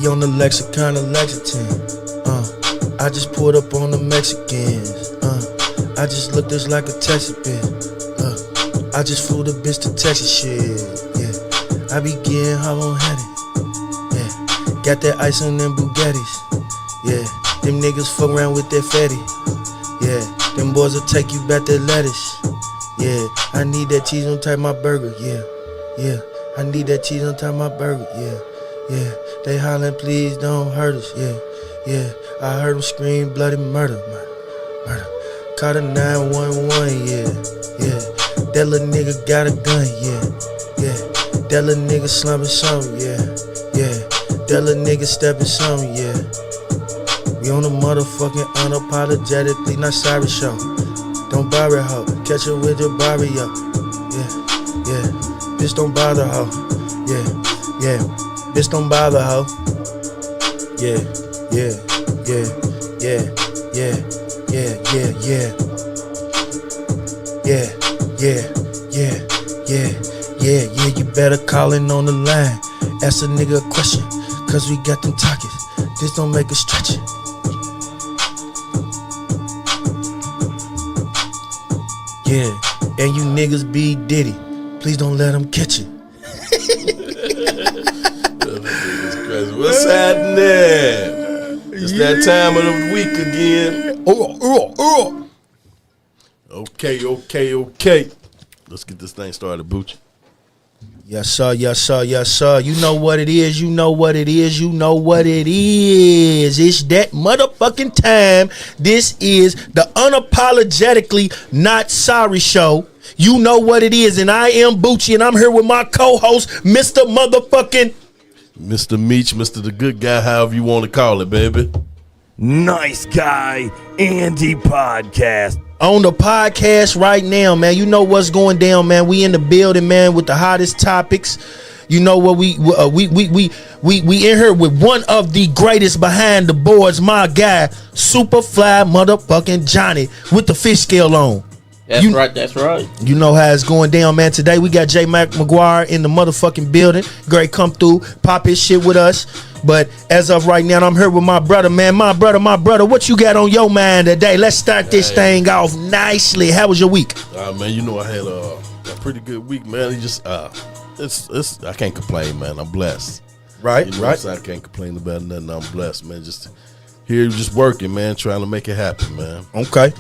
on the lexicon of Lexington. I just pulled up on the Mexicans. I just looked just like a Texas bitch. I just flew the bitch to Texas shit. Yeah, I be getting hollow-headed. Yeah, got that ice on them Bugattis. Yeah, them niggas fuck around with that fatty. Yeah, them boys will take you back that lettuce. Yeah, I need that cheese on top of my burger. Yeah, yeah, I need that cheese on top of my burger. Yeah, yeah, they hollering, please don't hurt us. Yeah, yeah, I heard them scream bloody murder, murder. Call the 911. Yeah, yeah, that little nigga got a gun. Yeah, yeah, that little nigga slumping something. Yeah, yeah, that little nigga stepping something. Yeah. We on the motherfucking unapologetically NotSorry show. Don't bother hoe, catch her with your Barbie up. Yeah, yeah, bitch don't bother hoe. Yeah, yeah, bitch don't bother hoe. Yeah, yeah, yeah, yeah, yeah, yeah, yeah, yeah, yeah, yeah, yeah, yeah, yeah. You better call in on the line. Ask a nigga a question, cause we got them talking. This don't make us stretch it. Yeah, and you niggas be Diddy. Please don't let them catch it. What's happening? It's that time of the week again. Okay. Let's get this thing started, Bucci. Yes, sir, yes, sir, yes, sir. You know what it is, you know what it is, you know what it is. It's that motherfucking time. This is the Unapologetically NotSorry show. You know what it is, and I am Bucci, and I'm here with my co-host, Mr. Motherfucking Mr. Meech, Mr. the Good Guy, however you want to call it, baby. Nice Guy Andy podcast. On the podcast right now, man. You know what's going down, man. We in the building, man, with the hottest topics. You know what we in here with one of the greatest behind the boards, my guy, Superfly motherfucking Johnny with the fish scale on. That's right. You know how it's going down, man. Today we got J Mac McGuire in the motherfucking building. Great, come through, pop his shit with us. But as of right now, I'm here with my brother, man. My brother, what you got on your mind today? Let's start this thing off nicely. How was your week? Man, you know I had a pretty good week, man. It just it's I can't complain, man. I'm blessed. Right, you know right. I can't complain about nothing. I'm blessed, man. Just here, just working, man, trying to make it happen, man. Okay.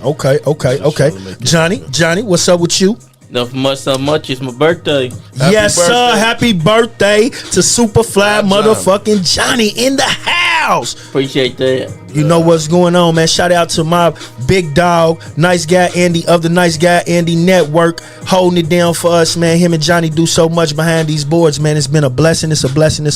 Johnny, what's up with you? Nothing much. It's my birthday. Yes, sir. Happy birthday to Superfly motherfucking Johnny in the house. Appreciate that. You know what's going on, man. Shout out to my big dog, Nice Guy Andy of the Nice Guy Andy Network, holding it down for us, man. Him and Johnny do so much behind these boards, man. It's been a blessing. It's a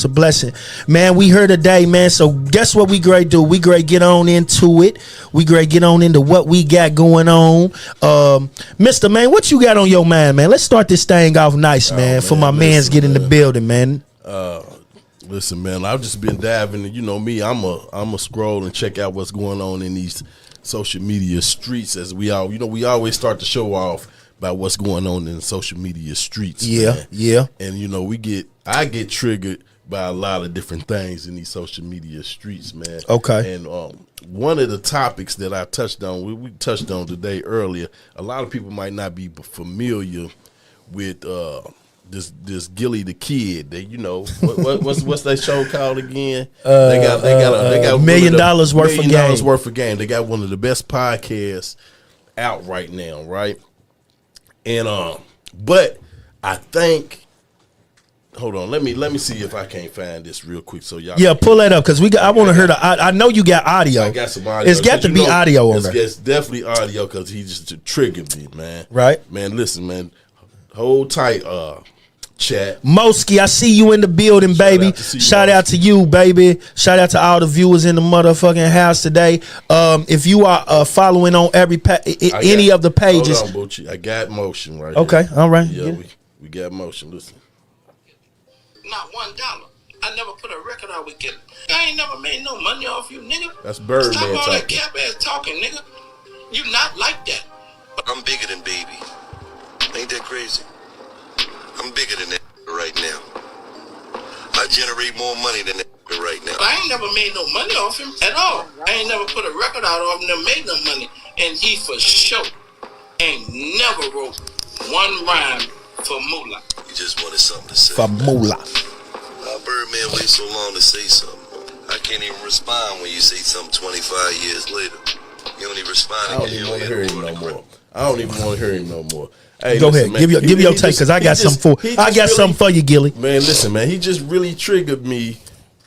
blessing. Man, we here today, man. So guess what we great do? We great get on into it. We great get on into what we got going on. Mr. Man, what you got on your mind, man? Let's start this thing off nice, man, for my mans get in the building, man. Listen, man, I've just been diving. You know me, I'm a scroll and check out what's going on in these social media streets. As we always start the show off by what's going on in social media streets. Yeah, man. yeah. And you know, I get triggered by a lot of different things in these social media streets, man. Okay. And one of the topics that I touched on, we touched on today earlier. A lot of people might not be familiar with this Gilly the Kid. They, you know, what's that show called again? They got $1 million worth of game. They got one of the best podcasts out right now, right? And but I think, hold on, let me see if I can't find this real quick so y'all. Yeah, pull that up because I want to hear I know you got audio. I got some audio. It's got to be audio on there. It's definitely audio because he just triggered me, man. Right, man. Listen, man, hold tight, chat. Moski, I see you in the building, baby. Shout out to you, baby. Shout out to all the viewers in the motherfucking house today. If you are following on any of the pages. Hold on, Bucci. I got motion right okay, here. All right. Yeah, we got motion. Listen. Not $1. I never put a record out with Gilly. I ain't never made no money off you, nigga. That's Birdman talking. Stop all that talking. cap ass talking, nigga. You not like that. But I'm bigger than Baby. Ain't that crazy? I'm bigger than that right now. I generate more money than that right now. I ain't never made no money off him at all. I ain't never put a record out of him that made no money. And he for sure ain't never wrote one rhyme for moolah. You just wanted something to say. For moolah. Birdman waits so long to say something. I can't even respond when you say something 25 years later. You don't even respond. I don't even want to hear him no more. I don't even want to hear him no more. Hey, Go listen, ahead, man, give your take, because I got something for you, Gilly. Man, listen, man, he just really triggered me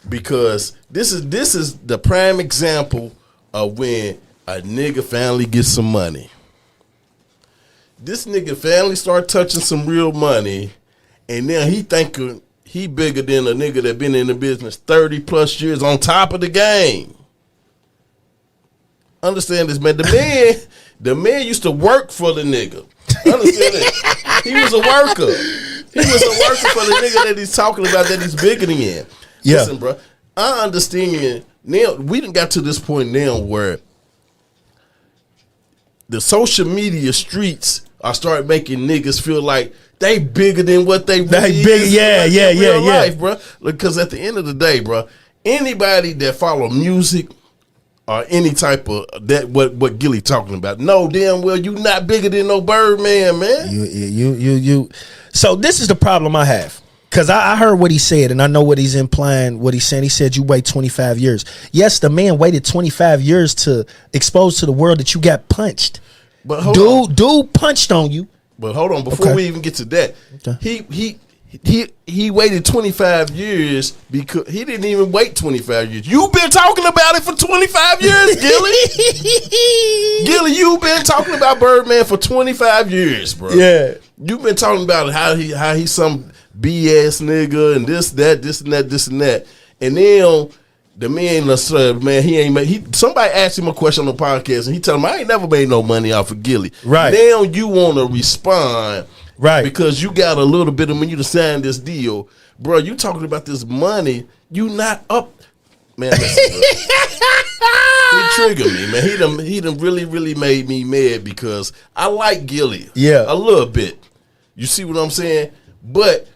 because this is the prime example of when a nigga finally gets some money. This nigga finally start touching some real money, and now he thinking he bigger than a nigga that been in the business 30 plus years on top of the game. Understand this, man. The man used to work for the nigga. Understand that? He was a worker. He was a worker for the nigga that he's talking about, that he's bigger than. Yeah. Listen, bro, I understand. Now, we done got to this point now where the social media streets are start making niggas feel like they bigger than what they really is. Yeah, Life, bro. Because at the end of the day, bro, anybody that follow music or any type of that, what Gilly talking about, know damn well you not bigger than no Birdman, man. You. So this is the problem I have. Because I heard what he said, and I know what he's implying, what he's saying. He said you wait 25 years. Yes, the man waited 25 years to expose to the world that you got punched. But dude punched on you. But hold on, before we even get to that, he waited 25 years because he didn't even wait 25 years. You've been talking about it for 25 years, Gilly. Gilly, you've been talking about Birdman for 25 years, bro. Yeah. You've been talking about how he's some BS nigga and this and that. And then the man, somebody asked him a question on the podcast, and he told him, I ain't never made no money off of Gilly. Right. Now you want to respond, right? Because you got a little bit of when you to sign this deal, bro. You talking about this money? You not up, man. Listen, he triggered me, man. He done really made me mad because I like Gilly, a little bit. You see what I'm saying? But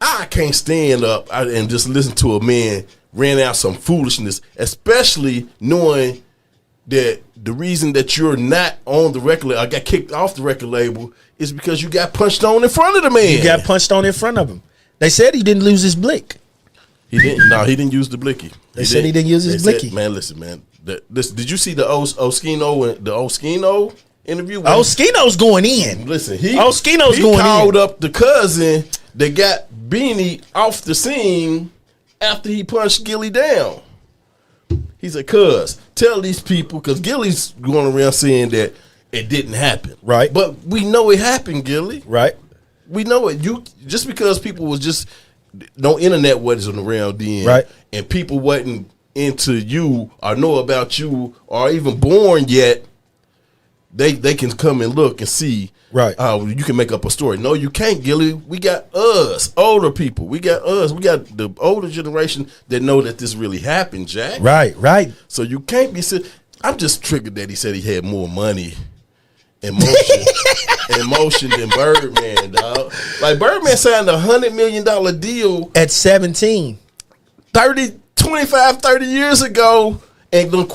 I can't stand up and just listen to a man ran out some foolishness, especially knowing that the reason that you're not on the record, I got kicked off the record label, is because you got punched on in front of the man. You got punched on in front of him. They said he didn't lose his blick. He didn't. No, he didn't use the blicky. They said he didn't use his blicky. Man, listen, man. Did you see the Oskino interview? Oskino's going in. Listen, he called up the cousin that got Beanie off the scene after he punched Gilly down. He said, cuz, tell these people, because Gilly's going around saying that it didn't happen. Right. But we know it happened, Gilly. Right. We know it. Just because people was just, no internet wasn't around then. Right. And people wasn't into you or know about you or even born yet, they can come and look and see. Right. You can make up a story. No, you can't, Gilly. We got us, older people. We got us. We got the older generation that know that this really happened, Jack. Right. So you can't be saying, I'm just triggered that he said he had more money and motion than Birdman, dog. Like, Birdman signed a $100 million deal at 17. 30 years ago, and then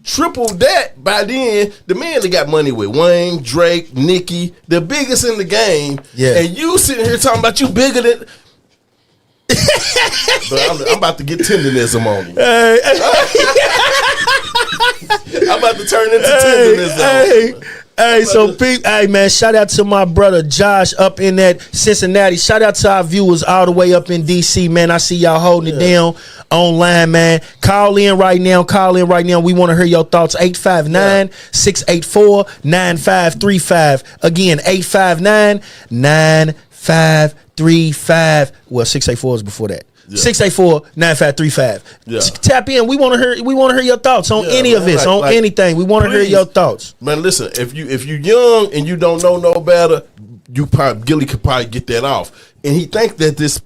triple that by then. The man that got money with Wayne, Drake, Nicki, the biggest in the game. Yeah. And you sitting here talking about you bigger than. But I'm about to get tenderism on you. I'm about to turn into tenderism. Hey, man, shout out to my brother Josh up in that Cincinnati. Shout out to our viewers all the way up in DC, man. I see y'all holding it down online, man. Call in right now. We want to hear your thoughts. 859-684-9535. Again, 859-9535. Well, 684 is before that. 684-9535. Yeah. Tap in. We want to hear your thoughts on any of this, on anything. We want to hear your thoughts. Man, listen, if you young and you don't know no better, Gilly could probably get that off. And he think that this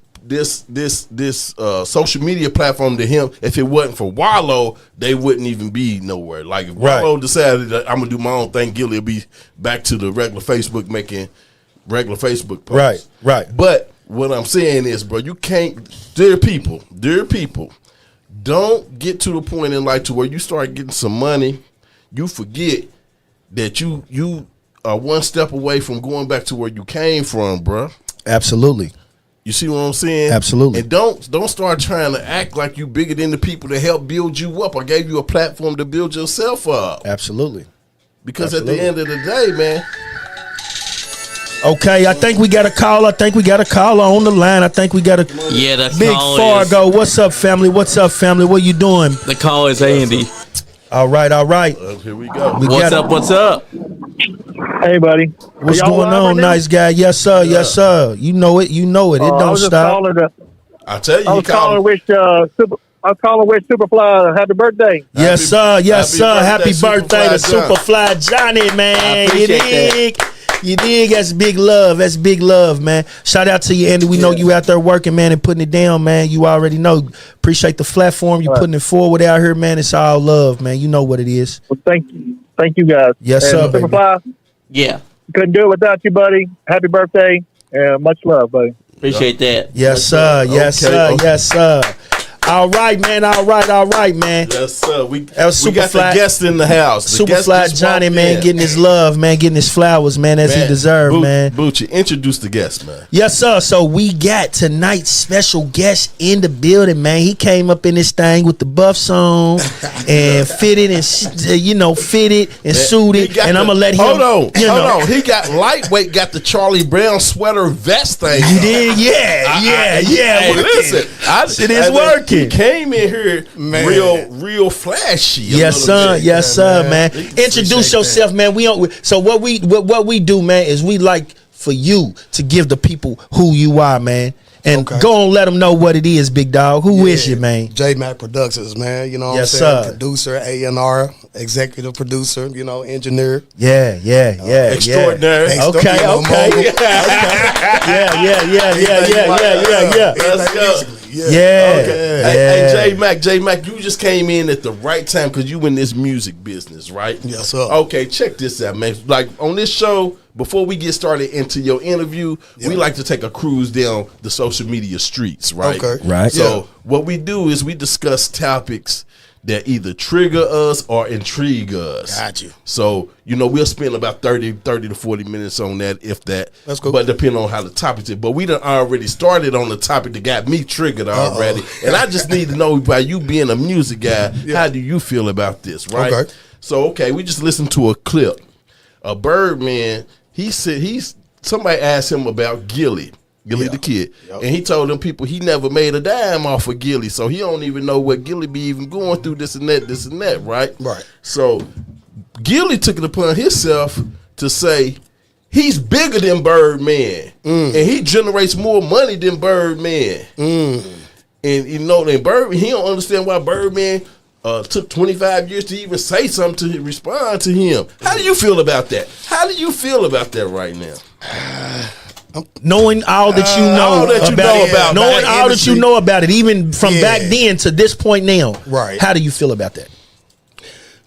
social media platform to him, if it wasn't for Wallow, they wouldn't even be nowhere. Like, if Wallow decided that I'm gonna do my own thing, Gilly will be back to the regular Facebook making regular Facebook posts. Right. But what I'm saying is, bro, you can't, dear people, don't get to the point in life to where you start getting some money, you forget that you are one step away from going back to where you came from, bruh. Absolutely. You see what I'm saying? Absolutely. And don't start trying to act like you bigger than the people that help build you up. I gave you a platform to build yourself up. Absolutely. Because Absolutely. at the end of the day, man. Okay, I think we got a caller. I think we got a caller on the line. I think we got a Yeah, the Big call Fargo. What's up, family? What's up, family? What you doing? The call is Andy. All right, all right. Here we go. We What's got up? What's up? Hey, buddy. What's Are y'all going live on, right now? nice guy? Yes, sir. Yes, sir. You know it. You know it. It I don't was just stop. calling to, I tell you, I he was calling to called. wish Superfly happy birthday. Yes, sir. Yes, happy sir. Happy birthday to Superfly Superfly Johnny, man. I You appreciate dig? You dig? That's big love. That's big love, man. Shout out to you, Andy. We know you out there working, man, and putting it down, man. You already know. Appreciate the platform. You putting it forward out here, man. It's all love, man. You know what it is. Well, thank you guys. Yes, and sir, baby. Superfly, Yeah, couldn't do it without you, buddy. Happy birthday and much love, buddy. appreciate that. Yes, sir. Yes, Okay, sir. okay. Yes, sir. All right, man. All right, man. Yes, sir. We was got the Superfly- guest in the house. The guest Superfly just Johnny, walked man, in. getting his love, man, getting his flowers, man, as he deserved, man. Bucci, introduce the guest, man. Yes, sir. So we got tonight's special guest in the building, man. He came up in this thing with the buffs on and fitted and fitted and He suited. got And I'm the- gonna let him. Hold on. you know. Hold on. He got lightweight, got the Charlie Brown sweater vest thing. You did, yeah. Hey, working. listen, It is working. He came in here real flashy. a Yes, little sir. bit. Yes, sir, man. Introduce yourself, man. So what we do, man, is we like for you to give the people who you are, man, and go and let them know what it is, big dog. Who is you, man? J-Mac Productions, man. You know what Yes, I'm saying? sir. Producer, A&R, executive producer, engineer. Yeah. Extraordinary. Yeah. Okay. Yeah. Let's go. Yeah. Hey, J Mac, you just came in at the right time because you in this music business, right? Yes, sir. Okay, check this out, man. Like on this show, before we get started into your interview, we like to take a cruise down the social media streets, right? Okay. Right. So what we do is we discuss topics that either trigger us or intrigue us. Got you. So, we'll spend about 30 to 40 minutes on that, if that. That's cool. But depending on how the topic is. But we done already started on the topic that got me triggered already. And I just need to know, by you being a music guy, how do you feel about this, right? Okay. So, we just listened to a clip. A Birdman, he said somebody asked him about Gilly the Kid. Yep. And he told them people he never made a dime off of Gilly. So he don't even know what Gilly be even going through, this and that, right? Right. So Gilly took it upon himself to say he's bigger than Birdman. And he generates more money than Birdman. And and Birdman, he don't understand why Birdman took 25 years to even say something to respond to him. How do you feel about that? How do you feel about that right now? Knowing all that you know all that you about know it, about knowing that all that you industry. know about it, even from back then to this point now. Right. How do you feel about that?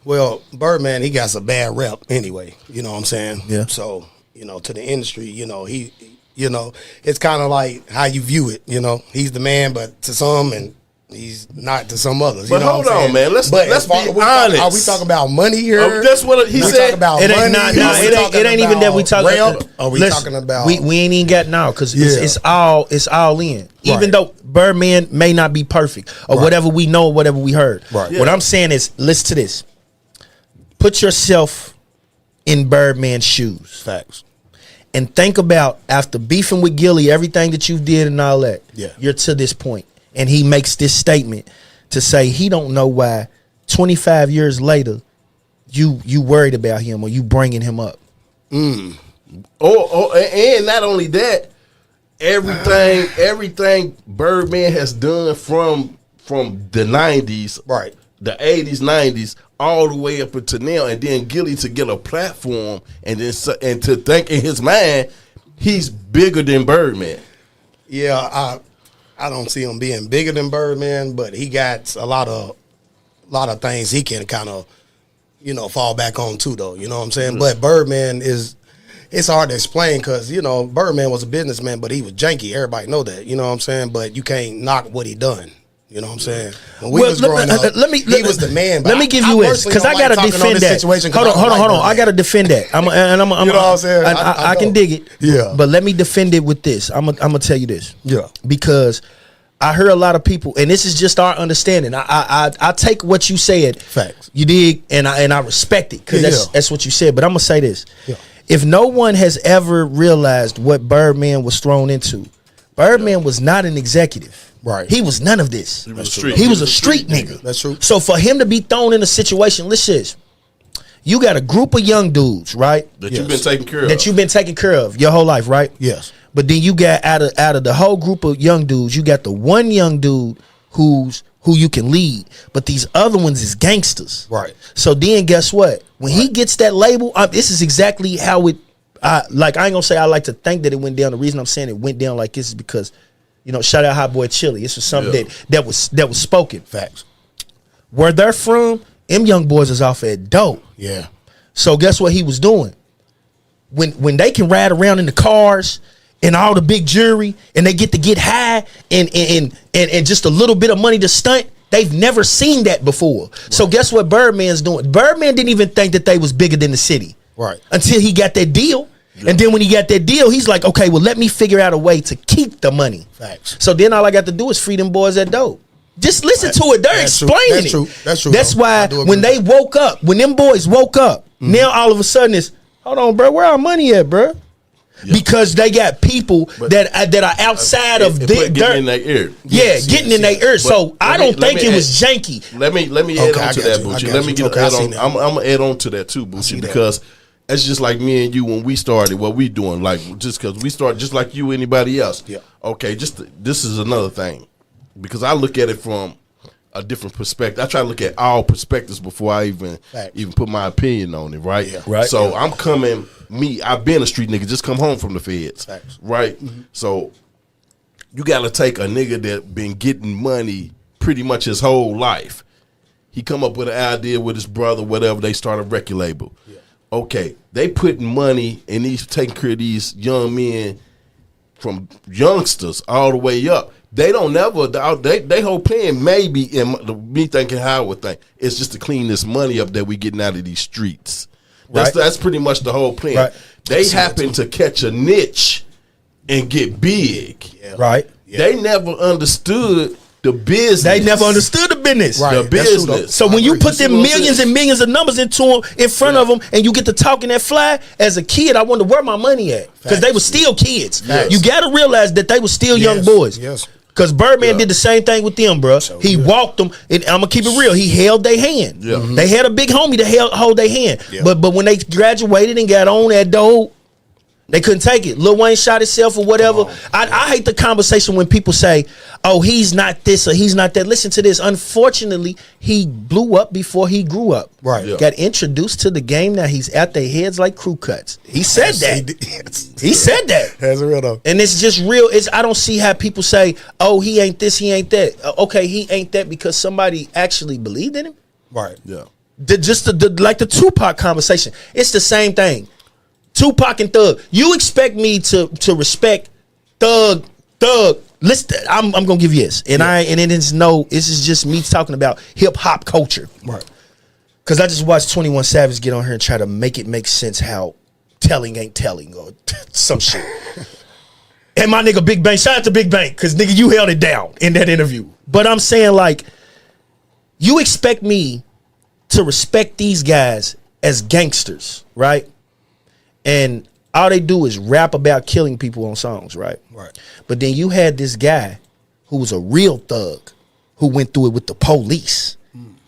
Well, Birdman, he got a bad rep anyway. You know what I'm saying? Yeah. So, to the industry, he it's kind of like how you view it. He's the man, but to some, and he's not to some others. But you know hold what I'm on, saying? man. Let's But be as far- honest. Are we talking about money here? That's what he we said. talking about It ain't money. not. Are we It talking ain't even that we about talking. rep? Are we Listen, talking about? we ain't even got now because it's all in. Even Right. though Birdman may not be perfect or Right. whatever we know, or whatever we heard. Right. What I'm saying is, listen to this. Put yourself in Birdman's shoes Facts. and think about after beefing with Gilly, everything that you did and all that. Yeah. You're to this point, and he makes this statement to say he don't know why 25 years later you worried about him or you bringing him up. And not only that, everything Birdman has done from the 90s, Right. the 80s, 90s, all the way up until now, and then Gilly to get a platform and to think in his mind he's bigger than Birdman. Yeah, I don't see him being bigger than Birdman, but he got a lot of things he can kind of, fall back on too, though. You know what I'm saying? But Birdman it's hard to explain because, Birdman was a businessman, but he was janky. Everybody know that. You know what I'm saying? But you can't knock what he done. You know what I'm saying? When we was growing up, he was the man. Let me give you this, because I gotta defend that. Hold on. I gotta defend that. I'm you know what I'm saying? I can dig it. Yeah. But let me defend it with this. I'm gonna tell you this. Yeah. Because I heard a lot of people, and this is just our understanding. I take what you said. Facts. You dig, and I respect it, because that's what you said. But I'm gonna say this. Yeah. If no one has ever realized what Birdman was thrown into, Birdman was not an executive. Right. He was none of this. He was a street nigga. That's true. So for him to be thrown in a situation, listen, you got a group of young dudes, right? That you've been taking care of. That you've been taking care of your whole life, right? Yes. But then you got out of the whole group of young dudes, you got the one young dude who you can lead, but these other ones is gangsters. Right. So then guess what? When he gets that label, this is exactly how it. I ain't gonna say I like to think that it went down. The reason I'm saying it went down like this is because, shout out Hot Boy Chili. This was something that was spoken. Facts. Where they're from, them young boys is off at dope. Yeah. So guess what he was doing? When they can ride around in the cars and all the big jewelry, and they get high and just a little bit of money to stunt, they've never seen that before. Right. So guess what Birdman's doing? Birdman didn't even think that they was bigger than the city. Right. Until he got that deal. Yeah. And then when he got that deal, he's like, okay, well, let me figure out a way to keep the money. Facts. So then all I got to do is free them boys that dope. Just listen to it. They're explaining it. That's true. That's why when they woke up, when them boys woke up, now all of a sudden it's, hold on, bro, where our money at, bro? Yeah. Because they got people that are outside of getting in their ear. Yeah, getting in their ear. So I don't think it was janky. Let me add on to that, Bucci. Let me add on. I'm gonna add on to that too, Bucci, because it's just like me and you when we started. What we doing, like just because we start just like you, anybody else. Yeah. Okay. This is another thing, because I look at it from a different perspective. I try to look at all perspectives before I even put my opinion on it. Right. Yeah. Right. So I'm coming. I've been a street nigga, just come home from the feds. Facts. Right. Mm-hmm. So you got to take a nigga that been getting money pretty much his whole life. He come up with an idea with his brother, whatever. They start a record label. Yeah. Okay, they putting money and he's taking care of these young men from youngsters all the way up. They don't never. They whole plan maybe in me thinking how I would think it's just to clean this money up that we getting out of these streets. That's pretty much the whole plan. Right. They happen to catch a niche and get big. Yeah. Right. Yeah. They never understood the business. They never understood the business. Right. The business. So when you put them millions and millions of numbers into them in front of them, and you get to talking that fly, as a kid, I wonder where my money at, because they were still kids. Yes. You got to realize that they were still young boys. Yes. Because Birdman did the same thing with them, bro. So he walked them, and I'm gonna keep it real. He held their hand. Yeah. They had a big homie to hold their hand. Yeah. But when they graduated and got on that dope, they couldn't take it. Lil Wayne shot himself or whatever. I hate the conversation when people say, oh, he's not this or he's not that. Listen to this. Unfortunately, he blew up before he grew up. Right. Yeah. Got introduced to the game. Now he's at their heads like crew cuts. He said that. He said that. That's real though. And it's just real. I don't see how people say, oh, he ain't this, he ain't that. Okay, he ain't that because somebody actually believed in him. Right. Yeah. Like the Tupac conversation. It's the same thing. Tupac and Thug. You expect me to respect Thug. Listen, I'm gonna give you this, and this is just me talking about hip hop culture, right? Because I just watched 21 Savage get on here and try to make it make sense how telling ain't telling or some shit. And my nigga Big Bang, shout out to Big Bang, because nigga you held it down in that interview. But I'm saying, like, you expect me to respect these guys as gangsters, right? And all they do is rap about killing people on songs, right? Right. But then you had this guy who was a real thug who went through it with the police,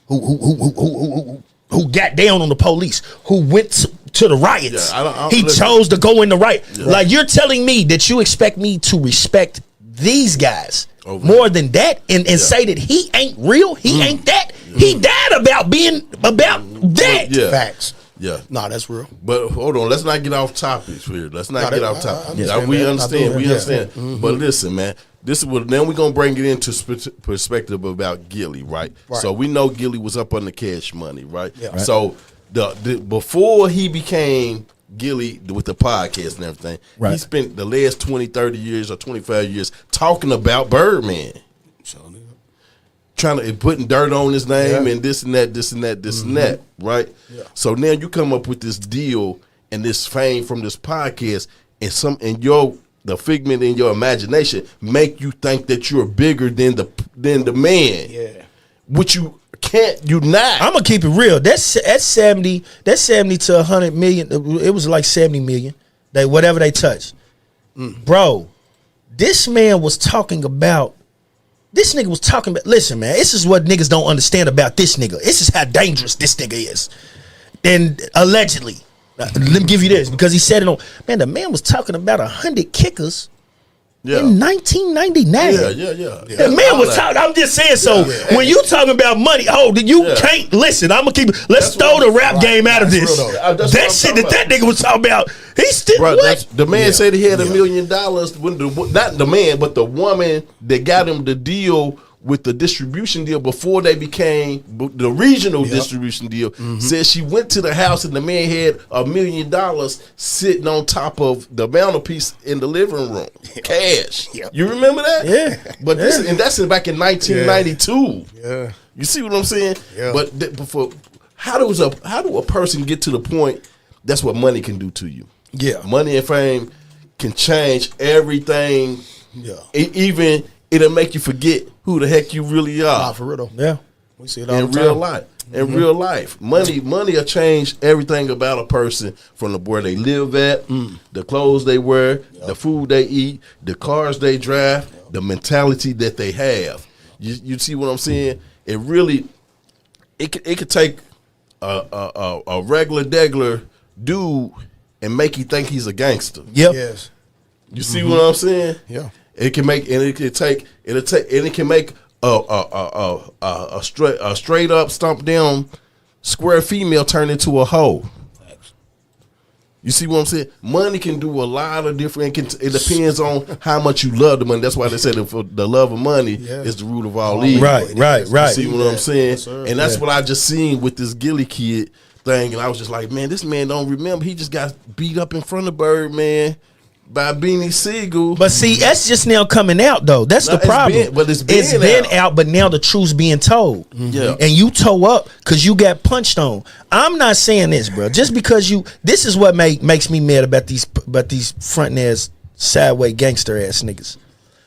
who got down on the police, who went to the riots. Yeah, he chose to go in the riot. Yeah. Like, you're telling me that you expect me to respect these guys more than that and say that he ain't real, he ain't that. He died about being about that. Yeah. Facts. Yeah. No, that's real. But hold on, let's not get off topics here. Let's not get off topic. We understand. Mm-hmm. But listen, man, this is what then we're gonna bring it into perspective about Gilly, right? So we know Gilly was up on the Cash Money, right? Yeah. Right. So the before he became Gilly with the podcast and everything, he spent the last 20, 30 years or 25 years talking about Birdman. trying to putting dirt on his name and this and that, this and that, this and that, right? Yeah. So now you come up with this deal and this fame from this podcast, and the figment in your imagination make you think that you're bigger than the man. Yeah. Which you can't, you not. I'm gonna keep it real. That's 70 to 100 million. It was like 70 million. Whatever they touched. Bro, this man was talking about. This nigga was talking about. Listen, man, this is what niggas don't understand about this nigga. This is how dangerous this nigga is. And allegedly, let me give you this because he said it on. Man, the man was talking about 100 kickers. In 1999. Yeah. The man was talking. I'm just saying. So when you talking about money, you can't listen. I'm gonna keep. Let's throw the rap game out of this. That shit that nigga was talking about. He's still what? The man said he had $1 million. When not the man, but the woman that got him the deal with the distribution deal before they became the regional distribution deal, said she went to the house and the man had $1 million sitting on top of the mantelpiece in the living room, cash. You remember that? Yeah. But that's back in 1992. Yeah. You see what I'm saying? Yeah. But before, how do a person get to the point? That's what money can do to you. Yeah. Money and fame can change everything. Yeah. It'll make you forget who the heck you really are. For real though. Yeah. We see it all in the real time. life. In real life. Money will change everything about a person from where they live at, the clothes they wear, the food they eat, the cars they drive, the mentality that they have. You see what I'm saying? It really it could take a regular degular dude and make you think he's a gangster. Yep. Yes. You see what I'm saying? Yeah. It can make it can make a straight up stomp down square female turn into a hoe. You see what I'm saying? Money can do a lot of different. It depends on how much you love the money. That's why they say the love of money is the root of all evil. Right. You see what I'm saying? Yes, sir. And that's what I just seen with this Gilly kid thing, and I was just like, man, this man don't remember. He just got beat up in front of Birdman by Beanie Siegel. But see, that's just now coming out though. That's the problem. It's been out, but now the truth's being told. Yeah. And you toe up because you got punched on. I'm not saying this, bro. Just because this is what makes me mad about these front ass sideways gangster ass niggas.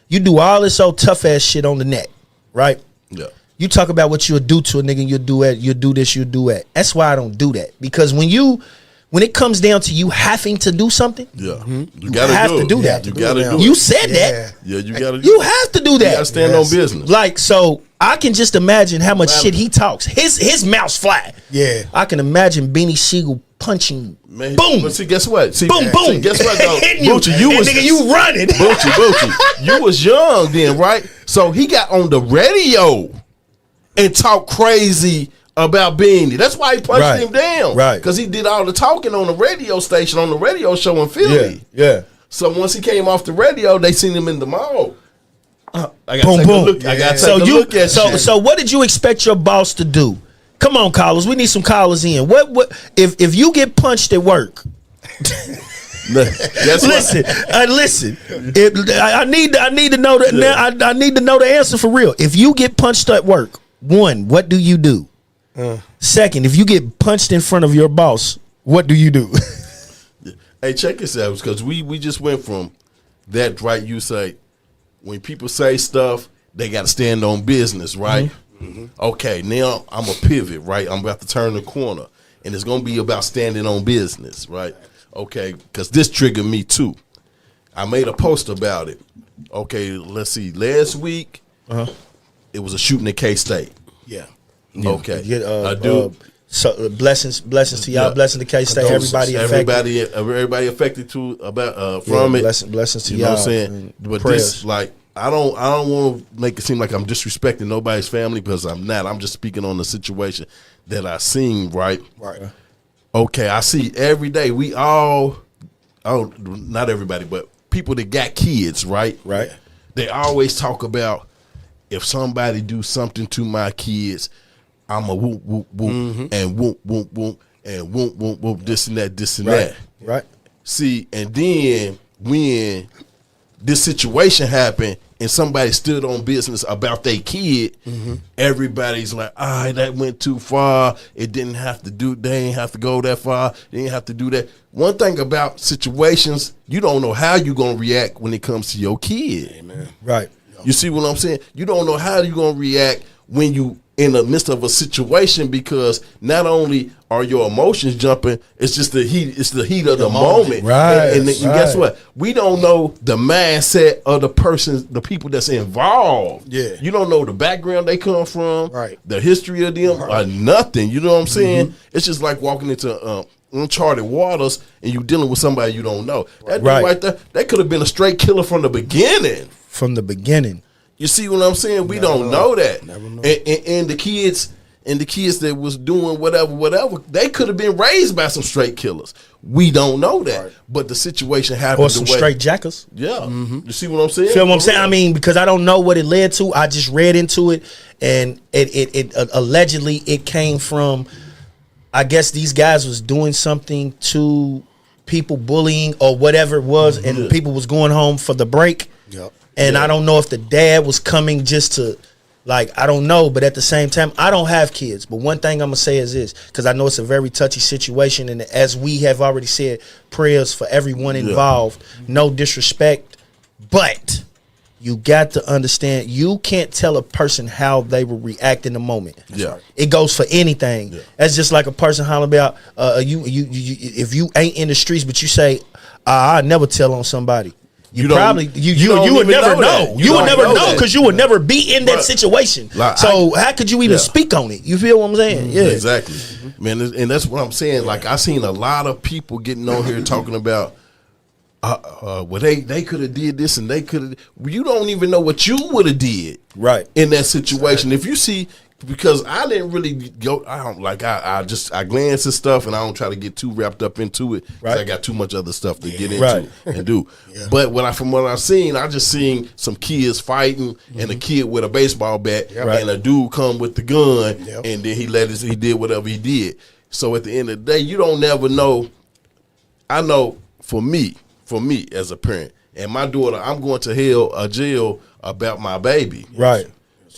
You do all this old tough ass shit on the net, right? Yeah. You talk about what you'll do to a nigga, you'll do it, you'll do this, you'll do that. That's why I don't do that. Because when it comes down to you having to do something, you have to do that. You gotta do it. You said that. Yeah, you gotta. You have to do that. You gotta stand on business. Like, so I can just imagine how much shit he talks. His mouth's flat. Yeah. I can imagine Beanie Siegel punching. Man, boom. But see, guess what? Boom. See, guess what though? Bucci, you running. Bucci, you was young then, right? So he got on the radio and talked crazy about Beanie. That's why he punched him down. Right. Because he did all the talking on the radio station, on the radio show in Philly. Yeah. So once he came off the radio, they seen him in the mall. I gotta Boom, take boom. a look. I gotta take a look at shit. So what did you expect your boss to do? Come on, callers. We need some callers in. What if you get punched at work? Listen. I need to know that. I need to know the answer for real. If you get punched at work, one, what do you do? Second, if you get punched in front of your boss, what do you do? Hey, check this out, because we just went from that, right? You say when people say stuff, they got to stand on business, right? Okay, now I'm a pivot, right? I'm about to turn the corner, and it's gonna be about standing on business, right? Okay, because this triggered me too. I made a post about it. Okay, let's see. Last week, it was a shooting at K-State. Yeah. Okay. So blessings to y'all. Blessings to K-State. Everybody affected. Everybody affected too from it. Blessings to you y'all. know what I'm saying? But prayers. this, like, I don't want to make it seem like I'm disrespecting nobody's family, because I'm not. I'm just speaking on the situation that I seen. Right. Okay. I see every day. We all, not everybody, but people that got kids. Right. They always talk about, if somebody do something to my kids, I'm a whoop, whoop, whoop, and whoop, whoop, whoop, and whoop, whoop, whoop, this and that, this and that. Right. See, and then when this situation happened and somebody stood on business about their kid, everybody's like, that went too far. It didn't have to do, they didn't have to go that far. They didn't have to do that. One thing about situations, you don't know how you're going to react when it comes to your kid. Amen. Right. You see what I'm saying? You don't know how you're going to react when you in the midst of a situation, because not only are your emotions jumping, it's just the heat. It's the heat of the moment. Right. And guess what? We don't know the mindset of the person, the people that's involved. Yeah. You don't know the background they come from. Right. The history of them or nothing. You know what I'm saying? It's just like walking into uncharted waters and you dealing with somebody you don't know. That dude right there, that could have been a straight killer from the beginning. From the beginning. You see what I'm saying? We don't know that. Never know. And the kids that was doing whatever, they could have been raised by some straight killers. We don't know that. Right. But the situation happened. Or some straight jackers. Yeah. You see what I'm saying? Feel what I'm saying? I mean, because I don't know what it led to. I just read into it, and it allegedly it came from, I guess these guys was doing something to people, bullying or whatever it was, and people was going home for the break. Yep. And I don't know if the dad was coming just to, like, I don't know. But at the same time, I don't have kids. But one thing I'm going to say is this, because I know it's a very touchy situation. And as we have already said, prayers for everyone involved. No disrespect. But you got to understand, you can't tell a person how they will react in the moment. Yeah. It goes for anything. Yeah. That's just like a person hollering about, you if you ain't in the streets, but you say, I never tell on somebody. You probably you would never know. You would never know because you would never be in that situation. Like, so how could you even speak on it? You feel what I'm saying? Yeah, exactly, man. And that's what I'm saying. Like, I seen a lot of people getting on here talking about, well, they could have did this and they could have. You don't even know what you would have did in that situation. If you see. Because I didn't really go, I glance at stuff and I don't try to get too wrapped up into it because I got too much other stuff to get into and do. But from what I've seen, I just seen some kids fighting and a kid with a baseball bat and a dude come with the gun and then he did whatever he did. So at the end of the day, you don't never know. I know for me as a parent and my daughter, I'm going to jail about my baby. Right.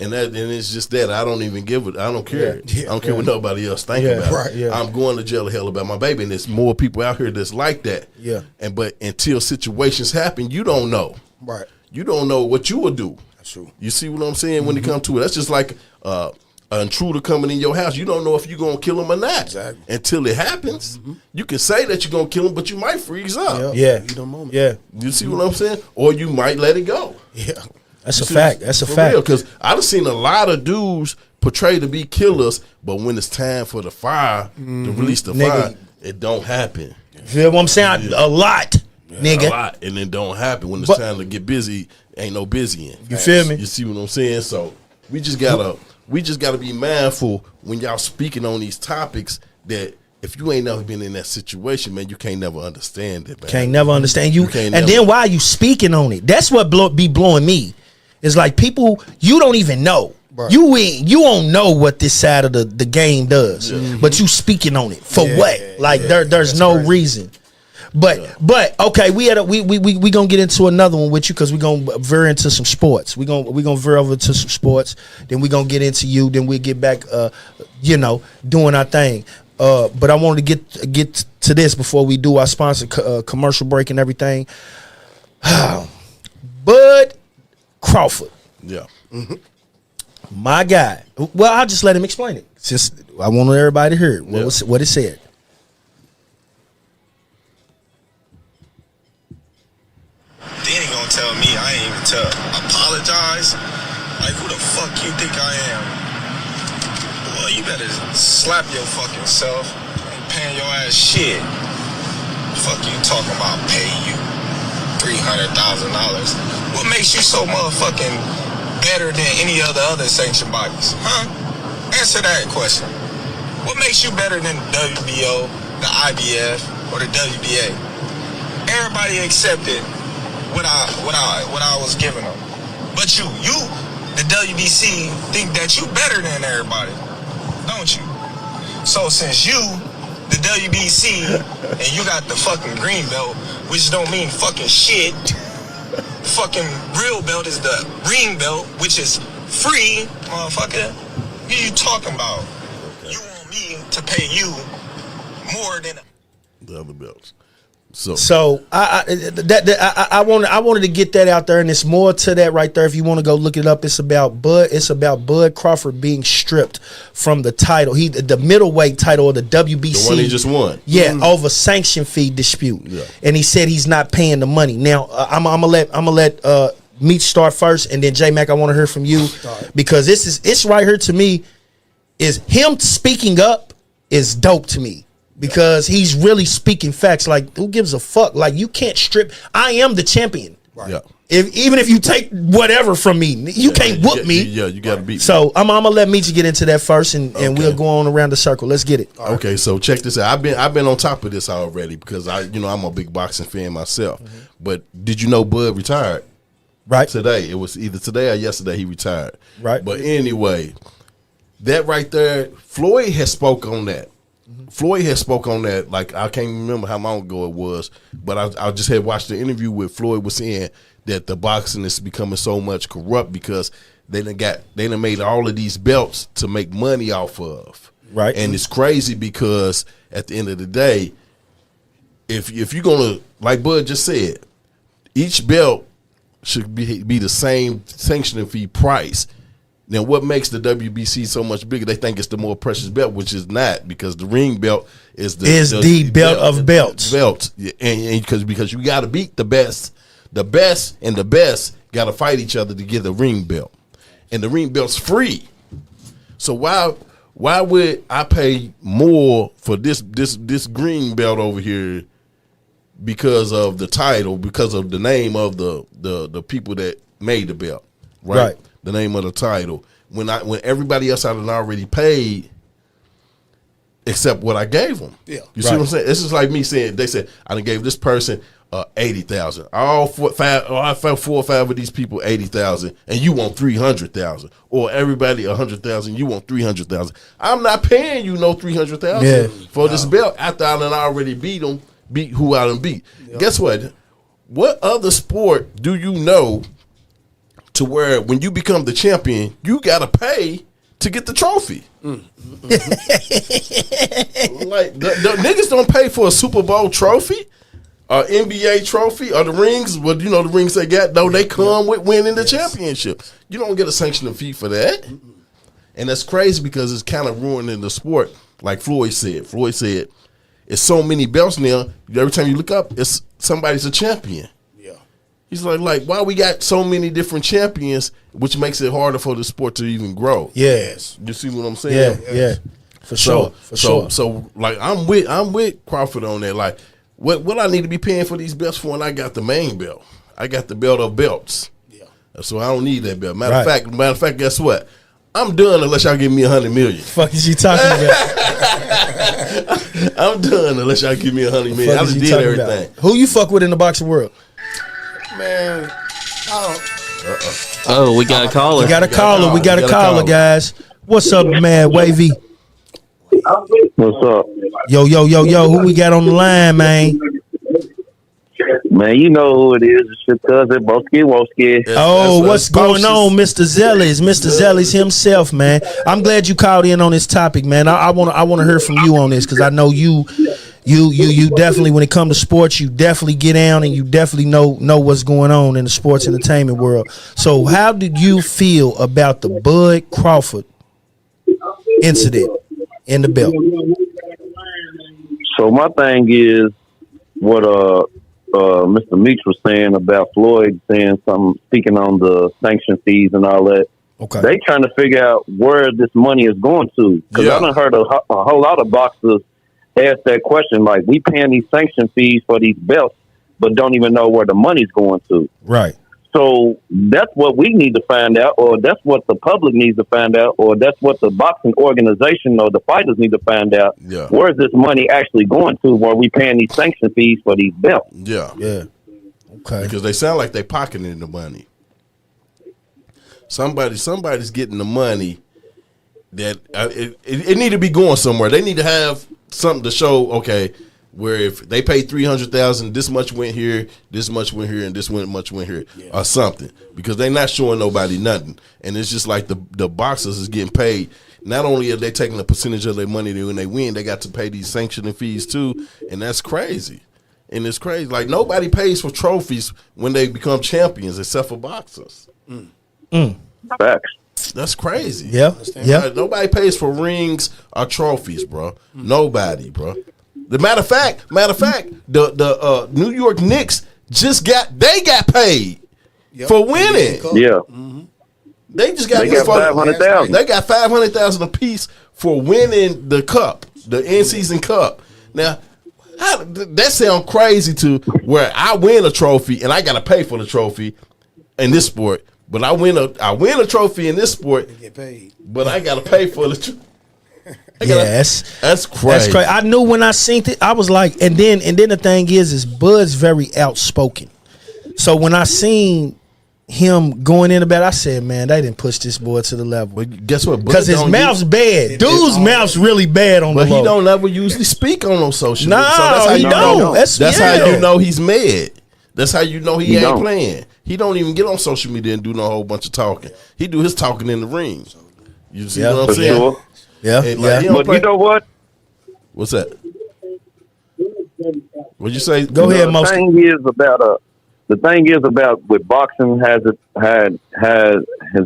And it's just that I don't even give it. I don't care. I don't care what nobody else think about. I'm going to jail to hell about my baby, and there's more people out here that's like that. Yeah. But until situations happen, you don't know. Right. You don't know what you will do. That's true. You see what I'm saying? When it comes to it, that's just like an intruder coming in your house. You don't know if you're gonna kill him or not until it happens. You can say that you're gonna kill him, but you might freeze up. Yeah. You don't know. Yeah. You see what I'm saying? Or you might let it go. Yeah. That's a fact. That's a fact. Because I've seen a lot of dudes portrayed to be killers, but when it's time for the fire to release the fire, it don't happen. You feel what I'm saying? A lot, nigga. A lot, and it don't happen when it's time to get busy. Ain't no busying. You feel me? You see what I'm saying? So we just gotta be mindful when y'all speaking on these topics that. If you ain't never been in that situation, man, you can't never understand it, man. Can't never understand you. Then why are you speaking on it? That's what be blowing me. It's like people you don't even know. Right. You don't know what this side of the game does, but you speaking on it for what? Like there's no reason. But okay, we gonna get into another one with you because we gonna veer into some sports. We gonna veer over to some sports. Then we gonna get into you. Then we get back, doing our thing. But I wanted to get to this before we do our sponsor commercial break and everything. Bud Crawford. Yeah. My guy. Well, I'll just let him explain it. Just I want everybody to hear it. What it said. Then he gonna tell me I ain't even apologize? Like, who the fuck you think I am? Well, you better slap your fucking self. Ain't paying your ass shit. Fuck you talking about pay you $300,000. What makes you so motherfucking better than any other sanctioned bodies? Huh? Answer that question. What makes you better than the WBO, the IBF, or the WBA? Everybody accepted what I was giving them. But you, the WBC, think that you better than everybody. Don't you? So since you, the WBC, and you got the fucking green belt, which don't mean fucking shit, fucking real belt is the ring belt, which is free, motherfucker. What are you talking about? You want me to pay you more than the other belts. So I wanted to get that out there, and it's more to that right there. If you want to go look it up, it's about Bud Crawford being stripped from the title. The middleweight title of the WBC. The one he just won. Yeah, over sanction fee dispute. Yeah. And he said he's not paying the money. Now I'm gonna let Meech start first, and then J Mac, I want to hear from you because it's right here to me. Is him speaking up is dope to me. Because he's really speaking facts. Like, who gives a fuck? Like, you can't strip. I am the champion. Right. Yeah. Even if you take whatever from me, you can't whoop me. Yeah, you got to beat me. So I'm gonna let Meech get into that first, and we'll go on around the circle. Let's get it. Okay, so check this out. I've been on top of this already because I'm a big boxing fan myself. Mm-hmm. But did you know Bud retired? Right. Today. It was either today or yesterday he retired. Right. But anyway, that right there, Floyd has spoke on that. Floyd had spoke on that, like I can't remember how long ago it was, but I just had watched the interview where Floyd was saying that the boxing is becoming so much corrupt because they done made all of these belts to make money off of. Right. And it's crazy because at the end of the day, if you're gonna, like Bud just said, each belt should be the same sanctioning fee price. Now, what makes the WBC so much bigger? They think it's the more precious belt, which is not, because the ring belt is the belt of belts. Belts, and because you got to beat the best and the best got to fight each other to get the ring belt, and the ring belt's free. So why would I pay more for this green belt over here because of the title, because of the name of the people that made the belt, right? The name of the title. When everybody else had already paid, except what I gave them. Yeah, you see what I'm saying? This is like me saying they said I done gave this person $80,000. I found 4 or 5 of these people $80,000, and you want $300,000, or everybody $100,000. You want $300,000. I'm not paying you no $300,000 for this belt after I done already beat who I done beat. Yep. Guess what? What other sport do you know? To where when you become the champion, you gotta pay to get the trophy. Like the niggas don't pay for a Super Bowl trophy, or NBA trophy, or the rings. Well, the rings they got though they come with winning the championship. You don't get a sanctioning fee for that, and that's crazy because it's kind of ruining the sport. Like Floyd said, it's so many belts now. Every time you look up, it's somebody's a champion. He's like, why we got so many different champions, which makes it harder for the sport to even grow. Yes. You see what I'm saying? Yeah. For sure. So like I'm with Crawford on that. Like, what I need to be paying for these belts for, and I got the main belt. I got the belt of belts. Yeah. So I don't need that belt. Matter of fact, guess what? I'm done unless y'all give me $100 million. Fuck is you talking about? I'm done unless y'all give me $100 million. I just did everything. About? Who you fuck with in the boxing world? Man, oh, we got a caller. We got a caller, guys. What's up, man? Wavy. What's up? Yo. Who we got on the line, man? Man, you know who it is. It's your cousin, Bucci Woski. Oh, what's going on, Mr. Zellies? Mr. Zellies himself, man. I'm glad you called in on this topic, man. I want to hear from you on this because I know you definitely, when it comes to sports, you definitely get down and you definitely know what's going on in the sports entertainment world. So how did you feel about the Bud Crawford incident in the belt? So my thing is what Mr. Meech was saying about Floyd saying something, speaking on the sanction fees and all that. Okay. They trying to figure out where this money is going to. Because I done heard a whole lot of boxers ask that question, like, we paying these sanction fees for these belts, but don't even know where the money's going to. Right. So that's what we need to find out, or that's what the public needs to find out, or that's what the boxing organization or the fighters need to find out. Yeah. Where is this money actually going to, where we paying these sanction fees for these belts? Yeah. Okay. Because they sound like they pocketing the money. Somebody's getting the money that it need to be going somewhere. They need to have something to show, okay, where if they paid $300,000, this much went here, this much went here, and this much went here, or something, because they're not showing nobody nothing, and it's just like the boxers is getting paid. Not only are they taking a percentage of their money when they win, they got to pay these sanctioning fees too, and that's crazy. And it's crazy. Like, nobody pays for trophies when they become champions except for boxers. Facts. That's crazy. Yeah. Nobody pays for rings or trophies, bro. Nobody, bro. The matter of fact, the New York Knicks got paid for winning. Yeah. They just got They got 500,000. They got 500,000 apiece for winning the cup, the in-season cup. Now, that sounds crazy to where I win a trophy and I got to pay for the trophy in this sport, but I win a trophy in this sport, Get paid. but I got to pay for the trophy. Yes. That's crazy. That's crazy. I knew when I seen it, I was like, and then the thing is Bud's very outspoken. So when I seen him going in about it, I said, man, they didn't push this boy to the level. But guess what? Because his mouth's bad. Dude's mouth's really bad on But the low. he don't ever usually speak on no social media. No, So that's how he you don't. know. That's how you know he's mad. That's how you know he ain't don't. playing. He don't even get on social media and do no whole bunch of talking. He do his talking in the ring. You see what I'm For saying? sure. Yeah, And like, he yeah. don't But play- you know what? What's that? What'd you say? Go ahead, The Most. thing is about what boxing has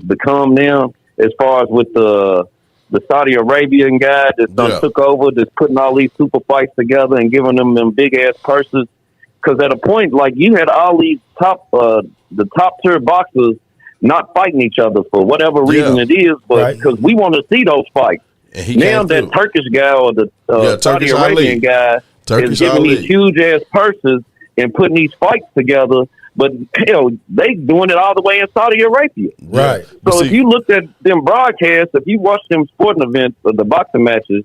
become now, as far as with the Saudi Arabian guy that took over, that's putting all these super fights together and giving them big ass purses. Because at a point, like, you had all these the top tier boxers not fighting each other for whatever reason it is, but because we want to see those fights. Now that Turkish guy or the Saudi Arabian guy is giving these huge ass purses and putting these fights together, but hell, they doing it all the way in Saudi Arabia. Right. So if you looked at them broadcasts, if you watched them sporting events or the boxing matches,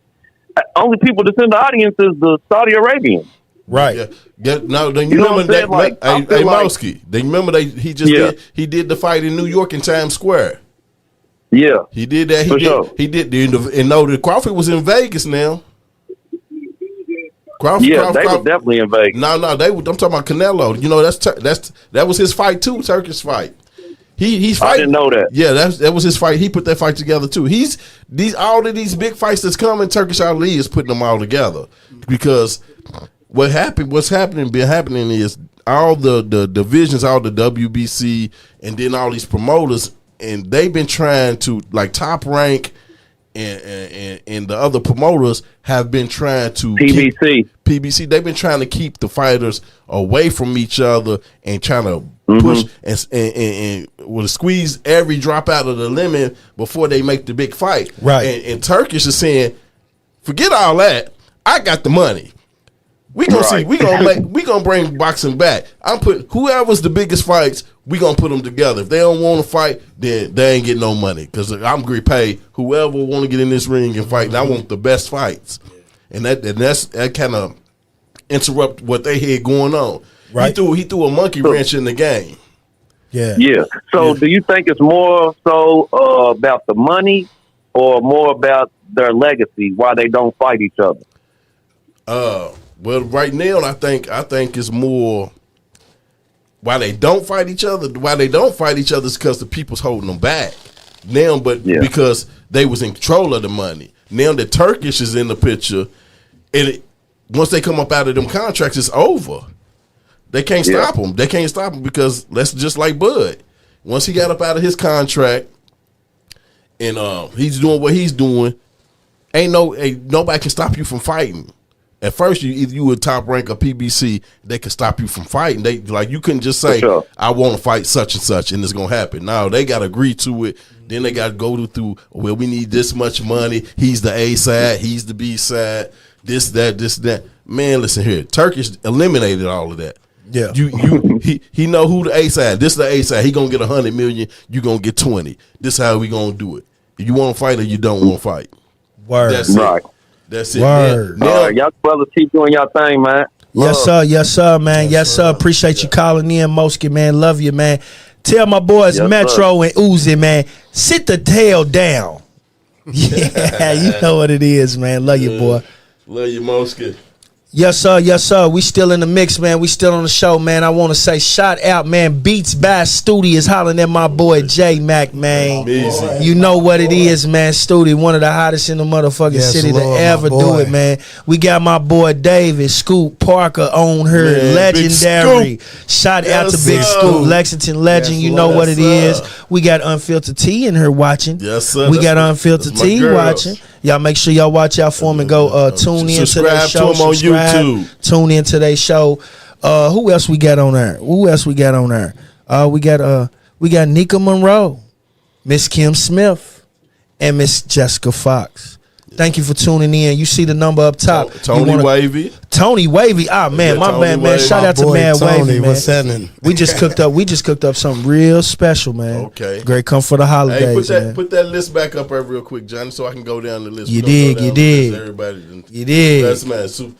only people that's in the audience is the Saudi Arabians. Right. No, then You you know what remember I'm saying? that? Like, I feel like- Mowski. They remember he did the fight in New York in Times Square. Yeah, he did that. For sure. He did. And no, the Crawford was in Vegas now. Crawford was definitely in Vegas. No, I'm talking about Canelo. You know, that was his fight too. Turkish fight. He's fighting. I didn't know that. Yeah, that was his fight. He put that fight together too. All of these big fights that's coming. Turkish Ali is putting them all together because what's happening is all the divisions, all the WBC, and then all these promoters, and they've been trying to, like, Top Rank and the other promoters have been trying to PBC. They've been trying to keep the fighters away from each other and trying to push and will squeeze every drop out of the lemon before they make the big fight. Right. And Turkish is saying, forget all that. I got the money. We gonna bring boxing back. I'm putting whoever's the biggest fights. We gonna put them together. If they don't want to fight, then they ain't getting no money because I'm gonna pay whoever want to get in this ring and fight. And I want the best fights, and that kind of interrupt what they had going on. Right. He threw a monkey wrench in the game. Yeah. Yeah. So do you think it's more so about the money or more about their legacy, why they don't fight each other? Well, right now, I think it's more why they don't fight each other. Why they don't fight each other is because the people's holding them back now, because they was in control of the money. Now that Turkish is in the picture, once they come up out of them contracts, it's over. They can't stop him. They can't stop him because that's just like Bud. Once he got up out of his contract and he's doing what he's doing, nobody can stop you from fighting. At first, either you were Top Rank or PBC, they could stop you from fighting. You couldn't just say, I want to fight such and such, and it's going to happen. No, they got to agree to it. Then they got to go through, well, we need this much money. He's the A side. He's the B side. This, that. Man, listen here. Turkish eliminated all of that. Yeah. He know who the A side. This is the A side. He going to get 100 million. You going to get 20. This is how we going to do it. You want to fight or you don't want to fight. Word. That's it. That's it. Word. Now, y'all brothers keep doing y'all thing, man. Yes, sir. Yes, sir, man. Yes, sir. Appreciate you calling in, Mosky, man. Love you, man. Tell my boys Metro and Uzi, man, sit the tail down. Yeah, you know what it is, man. Love you, boy. Love you, Mosky. Yes, sir. Yes, sir. We still in the mix, man. We still on the show, man. I want to say shout out, man. Beats by Studi is hollering at my boy J Mac, man. Amazing. You know what it is, man. Studi, one of the hottest in the motherfucking city to ever do it, man. We got my boy David Scoop Parker on her, Man, legendary. Shout out to Yes, Big sir. Scoop, Lexington legend. Yes, You know Lord. what it Yes, is. sir. We got Unfiltered T in her watching. Yes, sir. We That's got my- Unfiltered that's my T girls. watching. Y'all make sure y'all watch out for them and go tune in to Subscribe their to show. them on YouTube. Tune in to their show. Who else we got on there? We got Nika Monroe, Miss Kim Smith, and Miss Jessica Fox. Thank you for tuning in. You see the number up top. Tony Wavy. Tony Wavy. Ah man, Yeah, my Tony bad, man. Wavy. Shout out to Boy, Mad Tony, Wavy, man. what's happening? We just cooked up something real special, man. Okay. Great come for the holidays, Hey, man. put that list back up there real quick, Johnny, so I can go down the list. You We gonna dig, go down you the list. dig. Everybody, You dig. That's man. So,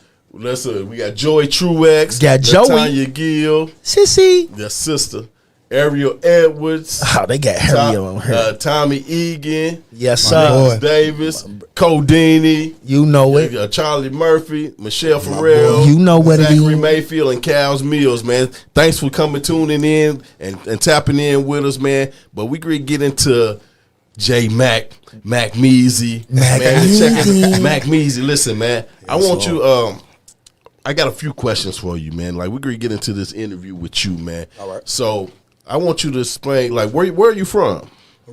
we got Joy Truex. Got Joey. Tanya Gill. Sissy. Their sister, Ariel Edwards. Oh, they got Harry on her. Tommy Egan. Yes, My sir. boy. Davis. Codini. You know it. Charlie Murphy, Michelle Farrell, You know what it Zachary is. Mayfield, and Cal's Mills, man. Thanks for coming, tuning in, and tapping in with us, man. But we could get into J Mac, Mac Measy, Mac Measy. Mac Measy. Listen, man, I want you. I got a few questions for you, man. Like we could get into this interview with you, man. All right. So I want you to explain, like, where are you from?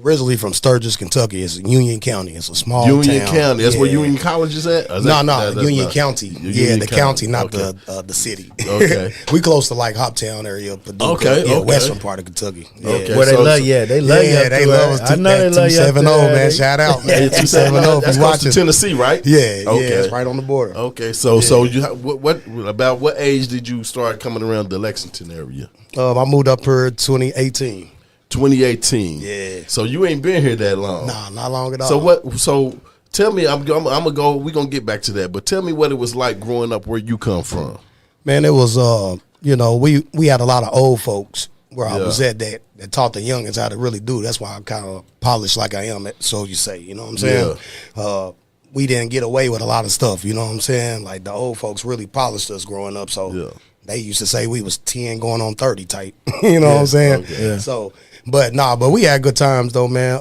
Originally from Sturgis, Kentucky. It's Union County. It's a small Union town. County. That's where Yeah. Union College is at? Or is No, that's Union not- County. Union Yeah, the county, not Okay. the city. Okay. We close to like Hoptown area, Paducah. Okay, Yeah, okay. western part of Kentucky. Yeah. Okay. Where they So- love, yeah, they love you. Yeah, up they there. love us. I know they love you. up 270, there. man. Shout out, man. Yeah, 270. That's If you close to watching. Tennessee, right? Yeah, Okay. yeah, it's right on the border. Okay, so you what about what age did you start coming around the Lexington area? I moved up here 2018. 2018. Yeah. So you ain't been here that long. Nah, not long at all. So what? So tell me, I'm gonna go. We're gonna get back to that, but tell me what it was like growing up where you come from. Man, it was we had a lot of old folks where I Yeah. was at that taught the youngins how to really do. That's why I'm kind of polished like I am, so you say. You know what I'm saying? We didn't get away with a lot of stuff. You know what I'm saying? Like the old folks really polished us growing up. So Yeah. they used to say we was 10 going on 30 type. You know what I'm saying? Okay. Yeah. So, but we had good times though, man.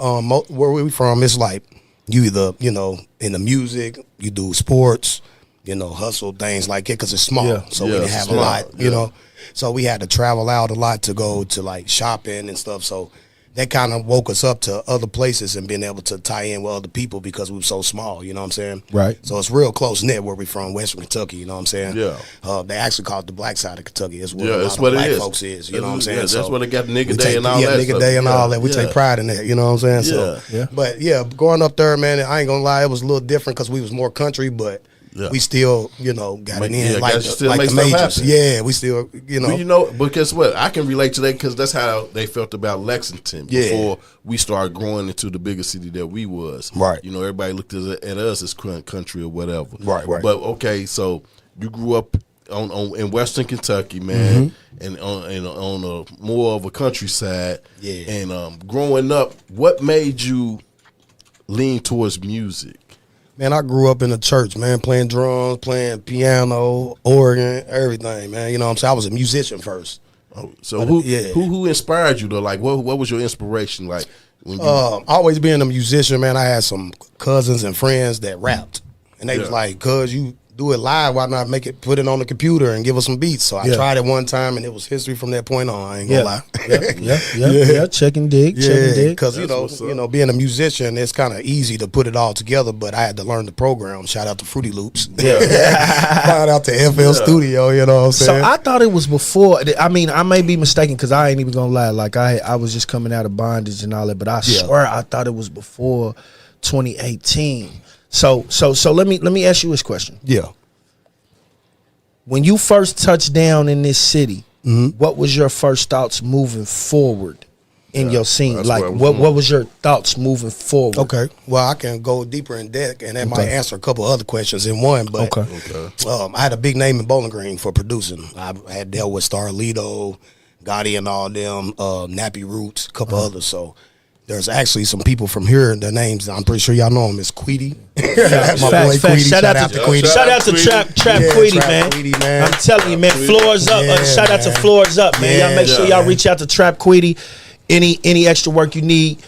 Where we from, it's like you either in the music, you do sports, hustle things like it because it's small. Yeah. So we Yeah, didn't it's have small. a lot, Yeah. So we had to travel out a lot to go to like shopping and stuff. So that kind of woke us up to other places and being able to tie in with other people because we were so small, you know what I'm saying? Right. So it's real close knit where we from, Western Kentucky, you know what I'm saying? Yeah. They actually call it the black side of Kentucky. It's where Yeah, a lot that's of what it black is. folks is, you know what I'm saying? Yeah, that's where they got Nigga we Day take- and all yeah, that Nigga stuff. Day and all Yeah, that. We yeah. take pride in that, you know what I'm saying? So, Yeah. But yeah, growing up there, man, I ain't gonna lie, it was a little different because we was more country, but Yeah. we still, got Make- it in yeah, like guys the, still like make the stuff majors. happen. Yeah, we still, But guess what? I can relate to that because that's how they felt about Lexington Yeah. before we started growing into the bigger city that we was. Right. Everybody looked at us as country or whatever. Right. But okay, so you grew up in Western Kentucky, man, and on a more of a countryside. Yeah. And growing up, what made you lean towards music? Man, I grew up in the church, man, playing drums, playing piano, organ, everything, man. You know what I'm saying? I was a musician first. Oh, so who yeah. who inspired you though? Like what was your inspiration? Like when you Always being a musician, man, I had some cousins and friends that rapped. And they was Yeah. like, cuz you do it live, why not put it on the computer and give us some beats? So I Yeah. tried it one time and it was history from that point on. I ain't gonna lie. Yeah. Check and dig. Check and Yeah, dig. because That's what's up. being a musician, it's kind of easy to put it all together. But I had to learn the program. Shout out to Fruity Loops. Shout out to FL Studio. You know what I'm So saying? I thought it was before. I mean, I may be mistaken because I ain't even gonna lie. Like I was just coming out of bondage and all that, but I swear I thought it was before 2018. So let me ask you this question. yeah. When you first touched down in this city, Mm-hmm. what was your first thoughts moving forward in your scene? that's Like where I was what going. was your thoughts moving forward? Okay. Well, I can go deeper in depth, and that might answer a couple other questions in one. But I had a big name in Bowling Green for producing. I had dealt with Starlito, Gotti, and all them, Nappy Roots, a couple others. So There's actually some people from here. Their names, I'm pretty sure y'all know them. It's Queedy. Facts, facts. Shout out to Queedy. Shout out to Trap Queedy, man. Queedy, man. I'm telling you, man. Floors up. Shout out to Floors Up, man. Y'all make sure y'all reach out to Trap Queedy. Any extra work you need,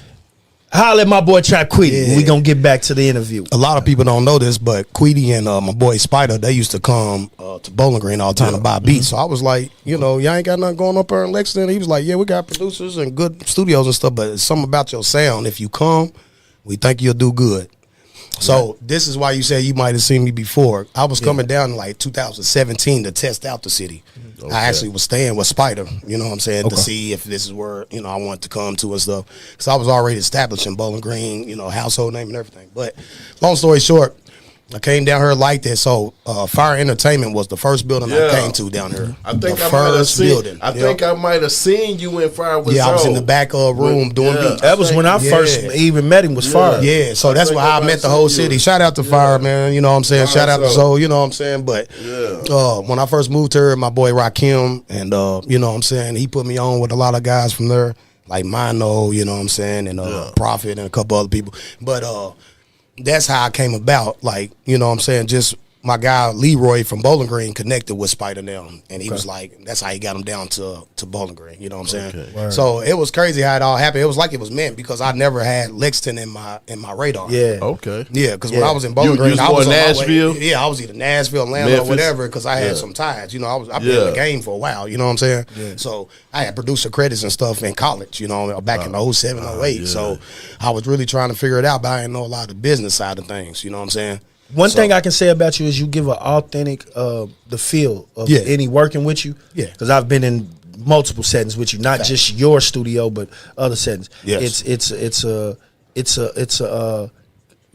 holla at my boy Trap Queedy. We gonna get back to the interview. A lot of people don't know this, but Queedy and my boy Spider, they used to come to Bowling Green all the time to buy beats. So I was like, y'all ain't got nothing going up there in Lexington. He was like, yeah, we got producers and good studios and stuff, but it's something about your sound. If you come, we think you'll do good. So this is why you said you might have seen me before. I was coming down in like 2017 to test out the city. Okay. I actually was staying with Spider, you know what I'm saying, to see if this is where, I wanted to come to and stuff. Because I was already established in Bowling Green, household name and everything. But long story short, I came down here like that. So Fire Entertainment was the first building I came to down here. I think I think I might have seen you in Fire with I was in the back room doing beats. That was when I first even met him, was Fire. Yeah, so that's why I met the whole city. Shout out to Fire, man. You know what I'm saying? Shout out to Zoe, you know what I'm saying? But when I first moved here, my boy Rakim, and you know what I'm saying, he put me on with a lot of guys from there, like Mino, you know what I'm saying, and Prophet and a couple other people. But that's how I came about, like, you know what I'm saying, just my guy Leroy from Bowling Green connected with Spider now, and he was like, that's how he got him down to Bowling Green, you know what I'm saying? So it was crazy how it all happened. It was like it was meant, because I never had Lexington in my radar. Yeah. Okay. Yeah, because when I was in Bowling Green, I was in Nashville. I was either Nashville, Atlanta, or whatever, because I had some ties. I've been in the game for a while, you know what I'm saying? Yeah. So I had producer credits and stuff in college, back in 07, 08. So I was really trying to figure it out, but I didn't know a lot of the business side of things, you know what I'm saying? One thing I can say about you is you give an authentic the feel of any working with you. Yeah, because I've been in multiple settings with you, not just your studio, but other settings. Yes. It's a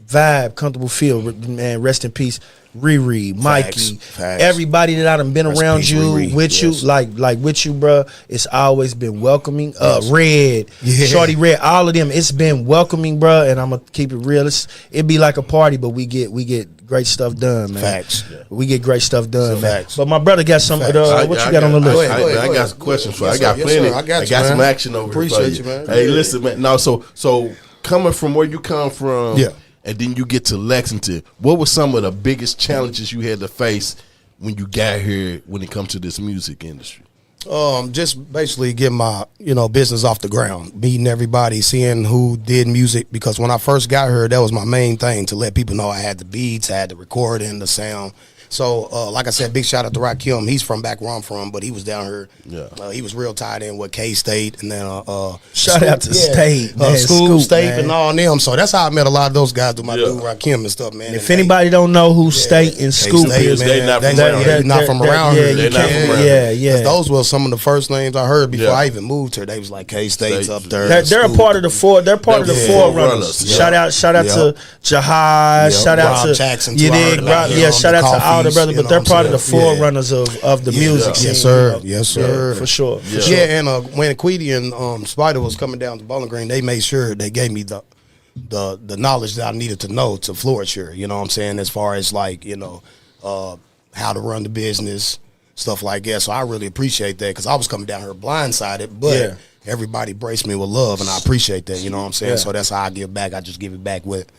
vibe, comfortable feel. Man, rest in peace, Riri, Mikey, everybody that I done been around you, with you, like with you, bro. It's always been welcoming. Red, Shorty Red, all of them. It's been welcoming, bro. And I'm gonna keep it real. It be like a party, but we get great stuff done, man. Facts. We get great stuff done, man. But my brother got some. What you got on the list? I got some questions for you. I got plenty. I got some action over here. Appreciate you, man. Hey, listen, man. No, so coming from where you come from, and then you get to Lexington, what were some of the biggest challenges you had to face when you got here when it comes to this music industry? Just basically getting my, business off the ground, meeting everybody, seeing who did music, because when I first got here, that was my main thing, to let people know I had the beats, I had the recording, the sound. So, like I said, big shout out to Rakim. He's from back where I'm from, but he was down here. Yeah. He was real tied in with K-State, and then shout out to State, School State, man. And all them. So that's how I met a lot of those guys through my dude Rakim and stuff, man. If anybody don't know who State and Scoop is, they're not from around here. They're not from around here. Those were some of the first names I heard before I even moved here. They was like K-State's up there. They're a part of the four. They're part of the Forerunners. Shout out to Jahaz. Shout out to Jackson. Shout out to all the brothers, but they're part of the forerunners of the music scene. Yes, sir. Yes, sir. For sure. Yeah, and when Queedy and Spider was coming down to Bowling Green, they made sure they gave me the knowledge that I needed to know to flourish here. You know what I'm saying? As far as like, how to run the business, stuff like that. So I really appreciate that, because I was coming down here blindsided, but everybody braced me with love, and I appreciate that. You know what I'm saying? Yeah. So that's how I give back. I just give it back with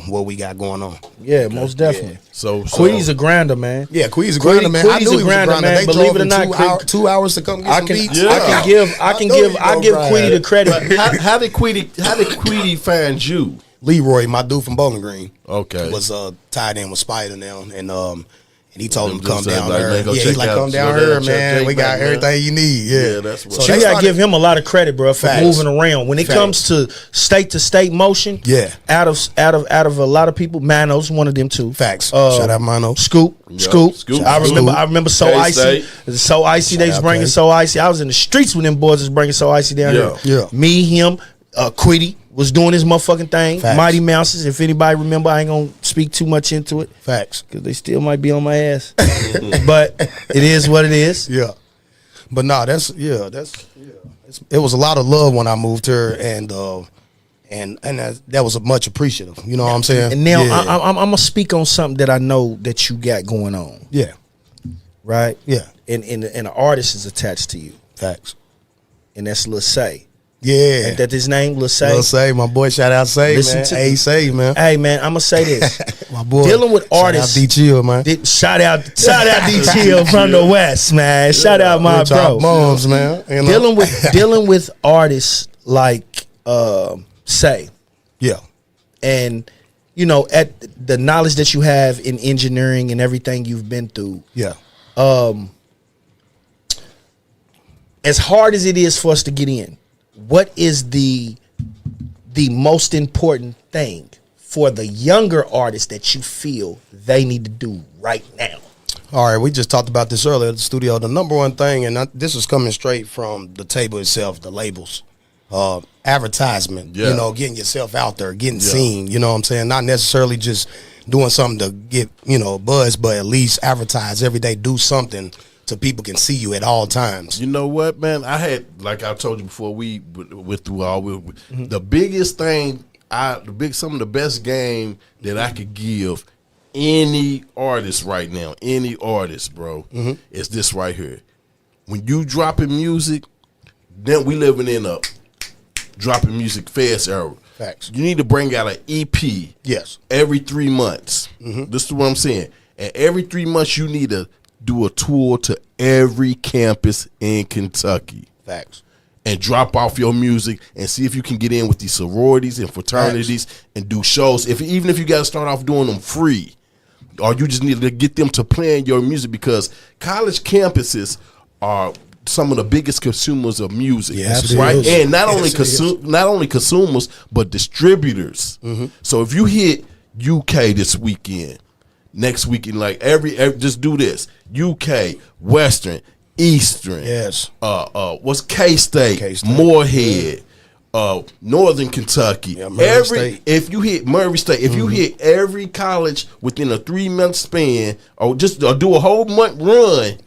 what we got going on. Yeah, most definitely. Yeah. So Queedy's a grinder, man. Yeah, Queedy's a grinder, man. I knew he was a grinder, man. They Believe drove it or not, 2 hours to come get some beats. I give Queedy the credit. How did Queedy find you? Leroy, my dude from Bowling Green, was tied in with Spider now, and he told him to come down there. Come down here, man. We got everything you need. Yeah, that's what. So you gotta give him a lot of credit, bro, for moving around. When it comes to state motion, out of a lot of people, Mano's one of them too. Facts. Shout out Mano. Scoop. I remember So Icy. So Icy. They was bringing So Icy. I was in the streets when them boys was bringing So Icy down here. Yeah. Me, him, Queedy was doing his motherfucking thing. Facts. Mighty Mouses. If anybody remember, I ain't gonna speak too much into it. Facts. Because they still might be on my ass. But it is what it is. Yeah. But nah, it was a lot of love when I moved here, and that was much appreciative. You know what I'm saying? And now I'm gonna speak on something that I know that you got going on. Yeah. Right? Yeah. And an artist is attached to you. Facts. And that's Lil Say. Yeah. Ain't that his name, Lil Say? Lil Say, my boy, shout out Say, Listen man. to- Hey, Say, man. Hey, man, I'm going to say this. My boy. Dealing with artists. Shout out D-Chill, man. Shout out D-Chill from the West, man. Shout out my Rich bro. Moms, man. You know? Dealing with artists like Say. Yeah. And, you know, at the knowledge that you have in engineering and everything you've been through. Yeah. As hard as it is for us to get in, what is the most important thing for the younger artists that you feel they need to do right now? All right, we just talked about this earlier at the studio. The number one thing, and this is coming straight from the table itself, the labels, advertisement, Yeah. you know, getting yourself out there, getting seen, you know what I'm saying? Not necessarily just doing something to get, you know, buzz, but at least advertise every day, do something so people can see you at all times. You know what, man? I had, like I told you before, we went through the biggest thing, some of the best game that I could give any artist right now, any artist, bro, is this right here. When you dropping music, then we living in a dropping music fast era. Facts. You need to bring out an EP. Yes. Every 3 months. This is what I'm saying. And every 3 months, you need to do a tour to every campus in Kentucky. Facts. And drop off your music and see if you can get in with these sororities and fraternities and do shows. Even if you got to start off doing them free, or you just need to get them to playing your music, because college campuses are some of the biggest consumers of music, right? And not only consumers, but distributors. So if you hit UK this weekend, next weekend, like every just do this: UK, Western, Eastern, what's K-State, Moorhead, Northern Kentucky. If you hit Murray State, if you hit every college within a 3-month span, or do a whole month run,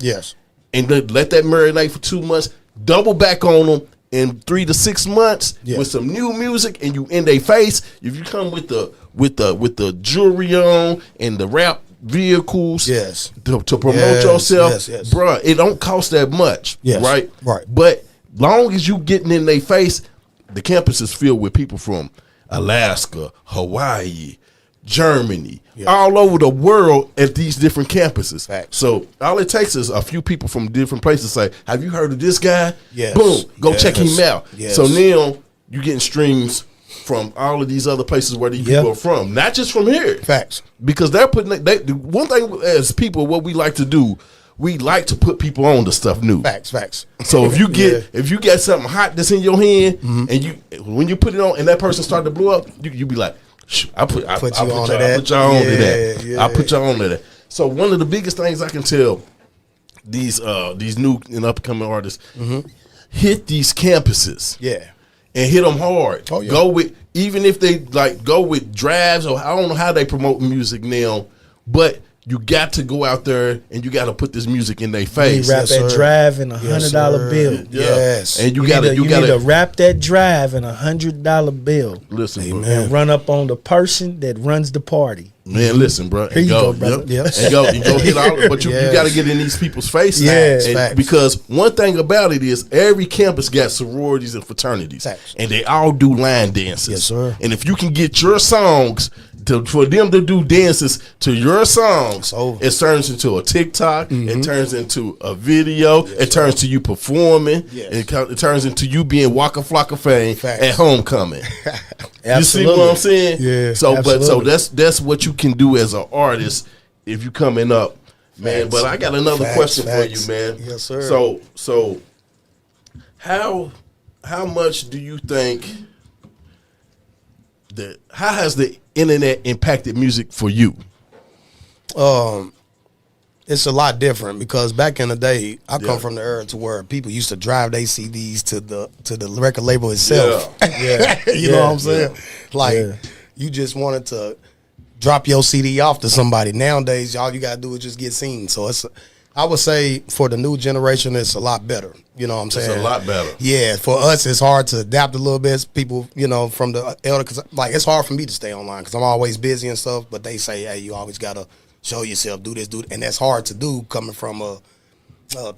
and let that marinate for 2 months, double back on them in 3 to 6 months with some new music, and you in their face. If you come with the jewelry on and the rap vehicles to promote yourself, bruh, it don't cost that much, right? But long as you getting in their face, the campus is filled with people from Alaska, Hawaii, Germany, all over the world at these different campuses. So all it takes is a few people from different places say, have you heard of this guy? Boom, go check him out. So now you getting streams from all of these other places where these people are from, not just from here. Facts. Because they're putting one thing as people, what we like to do, we like to put people on to stuff new. Facts. So if you get something hot that's in your hand, and when you put it on and that person start to blow up, you be like, I put y'all on to that. I put y'all on to that. So one of the biggest things I can tell these new and upcoming artists, hit these campuses. And hit them hard. Go with, even if they go with drives, or I don't know how they promote music now, but you got to go out there and you got to put this music in their face. You wrap that drive in $100 bill. And you got to wrap that drive in $100 bill. Listen, bro. And run up on the person that runs the party. Man, listen, bro. Here you go, brother. And go hit all, but you got to get in these people's faces. Because one thing about it is every campus got sororities and fraternities, and they all do line dances. And if you can get your songs for them to do dances to your songs, it turns into a TikTok. It turns into a video. It turns to you performing. It turns into you being Waka Flocka Fame at homecoming. You see what I'm saying? Yeah. So that's what you can do as an artist if you coming up, man. But I got another question for you, man. Yes, sir. So how much do you think how has the internet impacted music for you? It's a lot different, because back in the day, I come from the era to where people used to drive their CDs to the record label itself. You know what I'm saying? You just wanted to drop your CD off to somebody. Nowadays, all you gotta do is just get seen. So I would say for the new generation, it's a lot better. You know what I'm saying? It's a lot better. Yeah, for us, it's hard to adapt a little bit. People, from the elder, because it's hard for me to stay online because I'm always busy and stuff. But they say, hey, you always gotta show yourself, do this, and that's hard to do coming from a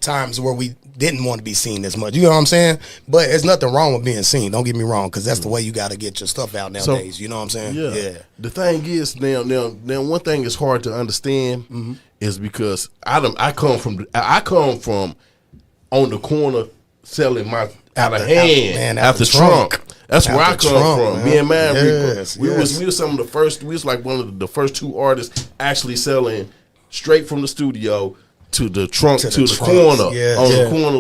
times where we didn't want to be seen as much. You know what I'm saying? But there's nothing wrong with being seen. Don't get me wrong, because that's the way you got to get your stuff out nowadays. You know what I'm saying? Yeah. The thing is now one thing is hard to understand is because I come from on the corner selling my out of hand out the trunk. That's where I come from. Me and man, we was some of the first. We was like one of the first two artists actually selling straight from the studio to the trunk to the corner on the corner,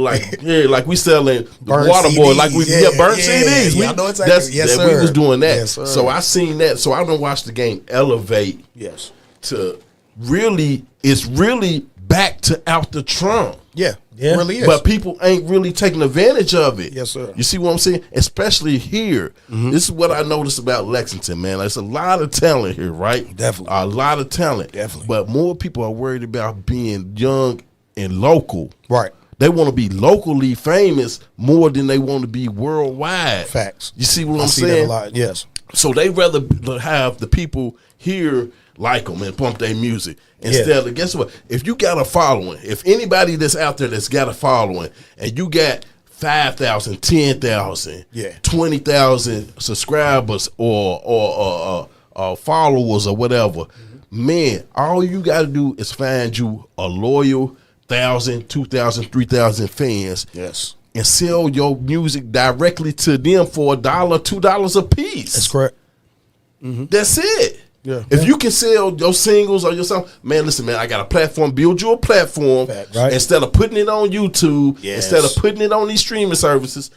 like we selling the water boy, like we burnt CDs. I know exactly. We was doing that. Yes, so I seen that. So I done watched the game elevate. Yes. To really, it's really back to out the trunk. Yeah. It really is. But people ain't really taking advantage of it. Yes, sir. You see what I'm saying? Especially here. This is what I noticed about Lexington, man. There's a lot of talent here, right? Definitely. A lot of talent. Definitely. But more people are worried about being young and local. Right. They want to be locally famous more than they want to be worldwide. Facts. You see what I'm see saying? that a lot. Yes. So they rather have the people here like them and pump their music instead of, guess what? If you got a following, if anybody that's out there that's got a following and you got 5,000, 10,000, 20,000 subscribers or followers or whatever, man, all you got to do is find you a loyal 1,000, 2,000, 3,000 fans. Yes. And sell your music directly to them for $1, $2 a piece. That's correct. That's it. Yeah. If you can sell your singles or your song, man, listen, man, I got a platform. Build you a platform. Right. Instead of putting it on YouTube, instead of putting it on these streaming services,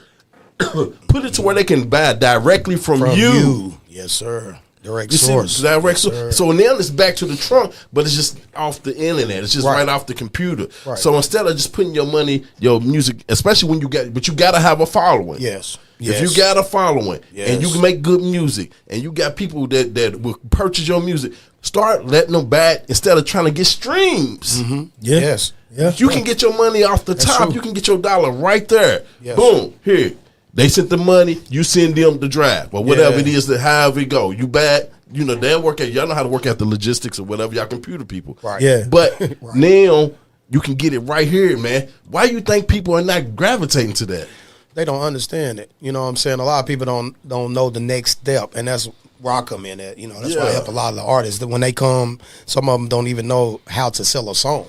put it to where they can buy directly from you. Yes, sir. Direct You source. see, direct source. So now it's back to the trunk, but it's just off the internet. It's just right off the computer. Right. So instead of just putting your money, your music, especially when you got to have a following. Yes. If you got a following and you can make good music and you got people that will purchase your music, start letting them buy it instead of trying to get streams. Yes. Yeah. You can get your money off the top. true. You can get your dollar right there. Yes. Boom. Here. They sent the money, you send them the drive or whatever it is, that however it go. You bad, they'll work at, y'all know how to work out the logistics or whatever, y'all computer people. Right. Yeah. But now you can get it right here, man. Why you think people are not gravitating to that? They don't understand it. You know what I'm saying? A lot of people don't know the next step, and that's where I come in at. That's why I help a lot of the artists. That when they come, some of them don't even know how to sell a song.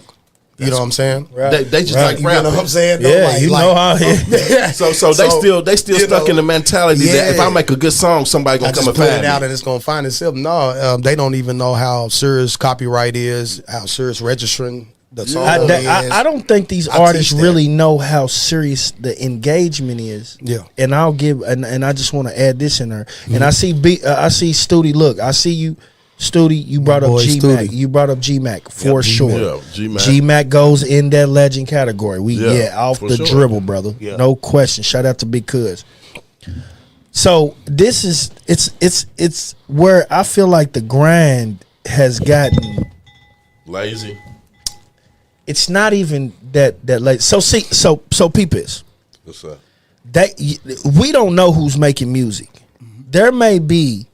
You know what I'm saying? Right. They just like You rapping. know what I'm saying? Yeah, know how. So they still stuck in the mentality that if I make a good song, somebody gonna come and put find it out me. and it's gonna find itself. No, they don't even know how serious copyright is, how serious registering the song is. I don't think these artists really know how serious the engagement is. Yeah. And I'll give and I just want to add this in there. And I see Studi. Look, I see you. Studi, you brought up G-Mac. You brought up G-Mac for sure. Yeah, G-Mac. G-Mac goes in that legend category. Off the dribble, brother. Yeah. No question. Shout out to Big Cuz. So this is it's where I feel like the grind has gotten Lazy. It's not even that late. So peep this. What's up? We don't know who's making music. There may be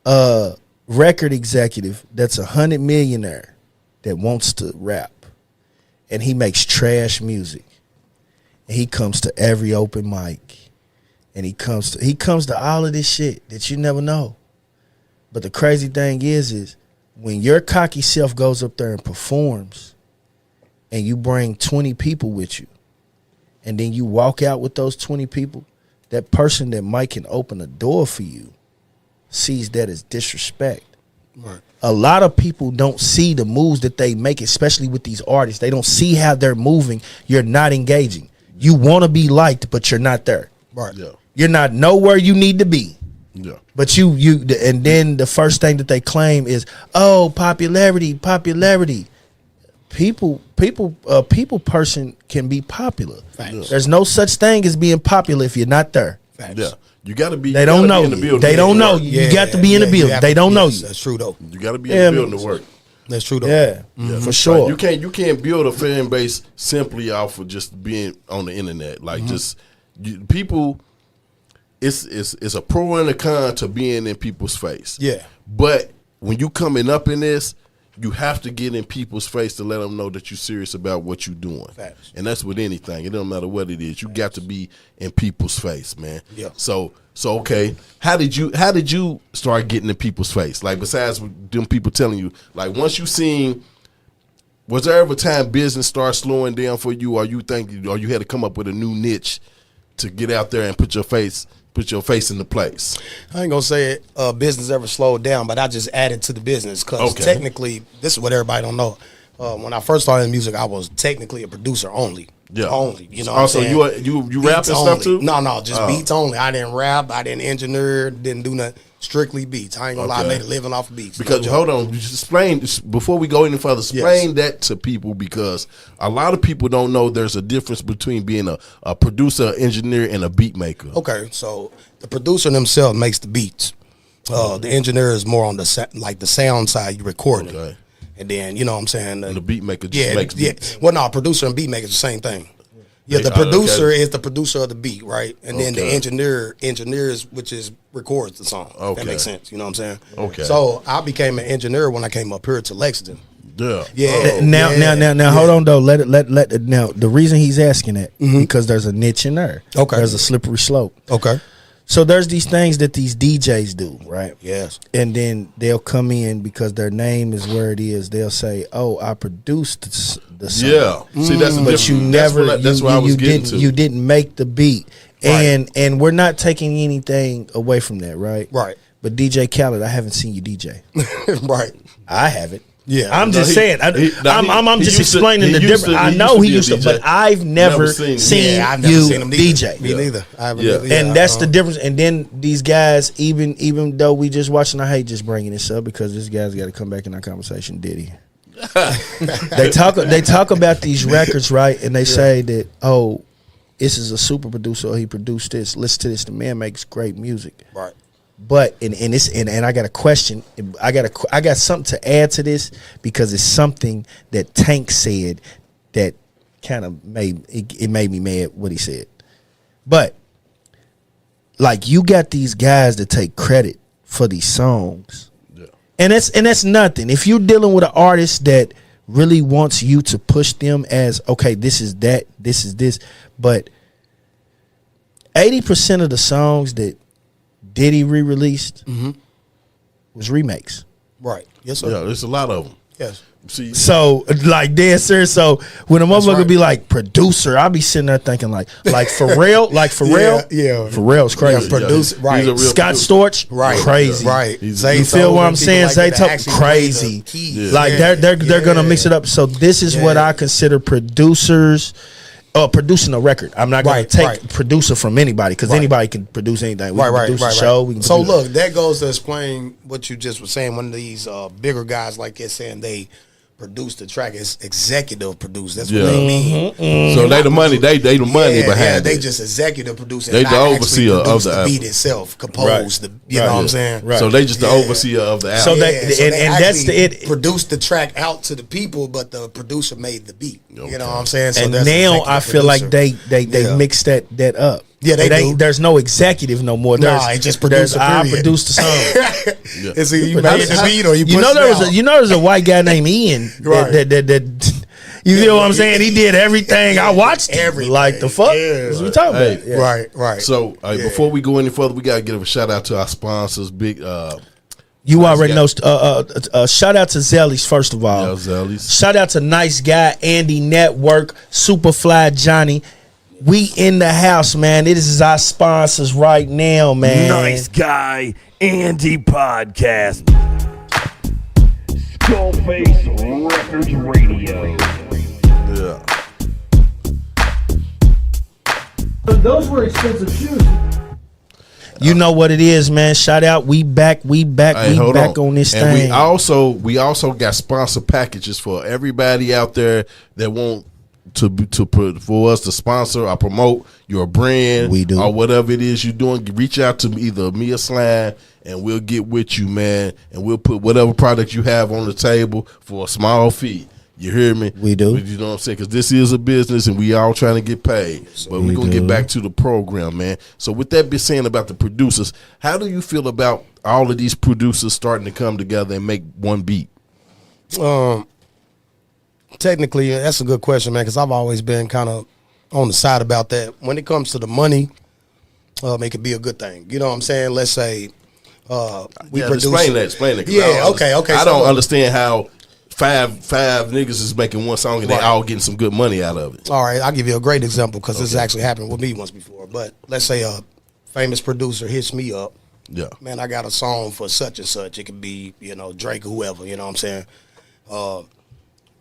a record executive that's $100 millionaire that wants to rap, and he makes trash music, and he comes to every open mic, and he comes to all of this shit that you never know. But the crazy thing is when your cocky self goes up there and performs, and you bring 20 people with you, and then you walk out with those 20 people, that person that might can open a door for you sees that as disrespect. Right. A lot of people don't see the moves that they make, especially with these artists. They don't see how they're moving. You're not engaging. You want to be liked, but you're not there. Right. Yeah. You're not nowhere you need to be. Yeah. But and then the first thing that they claim is, oh, popularity. People person can be popular. Facts. There's no such thing as being popular if you're not there. Facts. Yeah. You got to be. They don't know in the you. building. They don't know you. You got to be in the building. They don't know you. That's true though. You got to be in the building to work. That's true though. Yeah, for sure. Like you can't build a fan base simply off of just being on the internet. Like people, it's a pro and a con to being in people's face. Yeah. But when you coming up in this, you have to get in people's face to let them know that you're serious about what you're doing. Facts. And that's with anything. It don't matter what it is. You got to be in people's face, man. Yeah. So okay, how did you start getting in people's face? Like, besides them people telling you, like, once you seen, was there ever a time business started slowing down for you, or you had to come up with a new niche to get out there and put your face in the place? I ain't gonna say business ever slowed down, but I just added to the business because technically, this is what everybody don't know. When I first started in music, I was technically a producer only. Yeah. Only. You know also, what I'm saying? you rap and stuff too? No, just beats only. I didn't rap, I didn't engineer, didn't do nothing. Strictly beats. I ain't gonna lie, I made a living off of beats. Because hold on, just explain before we go any further. Explain that to people, because a lot of people don't know there's a difference between being a producer, engineer, and a beat maker. Okay, so the producer themselves makes the beats. The engineer is more on the sound side. You record it, and then you know what I'm saying. And the beat maker just makes beats. Well, no, producer and beat maker is the same thing. Yeah, the producer is the producer of the beat, right? And then the engineers, which is records the song. That makes sense. You know what I'm saying? Okay. So I became an engineer when I came up here to Lexington. Yeah. Yeah. Now, hold on though. Let it. Now, the reason he's asking that because there's a niche in there. Okay. There's a slippery slope. Okay. So there's these things that these DJs do, right? Yes. And then they'll come in because their name is where it is. They'll say, "Oh, I produced the song." Yeah. See, that's the but difference. you never. That's what I was getting to. You didn't make the beat, and we're not taking anything away from that, right? Right. But DJ Khaled, I haven't seen you DJ. Right. I haven't. Yeah, I'm just saying. I'm just explaining the difference. I know he used to, but I've never seen you DJ. Me neither. And that's the difference. And then these guys, even though we just watching, I hate just bringing this up because this guy's got to come back in our conversation. Diddy. They talk about these records, right? And they say that, oh, this is a super producer. Or he produced this. Listen to this. The man makes great music. Right. But and I got a question. I got something to add to this because it's something that Tank said that kind of made me mad what he said. But like, you got these guys that take credit for these songs, and that's nothing. If you're dealing with an artist that really wants you to push them as, okay, this is that, this is this, but 80% of the songs that Diddy re-released was remakes. Right. Yes, sir. Yeah, there's a lot of them. Yes. See, so like dead serious. So when a motherfucker be like producer, I'll be sitting there thinking like Pharrell, Pharrell's crazy. Producer, right? Scott Storch, right? Crazy, right? You feel what I'm saying? Zay talk crazy. Like they're gonna mix it up. So this is what I consider producers. Producing a record. I'm not going to take producer from anybody because anybody can produce anything. We can produce a show. We can so look, that goes to explain what you just were saying. One of these bigger guys like that saying they produce the track is executive produce. That's what they mean. So they the money. They the money behind it. They just executive producing. They the overseer of the beat itself, compose the. You know what I'm saying? Right. So they just the overseer of the album. So that's the produced the track out to the people, but the producer made the beat. Okay. You know what I'm saying? So and now I feel like they mix that up. Yeah, there's no executive no more. It's just producer. I produced the song. It's either you made the beat or you. There's a white guy named Ian. That you feel what I'm saying? He did everything. I watched everything. Like the fuck? What we talking about? Right. So before we go any further, we gotta give a shout out to our sponsors. You already know. Shout out to Zellies first of all. Zellies. Shout out to Nice Guy, Andy Network, Superfly Johnny. We in the house, man. This is our sponsors right now, man. Nice Guy, Andy Podcast. Skullface Records Radio. Yeah. Those were expensive shoes. You know what it is, man. Shout out. We back on this and thing. We also got sponsor packages for everybody out there that want for us to sponsor or promote your brand. We do. Or whatever it is you're doing. Reach out to either me or Slyme, and we'll get with you, man. And we'll put whatever product you have on the table for a small fee. You hear me? We do. You know what I'm saying? Because this is a business and we all trying to get paid. But we're going to get back to the program, man. So with that being saying about the producers, how do you feel about all of these producers starting to come together and make one beat? Technically, that's a good question, man, because I've always been kind of on the side about that. When it comes to the money, it could be a good thing. You know what I'm saying? Let's say we produce. Explain that. Yeah, okay. I don't understand how five niggas is making one song and they all getting some good money out of it. All right, I'll give you a great example because this actually happened with me once before. But let's say a famous producer hits me up. Yeah. Man, I got a song for such and such. It could be, Drake or whoever, you know what I'm saying?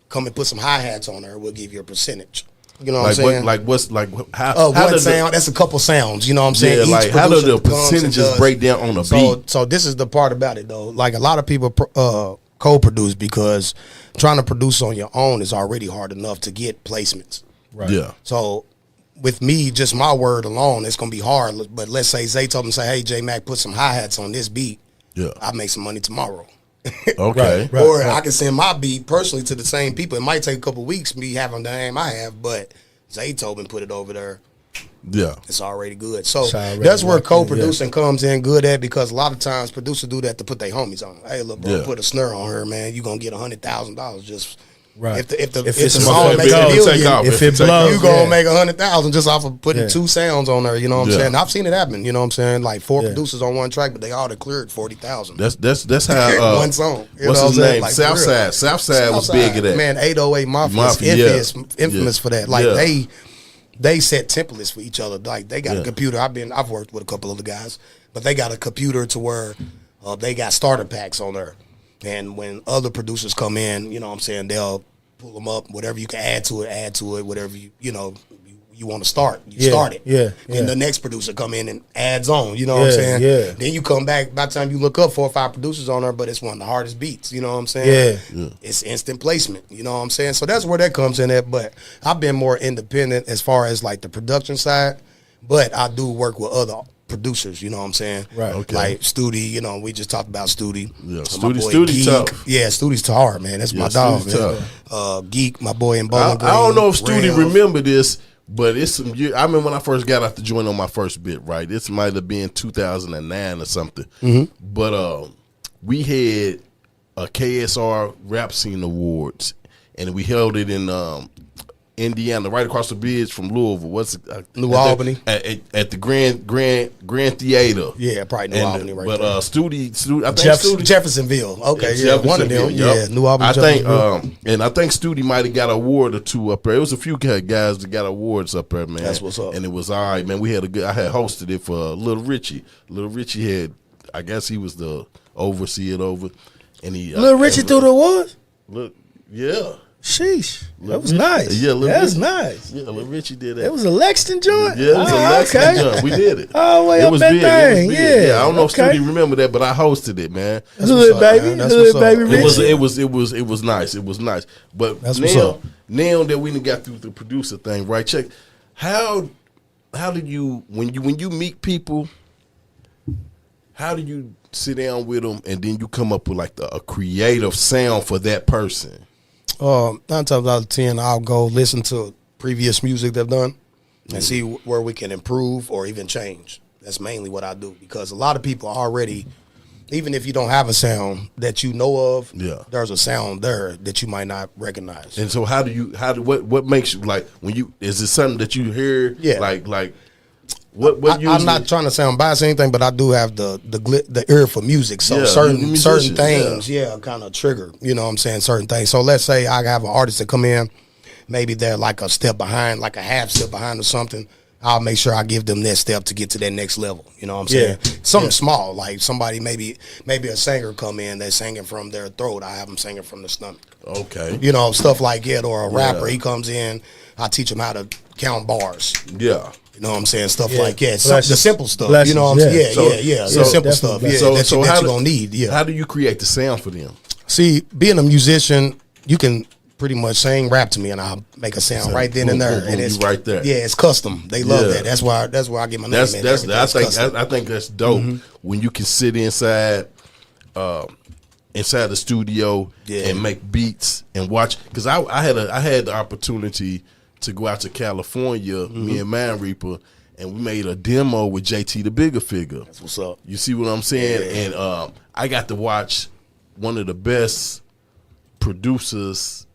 Come and put some hi-hats on there. We'll give you a percentage. You know what I'm saying? How one does sound, that's a couple sounds, you know what I'm saying? Yeah, Each how do the producer comes and percentages does. break down on a beat? So this is the part about it, though. Like, a lot of people co-produce because trying to produce on your own is already hard enough to get placements. Right. Yeah. So with me, just my word alone, it's going to be hard. But let's say Zay told him, say, hey, J-Mac, put some hi-hats on this beat. Yeah. I'll make some money tomorrow. Okay. Or I can send my beat personally to the same people. It might take a couple of weeks, me having the name I have, but Zay told me put it over there. Yeah. It's already good. So that's where co-producing comes in good at, because a lot of times producers do that to put their homies on. Hey, look, bro, put a snare on her, man. You're going to get $100,000 just... Right. If the song makes a million, if it blows, you gonna make $100,000 just off of putting two sounds on there. You know what I'm saying? I've seen it happen. You know what I'm saying? Like four producers on one track, but they all declared 40,000. That's how one song. What's his name? Like, Southside was big at that. Man, 808 Mafia is infamous for that. Like they set templates for each other. Like they got a computer. I've worked with a couple of the guys, but they got a computer to where they got starter packs on there. And when other producers come in, you know what I'm saying, they'll pull them up, whatever you can add to it, whatever you want to start. You start it. Yeah. And the next producer come in and adds on, you know what I'm saying? Yeah. Then you come back, by the time you look up 4 or 5 producers on there, but it's one of the hardest beats, you know what I'm saying? Yeah. It's instant placement, you know what I'm saying? So that's where that comes in at, but I've been more independent as far as like the production side, but I do work with other producers, you know what I'm saying? Right. Okay. Like Studi, we just talked about Studi. Yeah, Studi tough. Yeah, Studi's hard, man. That's my dog, man. Geek, my boy in Bowling Green. I don't know if Studi remember this, but it's some year. I remember when I first got out the joint on my first bit, right? This might have been 2009 or something. Mm-hmm. But we had a KSR Rap Scene Awards, and we held it in Indiana, right across the bridge from Louisville. New Albany at the Grand Theater. Yeah, probably New Albany, right? But there. Studi, I think Jeffersonville. Okay, one of them. Yeah, New Albany. I think, and I think Studi might have got an award or two up there. It was a few guys that got awards up there, man. That's what's up. And it was all right, man. I had hosted it for Little Richie. Little Richie had, I guess he was the overseer over, and he Little Richie threw the awards. Look, yeah. Sheesh, that was nice. Yeah, that was nice. Yeah, Lil Richie did that. It was a Lexington joint. Yeah, it was a Lexington joint. We did it. Oh, way it up was that big. thing. Yeah, I don't know if Studi remember that, but I hosted it, man. Hood baby, Hood baby. Richie. It was nice. It was nice. But now that we done got through the producer thing, right? Check. How did you when you meet people? How do you sit down with them and then you come up with like a creative sound for that person? 9 times out of 10, I'll go listen to previous music they've done and see where we can improve or even change. That's mainly what I do, because a lot of people already, even if you don't have a sound that you know of, there's a sound there that you might not recognize. And so what makes you, like, is it something that you hear? Yeah. Like what I'm not trying to sound biased or anything, but I do have the ear for music. So certain things, kind of trigger, you know what I'm saying, certain things. So let's say I have an artist that come in, maybe they're like a step behind, like a half step behind or something. I'll make sure I give them that step to get to that next level. You know what I'm saying? Something small, like somebody, maybe a singer come in, they're singing from their throat. I have them singing from the stomach. Okay. You know, stuff like that. Or a rapper, he comes in, I teach him how to count bars. Yeah. You know what I'm saying? Stuff like that. The simple stuff. You know what I'm saying? The simple stuff. Yeah, that you're going to need. Yeah. How do you create the sound for them? See, being a musician, you can pretty much sing rap to me and I'll make a sound right then and there. And it's right there. Yeah, it's custom. They love that. That's why I get my name. I think that's dope when you can sit inside the studio and make beats and watch. Because I had the opportunity to go out to California, me and Man Reaper, and we made a demo with JT the Bigger Figure. That's what's up. You see what I'm saying? Yeah. And I got to watch one of the best producers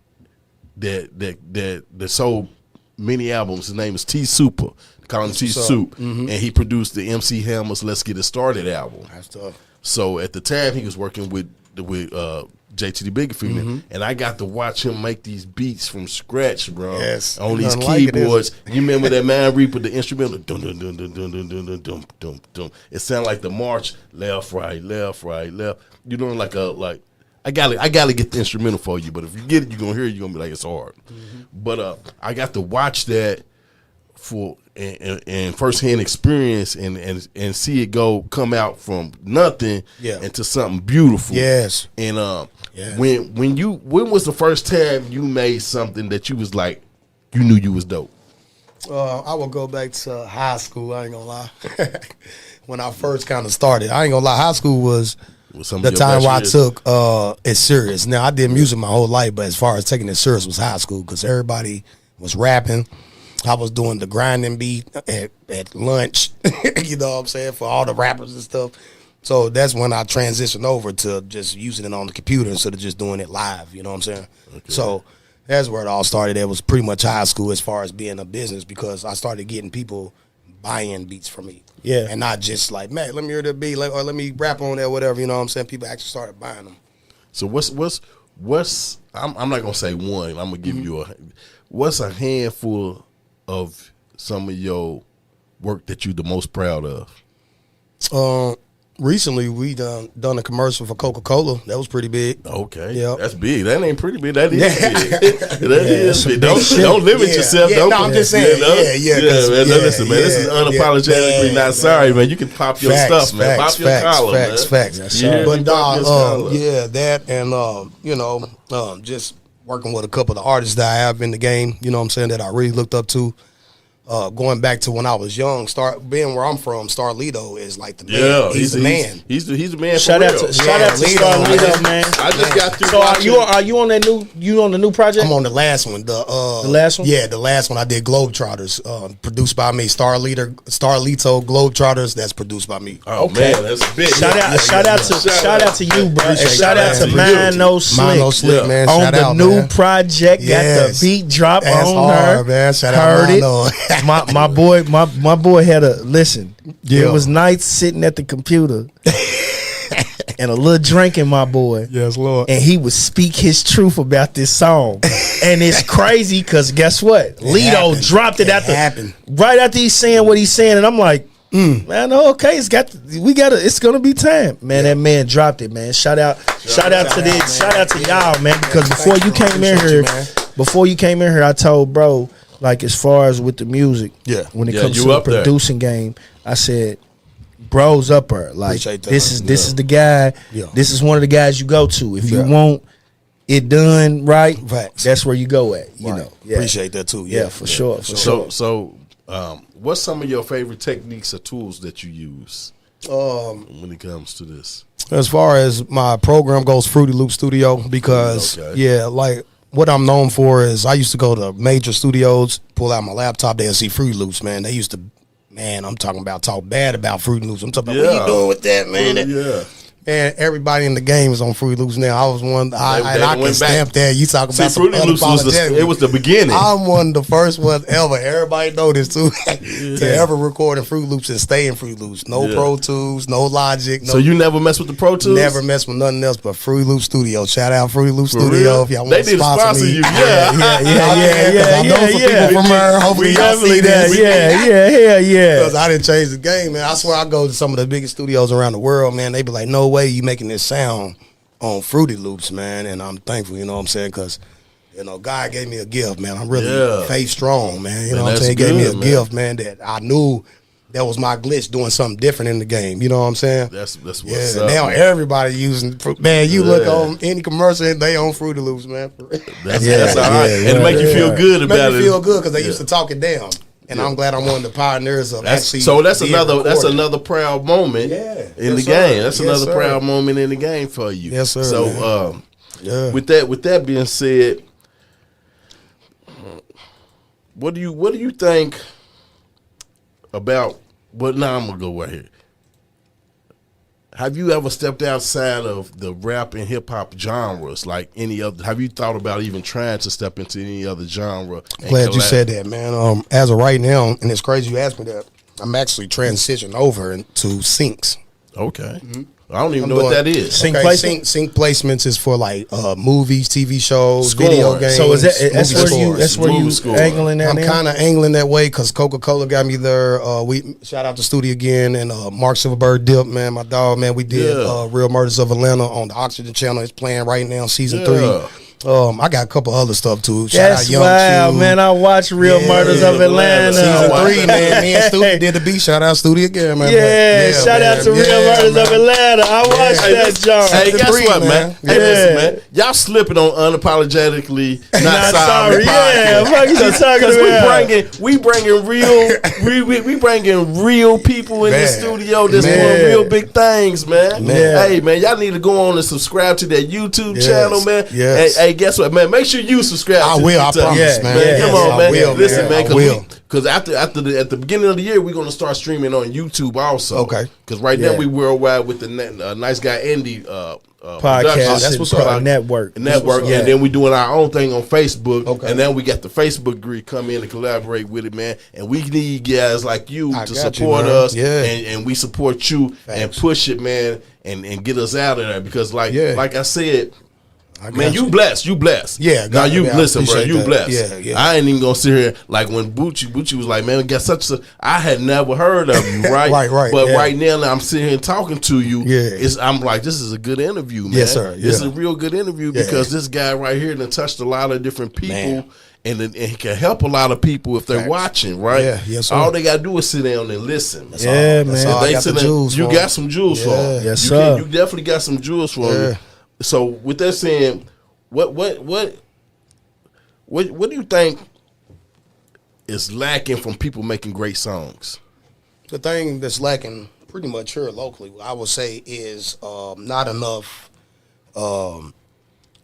that sold many albums. His name is T Super. Call him T Soup, and he produced the MC Hammer's "Let's Get It Started" album. That's tough. So at the time, he was working with JT the Bigger Female, and I got to watch him make these beats from scratch, bro. Yes, on these like keyboards. You remember that Man Reaper, the instrumental? Dum dum dum dum dum dum dum dum dum dum. It sounded like the march, left, right, left, right, left. You know, like I gotta get the instrumental for you. But if you get it, you're gonna hear it. You're gonna be like, it's hard. But I got to watch that for and firsthand experience and see it come out from nothing into something beautiful. Yes. And when was the first time you made something that you was like, you knew you was dope? I will go back to high school. I ain't gonna lie. When I first kind of started, I ain't gonna lie. High school was the time where I took it serious. Now I did music my whole life, but as far as taking it serious was high school because everybody was rapping. I was doing the grinding beat at lunch, you know what I'm saying, for all the rappers and stuff. So that's when I transitioned over to just using it on the computer instead of just doing it live, you know what I'm saying? Okay. So that's where it all started. It was pretty much high school as far as being a business because I started getting people buying beats from me. Yeah. And not just like, man, let me hear the beat or let me rap on that, whatever, you know what I'm saying? People actually started buying them. So what's I'm not going to say one. I'm going to give you what's a handful of some of your work that you the most proud of? Recently we done a commercial for Coca-Cola. That was pretty big. Okay. Yeah. That's big. That ain't pretty big. That is big. That is big. Don't limit yourself. Yeah, I'm just saying. You know? Man. Listen, man. This is unapologetically not sorry, man. You can pop your stuff, man. Pop your collar, man. Facts. Yeah, but that and just working with a couple of the artists that I have in the game, you know what I'm saying, that I really looked up to. Going back to when I was young, being where I'm from, Starlito is like the man. Yeah, he's the man. He's the man. Shout out to Starlito, man. I just got through. So are you on that new? You on the new project? I'm on the last one. The last one. Yeah, the last one I did. Globetrotters, produced by me. Starlito Globetrotters. That's produced by me. Oh man, that's big. Shout out to you, bro. And shout out to Mind No Slick, man. On the new project, got the beat drop on her. Man. Shout out, heard it. My boy had a listen. Yeah. It was nights sitting at the computer and a little drink in my boy. Yes, Lord. And he would speak his truth about this song. And it's crazy because guess what? Lito dropped it right after he's saying what he's saying, and I'm like, man, okay, it's gonna be time. Man, that man dropped it, man. Shout out to y'all, man, because before you came in here, I told bro, like as far as with the music, when it comes to the producing game, I said, bro's up her. Like this is the guy. Yeah. This is one of the guys you go to if you want it done right. That's where you go at. You know. Yeah. Appreciate that too. Yeah, for sure. So, what's some of your favorite techniques or tools that you use when it comes to this? As far as my program goes, Fruity Loop Studio, because like. What I'm known for is I used to go to major studios, pull out my laptop, they'll see Fruity Loops, man. They used to, I'm talking about talk bad about Fruity Loops. I'm talking about, what you doing with that, man? And everybody in the game is on Fruity Loops now. I was one, I can stamp that. You talk about Fruity Loops was the beginning. I'm one of the first ones ever. Everybody know this too. To ever record in Fruity Loops and stay in Fruity Loops. No Pro Tools, no Logic. So you never mess with the Pro Tools? Never mess with nothing else but Fruity Loop Studio. Shout out Fruity Loop Studio if y'all want to sponsor me. You. I know some people from her. Hopefully y'all see this. Yeah. Because I didn't change the game, man. I swear I go to some of the biggest studios around the world, man. They be like, no way you making this sound on Fruity Loops, man. And I'm thankful, you know what I'm saying, because God gave me a gift, man. I'm really faith strong, man. You know what I'm saying? He gave me a gift, man, that I knew that was my glitch doing something different in the game. You know what I'm saying? That's what's up. Now everybody using, man, you look on any commercial and they own Fruity Loops, man. That's all right. And it make you feel good about it. Make me feel good because they used to talk it down. And I'm glad I'm one of the pioneers of actually. So that's another proud moment in the game. That's another proud moment in the game for you. Yes, sir. So with that being said, what do you think about? Well, now I'm gonna go right here. have you ever stepped outside of the rap and hip hop genres, like any other? Have you thought about even trying to step into any other genre? Glad you said that, man. As of right now, and it's crazy you asked me that. I'm actually transitioning over into syncs. Okay. I don't even know what that is. Sync placements is for like movies, TV shows, video games. So is that's where you angling that? I'm kind of angling that way because Coca-Cola got me there. We shout out to Studio again and Mark Silverberg Dip, man, my dog, man. We did Real Murders of Atlanta on the Oxygen Channel. It's playing right now, season 3. I got a couple other stuff too. Shout out Young Wow, man. I watched Real Murders of Atlanta. Season 3, man. Me and Studio did the beat. Shout out Studio again, man. Shout out to Real Murders of Atlanta. I watched that, John. Hey, guess what, man? Hey, listen, man. Y'all slipping on unapologetically not sorry. Yeah, what you talking about? We bringing real people in the studio that's doing real big things, man. Hey, man, y'all need to go on and subscribe to that YouTube channel, man. Hey, guess what, man? Make sure you subscribe. I will. I promise, man. Come on, man. Listen, man. I will. Because at the beginning of the year, we're gonna start streaming on YouTube also. Okay. Because right now we worldwide with the Nice Guy Andy podcast. That's what's called network. And then we doing our own thing on Facebook. Okay. And then we got the Facebook group come in and collaborate with it, man. And we need guys like you to support us. Yeah. And we support you and push it, man, and get us out of there. Because like I said. Man, you blessed. Yeah. Now you listen, bro. You blessed. Yeah. I ain't even gonna sit here like when Bucci was like, man, we got such a. I had never heard of you, right? right. But right now, I'm sitting here talking to you. Yeah. I'm like, this is a good interview, man. Yes, sir. This is a real good interview because this guy right here done touched a lot of different people. And he can help a lot of people if they're watching, right? Yeah, yes, sir. All they gotta do is sit down and listen. That's all. Man. They you got some jewels for them. Yes, sir. You definitely got some jewels for them. So with that saying, what do you think is lacking from people making great songs? The thing that's lacking pretty much here locally, I would say, is not enough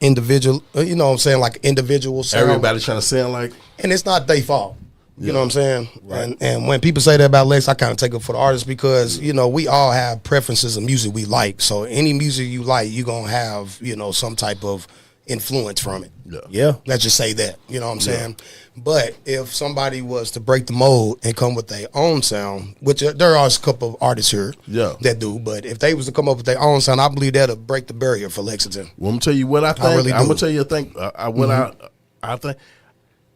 individual. You know what I'm saying, like individual sound. Everybody trying to sound like, and it's not their fault. You know what I'm saying? Right. And when people say that about Lex, I kind of take it for the artist because, you know, we all have preferences of music we like. So any music you like, you're going to have, you know, some type of influence from it. Yeah. Let's just say that. You know what I'm saying? But if somebody was to break the mold and come with their own sound, which there are a couple of artists here that do, but if they was to come up with their own sound, I believe that'll break the barrier for Lexington. Well, I'm going to tell you what I think. I'm going to tell you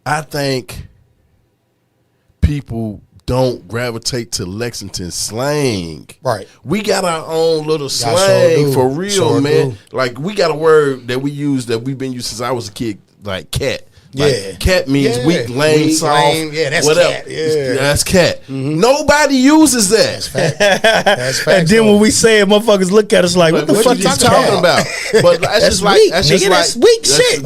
I think people don't gravitate to Lexington slang. Right. We got our own little slang for real, man. Like we got a word that we use that we've been using since I was a kid, like cat. Like, cat means weak, lame, soft. That's whatever. Cat. That's cat. Nobody uses that. That's fact. That's fact. And then when we say it, motherfuckers look at us like, "What the fuck you talking about?" But that's just like that's weak shit.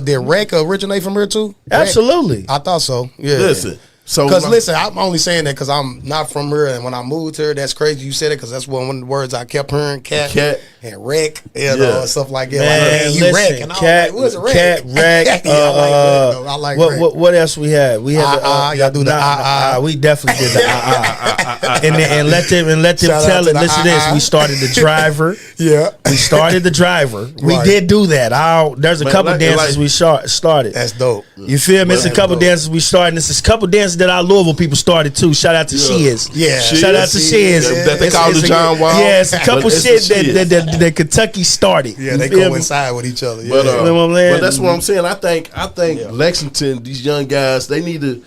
Did Rec originate from here too? Absolutely. I thought so. Yeah. Listen. Because listen, I'm only saying that because I'm not from here, and when I moved here, that's crazy you said it because that's one of the words I kept hearing, cat and wreck, and stuff like that. Man, like, you wreck, and cat, what's a wreck? Cat, wreck. I like wreck. What else we had? We had y'all do the we definitely did the and let them tell it. Listen to this. We started the driver. We started the driver. We did do that. There's a couple dances we started. That's dope. You feel me? It's a couple dances we started. This is a couple dances that our Louisville people started too. Shout out to Shiz. Shout out to Shiz. That they call the John Wall. Yeah, it's a couple shit that Kentucky started. Yeah, they coincide with each other. But that's what I'm saying. I think Lexington, these young guys, they need to,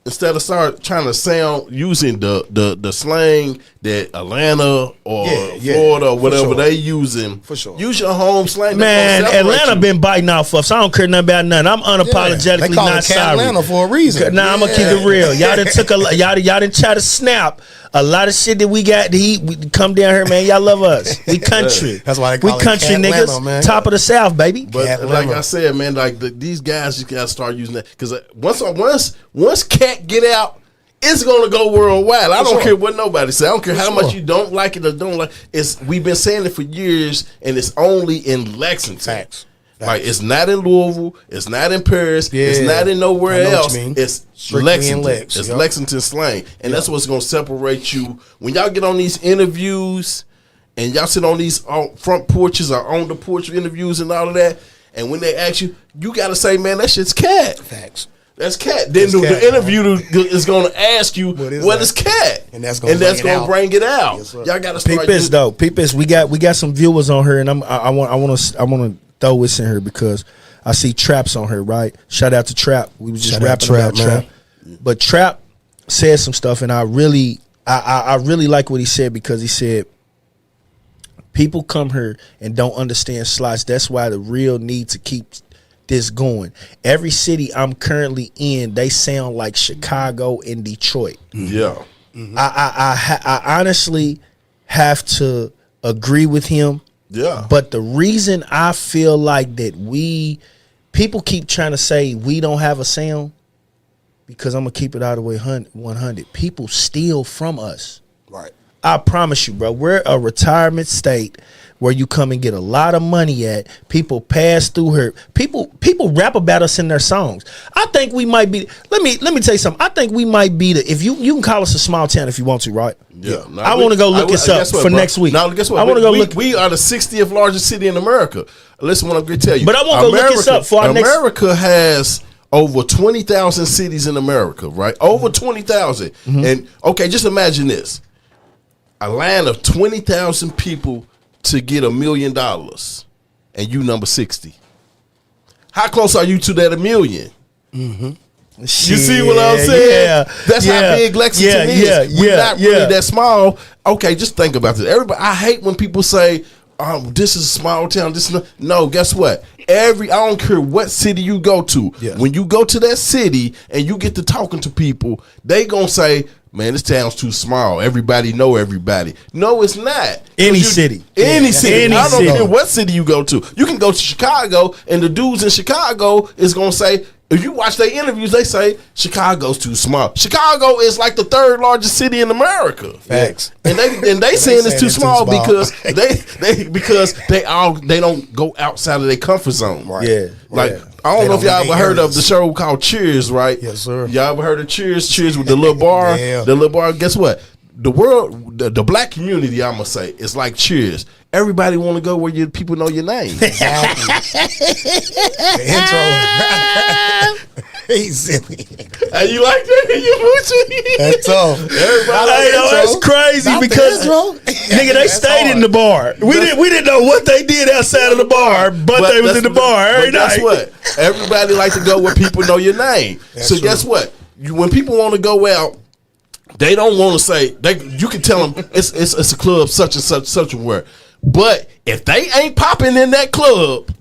instead of start trying to sound using the slang that Atlanta or Florida or whatever they using. For sure. Use your home slang. Man, Atlanta been biting off us. I don't care nothing about nothing. I'm unapologetically not sorry. Atlanta for a reason. Nah, I'm gonna keep it real. Y'all done try to snap a lot of shit that we got to eat. We come down here, man. Y'all love us. We country. That's why they call it country niggas. Atlanta, man. Top of the South, baby. But like I said, man, like these guys just gotta start using that because once cat get out, it's gonna go worldwide. I don't care what nobody say. I don't care how much you don't like it or don't like. We've been saying it for years, and it's only in Lexington. Facts. Like it's not in Louisville, it's not in Paris, it's not in nowhere else. It's Lexington. It's Lexington slang, and that's what's gonna separate you when y'all get on these interviews and y'all sit on these front porches or on the porch interviews and all of that. And when they ask you, you gotta say, "Man, that shit's cat." Facts. That's cat. Then the interviewer is going to ask you, "What is cat?" And that's going to bring it out. Yes, y'all got to start. Peep this. We got some viewers on here, and I want to throw this in here because I see Trap's on here. Right? Shout out to Trap. We was just rapping about Trap, but Trap said some stuff, and I really like what he said because he said people come here and don't understand slots. That's why the real need to keep this going. Every city I'm currently in, they sound like Chicago and Detroit. Yeah. Mm-hmm. I honestly have to agree with him. Yeah. But the reason I feel like that people keep trying to say we don't have a sound, because I'm gonna keep it all the way 100. People steal from us. Right. I promise you, bro. We're a retirement state where you come and get a lot of money at. People pass through here. People rap about us in their songs. I think we might be. Let me tell you something. I think we might be the. If you can call us a small town if you want to, right? Yeah. No, I want to go look this up for next week. Now, guess what? I want to go look. We are the 60th largest city in America. Listen, what I'm going to tell you. But I want to go look this up for our next. America has over 20,000 cities in America, right? Over 20,000. Mm-hmm. And okay, just imagine this: a land of 20,000 people to get $1 million, and you number 60. How close are you to that $1 million? Mm-hmm. You see what I'm saying? Yeah, that's how big Lexington is. We're not really that small. Okay, just think about this. Everybody, I hate when people say, "This is a small town." This is no. Guess what? I don't care what city you go to. Yeah. When you go to that city and you get to talking to people, they gonna say, "Man, this town's too small. Everybody know everybody." No, it's not. Any city. I don't care what city you go to. You can go to Chicago, and the dudes in Chicago is gonna say, if you watch their interviews, they say Chicago's too small. Chicago is like the 3rd largest city in America. Facts. And they saying it's too small because they don't go outside of their comfort zone. Right. Yeah. Like I don't know if y'all ever heard of the show called Cheers, right? Yes, sir. Y'all ever heard of Cheers? Cheers with the little bar. Yeah. The little bar. Guess what? The world, the black community, I'm gonna say, is like Cheers. Everybody want to go where your people know your name. Exactly. The intro. He's silly. Hey, you like that? You Bucci? That's all. Everybody That's crazy because nigga, they stayed in the bar. We didn't know what they did outside of the bar, but they was in the bar every night. Guess what? Everybody like to go where people know your name. So guess what? When people want to go out, they don't want to say you can tell them it's a club such and such and where. But if they ain't popping in that club,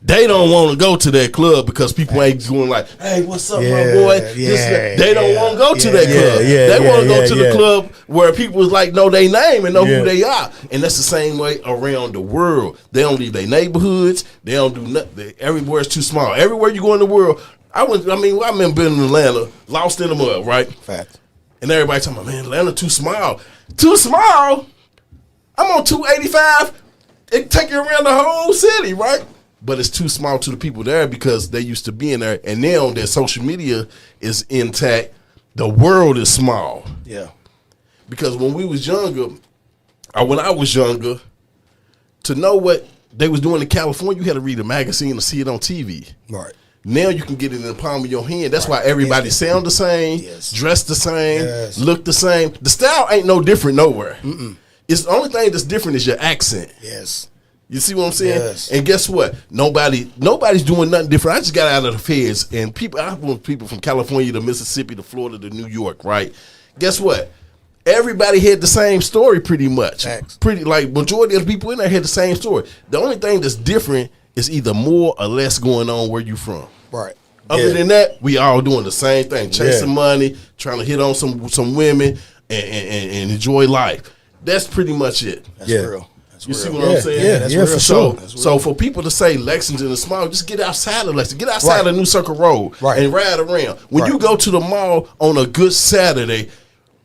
they don't want to go to that club because people ain't going like, "Hey, what's up, my boy?" They don't want to go to that club. They want to go to the club where people like know their name and know who they are. And that's the same way around the world. They don't leave their neighborhoods. They don't do nothing. Everywhere's too small. Everywhere you go in the world. I remember being in Atlanta, lost in the mud, right? Fact. And everybody talking about, "Man, Atlanta too small." Too small? I'm on 285. It take you around the whole city, right? But it's too small to the people there because they used to be in there. And now that social media is intact, the world is small. Yeah. Because when we was younger, or when I was younger, to know what they was doing in California, you had to read a magazine to see it on TV. Right. Now you can get it in the palm of your hand. That's why everybody sound the same, dress the same, look the same. The style ain't no different nowhere. It's the only thing that's different is your accent. Yes. You see what I'm saying? Yes. And guess what? Nobody's doing nothing different. I just got out of the feds, and I want people from California to Mississippi to Florida to New York, right? Guess what? Everybody had the same story pretty much. Facts. Majority of the people in there had the same story. The only thing that's different is either more or less going on where you from. Right. Other than that, we all doing the same thing. Chasing money, trying to hit on some women and enjoy life. That's pretty much it. That's real. You see what I'm saying? Yeah, that's real. For sure. So for people to say Lexington is small, just get outside of Lexington. Get outside of New Circle Road and ride around. When you go to the mall on a good Saturday,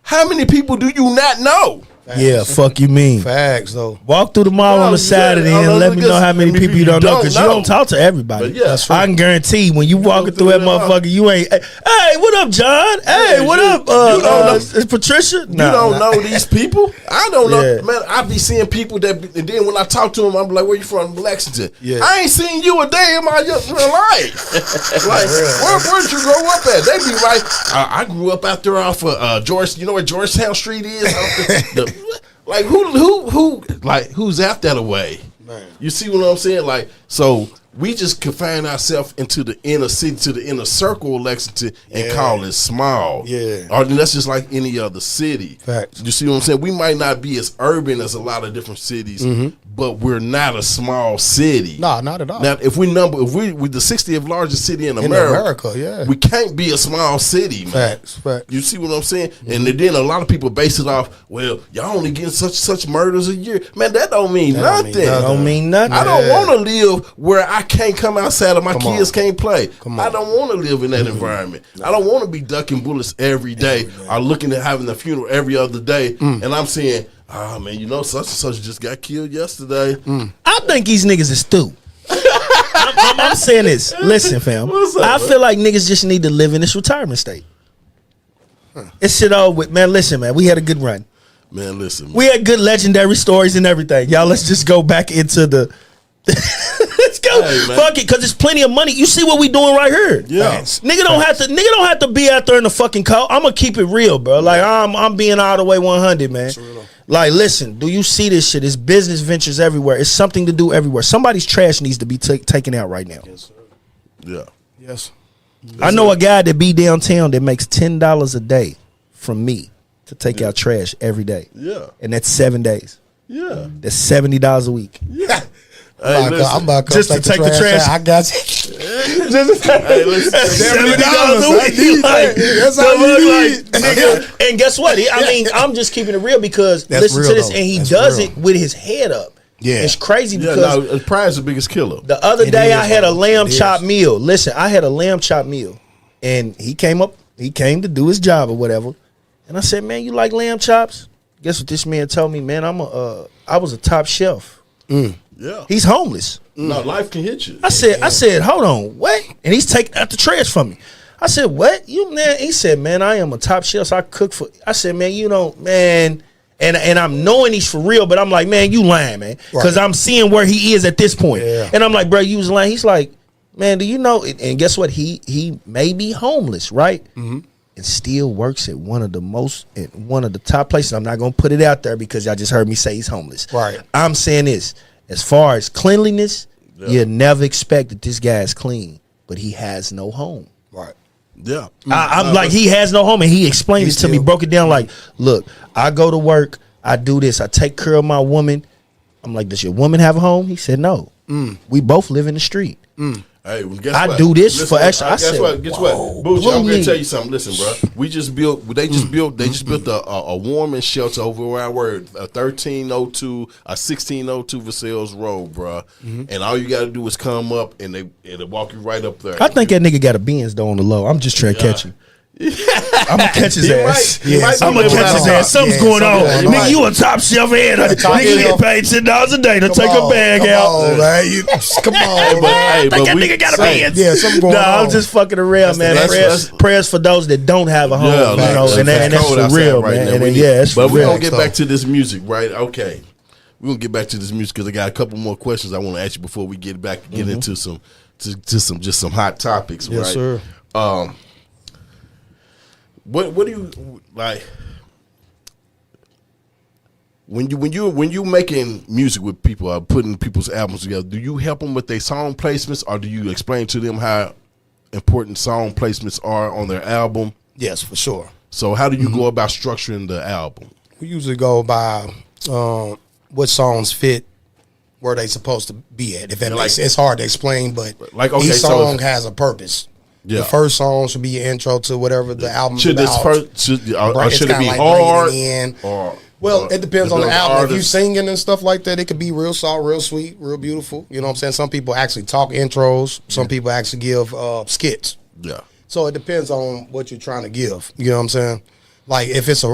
how many people do you not know? Yeah, fuck you mean. Facts though. Walk through the mall on a Saturday and let me know how many people you don't know, because you don't talk to everybody. But yeah, that's right. I can guarantee when you walking through that motherfucker, you ain't. Hey, what up, John? Hey, what up? Is Patricia? You don't know these people. I don't know, man. I be seeing people that, and then when I talk to them, I'm like, "Where you from?" Lexington. Yeah. I ain't seen you a day in my life. Like, where'd you grow up at? They be right. I grew up out there off of George. You know where Georgetown Street is? Like who's out that away? Man. You see what I'm saying? Like, so we just confine ourselves into the inner city, to the inner circle of Lexington, and call it small. Yeah. Or that's just like any other city. Facts. You see what I'm saying? We might not be as urban as a lot of different cities, but we're not a small city. No, not at all. Now, if we're the 60th largest city in America, we can't be a small city, man. Facts. You see what I'm saying? And then a lot of people base it off, well, y'all only getting such murders a year. Man, that don't mean nothing. That don't mean nothing. I don't want to live where I can't come outside and my kids can't play. I don't want to live in that environment. I don't want to be ducking bullets every day or looking at having a funeral every other day. And I'm saying, oh man, you know, such and such just got killed yesterday. I think these niggas is stupid. I'm saying this. Listen, fam. I feel like niggas just need to live in this retirement state. It's shit over with, man. Listen, man, we had a good run. Man, listen. Man. We had good legendary stories and everything. Y'all, let's just go back into the. Let's go. Hey, fuck it, because there's plenty of money. You see what we doing right here. Yeah. Nigga don't have to be out there in the fucking cold. I'm gonna keep it real, bro. Like I'm being all the way 100, man. Like, listen, do you see this shit? It's business ventures everywhere. It's something to do everywhere. Somebody's trash needs to be taken out right now. Yes, sir. Yeah. Yes. I know a guy that be downtown that makes $10 a day from me to take out trash every day. Yeah. And that's 7 days. Yeah. That's $70 a week. Yeah. I'm about to just to take the trash. I got you. Hey, listen, $70 a week. That's all you need. Nigga. And guess what? I mean, I'm just keeping it real because listen to this, and he does it with his head up. Yeah, it's crazy because pride is the biggest killer. The other day I had a lamb chop meal. Listen, I had a lamb chop meal, and he came to do his job or whatever, and I said, "Man, you like lamb chops?" Guess what this man told me? Man, I was a top chef. Yeah, he's homeless. No, life can hit you. I said, hold on, what? And he's taking out the trash from me. I said, what? You man? He said, man, I am a top chef, so I cook for. I said, man, you know, man, and I'm knowing he's for real, but I'm like, man, you lying, man, because I'm seeing where he is at this point, and I'm like, bro, you was lying. He's like, man, do you know? And guess what? He may be homeless, right? And still works at one of the top places. I'm not gonna put it out there because y'all just heard me say he's homeless. Right. I'm saying this. As far as cleanliness, you never expect that this guy is clean, but he has no home. Right. Yeah. I'm like, he has no home, and he explained it to me, broke it down like, look, I go to work, I do this, I take care of my woman. I'm like, does your woman have a home? He said, no. We both live in the street. Hey, well, guess I what? do this for extra. Guess what? Bucci, I'm gonna tell you something. Listen, bro. They just built a warming shelter over around where a 1302, a 1602 Versailles Road, bro. And all you got to do is come up, and it'll walk you right up there. I think that nigga got a Benz though on the low. I'm just trying to catch him. I'm gonna catch his ass. I'm gonna catch his ass. Something's going on. Nigga, you a top chef and nigga get paid $10 a day to take a bag out. Come on, man. That nigga got a Benz. Yeah, something going on. I'm just fucking around, man. Prayers for those that don't have a home, you know, and that's for real, man. But we're gonna get back to this music, right? Okay, we're gonna get back to this music because I got a couple more questions I want to ask you before we get into some hot topics, right? Yes, sir. What do you like when you making music with people, putting people's albums together? Do you help them with their song placements, or do you explain to them how important song placements are on their album? Yes, for sure. So how do you go about structuring the album? We usually go by what songs fit where they supposed to be at. If that makes sense. It's hard to explain, but each song has a purpose. Yeah. The first song should be your intro to whatever the album's should about. Should it be hard? Well, it depends on the album. If you singing and stuff like that, it could be real soft, real sweet, real beautiful. You know what I'm saying? Some people actually talk intros. Some people actually give skits. Yeah. So it depends on what you're trying to give. You know what I'm saying? Like if it's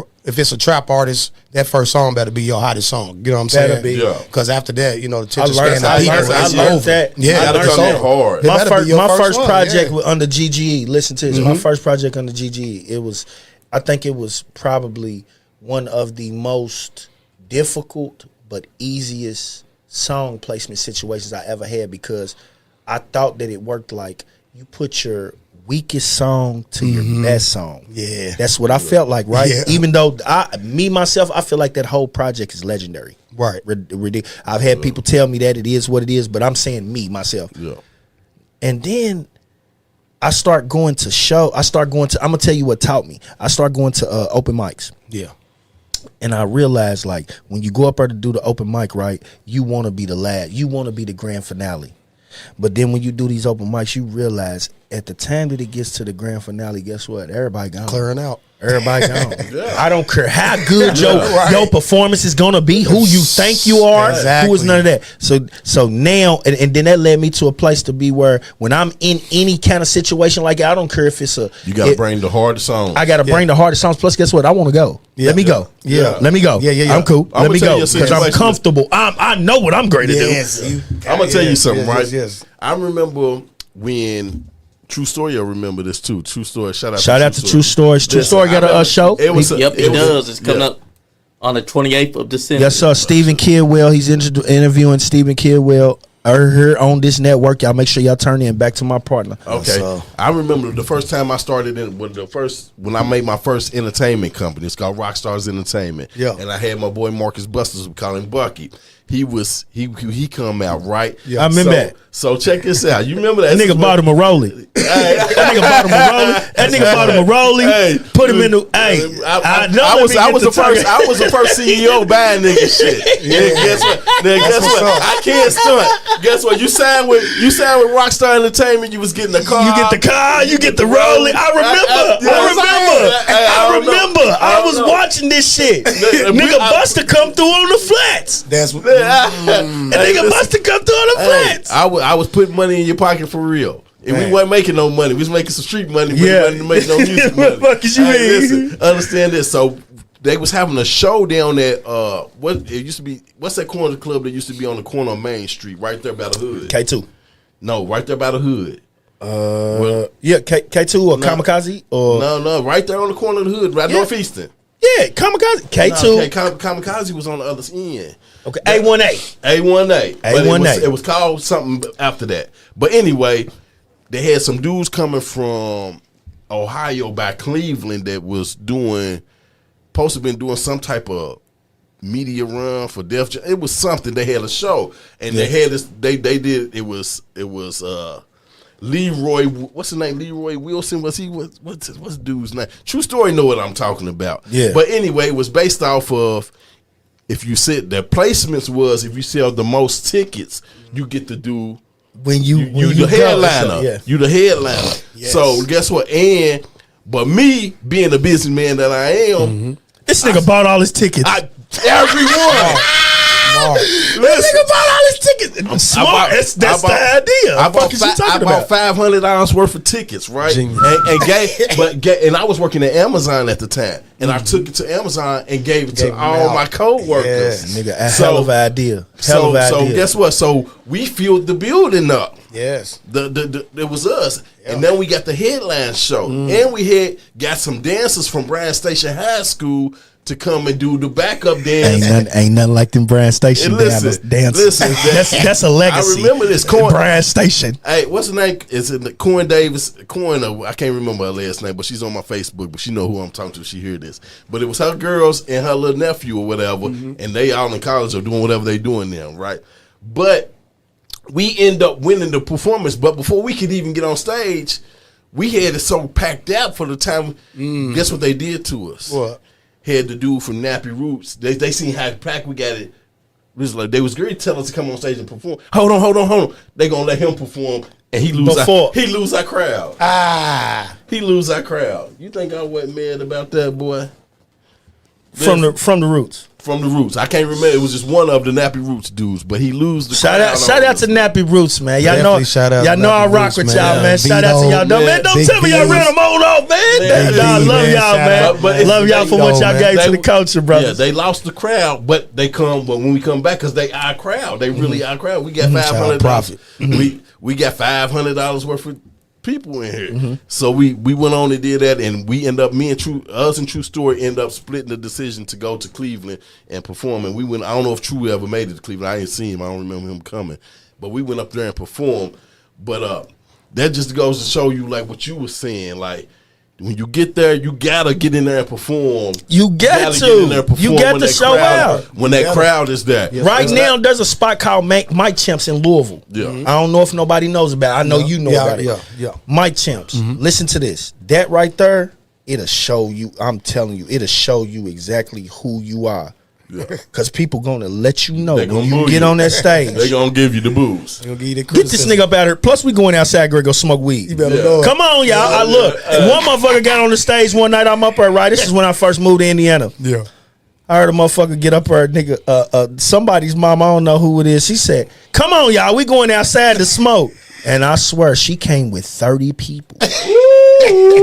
a trap artist, that first song better be your hottest song. You know what I'm saying? Better be. Yeah. Because after that, you know, the I attention learned, span I of people learned, is I learned over. that. Yeah, You gotta it's come in over. hard. It My better first, be your my first one, project yeah. was under GGE. Listen to this. My first project under GGE. It was, I think it was probably one of the most difficult but easiest song placement situations I ever had, because I thought that it worked like you put your weakest song to your best song. Yeah. That's what I felt like, right? Yeah. Even though myself, I feel like that whole project is legendary. Right. I've had people tell me that it is what it is, but I'm saying myself. Yeah. And then I start going to I'm gonna tell you what taught me. I start going to open mics. Yeah. And I realized, like, when you go up there to do the open mic, right, you want to be the last. You want to be the grand finale. But then when you do these open mics, you realize at the time that it gets to the grand finale, guess what? Everybody gone. Clearing out. Everybody gone. I don't care how good your performance is gonna be, who you think you are, who is none of that. So now, and then that led me to a place to be where when I'm in any kind of situation like that, I don't care if it's You gotta bring the hardest songs. I gotta bring the hardest songs. Plus, guess what? I want to go. Let me go. Yeah. Let me go. Yeah. I'm cool. I'm Let me gonna tell go you a because I'm situation. comfortable. I know what I'm great to do. I'm gonna tell you something, right? Yes. I remember when True Story. I remember this too. True Story. Shout out to True Stories. True Story got a show. It was. Yep, it does. It's coming up on the 28th of December. Yes, sir. Stephen Kidwell. He's interviewing Stephen Kidwell here on this network. Y'all make sure y'all turn in. Back to my partner. Okay. I remember the first time I started when I made my first entertainment company. It's called Rockstars Entertainment. Yeah. And I had my boy Marcus Busters, we call him Bucky. He come out, right? Yeah. I remember that. So check this out. You remember that? That nigga bought him a Rollie. That nigga bought him a Rollie. That nigga bought him a Rollie. Hey, put him in the. Hey, I was the first CEO buying nigga shit. Guess what? I can't stunt. Guess what? You signed with Rockstar Entertainment. You was getting the car. You get the car. You get the Rollie. I remember. I was watching this shit. Nigga Buster come through on the flats. That's what. Nigga Buster come through on the flats. I was putting money in your pocket for real. And we wasn't making no money. We was making some street money, but we wasn't making no music money. What the fuck is you mean? Listen, understand this. So they was having a show down at what it used to be. What's that corner club that used to be on the corner of Main Street, right there by the hood? K2. No, right there by the hood. K2 or Kamikaze or no, right there on the corner of the hood, right Northeastern. Yeah, Kamikaze. K2. Kamikaze was on the other end. Okay, A1A. A1A. A1A. It was called something after that. But anyway, they had some dudes coming from Ohio by Cleveland that was supposed to been doing some type of media run for Def Jam. It was something. They had a show, and they had this. They did. It was Leroy. What's his name? Leroy Wilson. What's the dude's name? True Story know what I'm talking about. Yeah. But anyway, it was based off of. If you said the placements was if you sell the most tickets, you get to do when you the headliner. Yeah. You the headliner. Yes. So guess what? But me being the businessman that I am, This nigga bought all his tickets. everyone. This nigga bought all his tickets. Smart. That's the idea. I bought $500 worth of tickets, right? And I was working at Amazon at the time, and I took it to Amazon and gave it to all my co-workers. Nigga, a hell of an idea. So guess what? So we filled the building up. Yes. It was us. And then we got the headline show. And we got some dancers from Bryan Station High School to come and do the backup dance. Ain't nothing like them Bryan Station dancers. Listen, that's a legacy. I remember this. Bryan Station. Hey, what's her name? Is it Corin Davis? I can't remember her last name, but she's on my Facebook, but she know who I'm talking to. She hear this. But it was her girls and her little nephew or whatever, and they all in college or doing whatever they doing now, right? But we end up winning the performance. But before we could even get on stage, we had it so packed out for the time. Guess what they did to us? What? Had the dude from Nappy Roots. They seen how packed we got it. It was like they was great to tell us to come on stage and perform. Hold on. They gonna let him perform and he lose our crowd. He lose our crowd. You think I wasn't mad about that, boy? From the Roots. from the Roots. I can't remember. It was just one of the Nappy Roots dudes, but he lose the Shout out to Nappy Roots, man. Y'all Definitely know, shout out y'all to know I Nappy rock Roots, with man. y'all, man. Shout out to y'all. Don't, man, don't Big tell me y'all B's. ran them on off, man. Big I B's, love man. y'all, Shout man. out. But Love y'all for what y'all gave to the culture, brothers. Yeah, they lost the crowd, but they come. But when we come back, because they our crowd, they really our crowd. We got $500. profit. We got $500 worth of people in here. So we went on and did that, and we end up us and True Story end up splitting the decision to go to Cleveland and perform. And we went. I don't know if True ever made it to Cleveland. I ain't seen him. I don't remember him coming. But we went up there and performed. But that just goes to show you like what you were saying, like. When you get there, you gotta get in there and perform. You got to. Get in there and perform You got when to that show crowd- out. when that crowd is there. Right now, there's a spot called Mike Champs in Louisville. Yeah. I don't know if nobody knows about it. I know you know about it. Yeah. Mike Champs. Listen to this. That right there, it'll show you, I'm telling you, it'll show you exactly who you are. Yeah. Because people gonna let you know They when gonna you boo get you. on that stage. They gonna give you the booze. Gonna give you the Get this criticism. nigga up out here. Plus, we going outside, go smoke weed. You better Yeah. know it. Come on, y'all. I look. One motherfucker got on the stage one night. I'm up there, right? This is when I first moved to Indiana. Yeah. I heard a motherfucker get up there, nigga. Somebody's mom, I don't know who it is. She said, "Come on, y'all. We going outside to smoke." And I swear, she came with 30 people.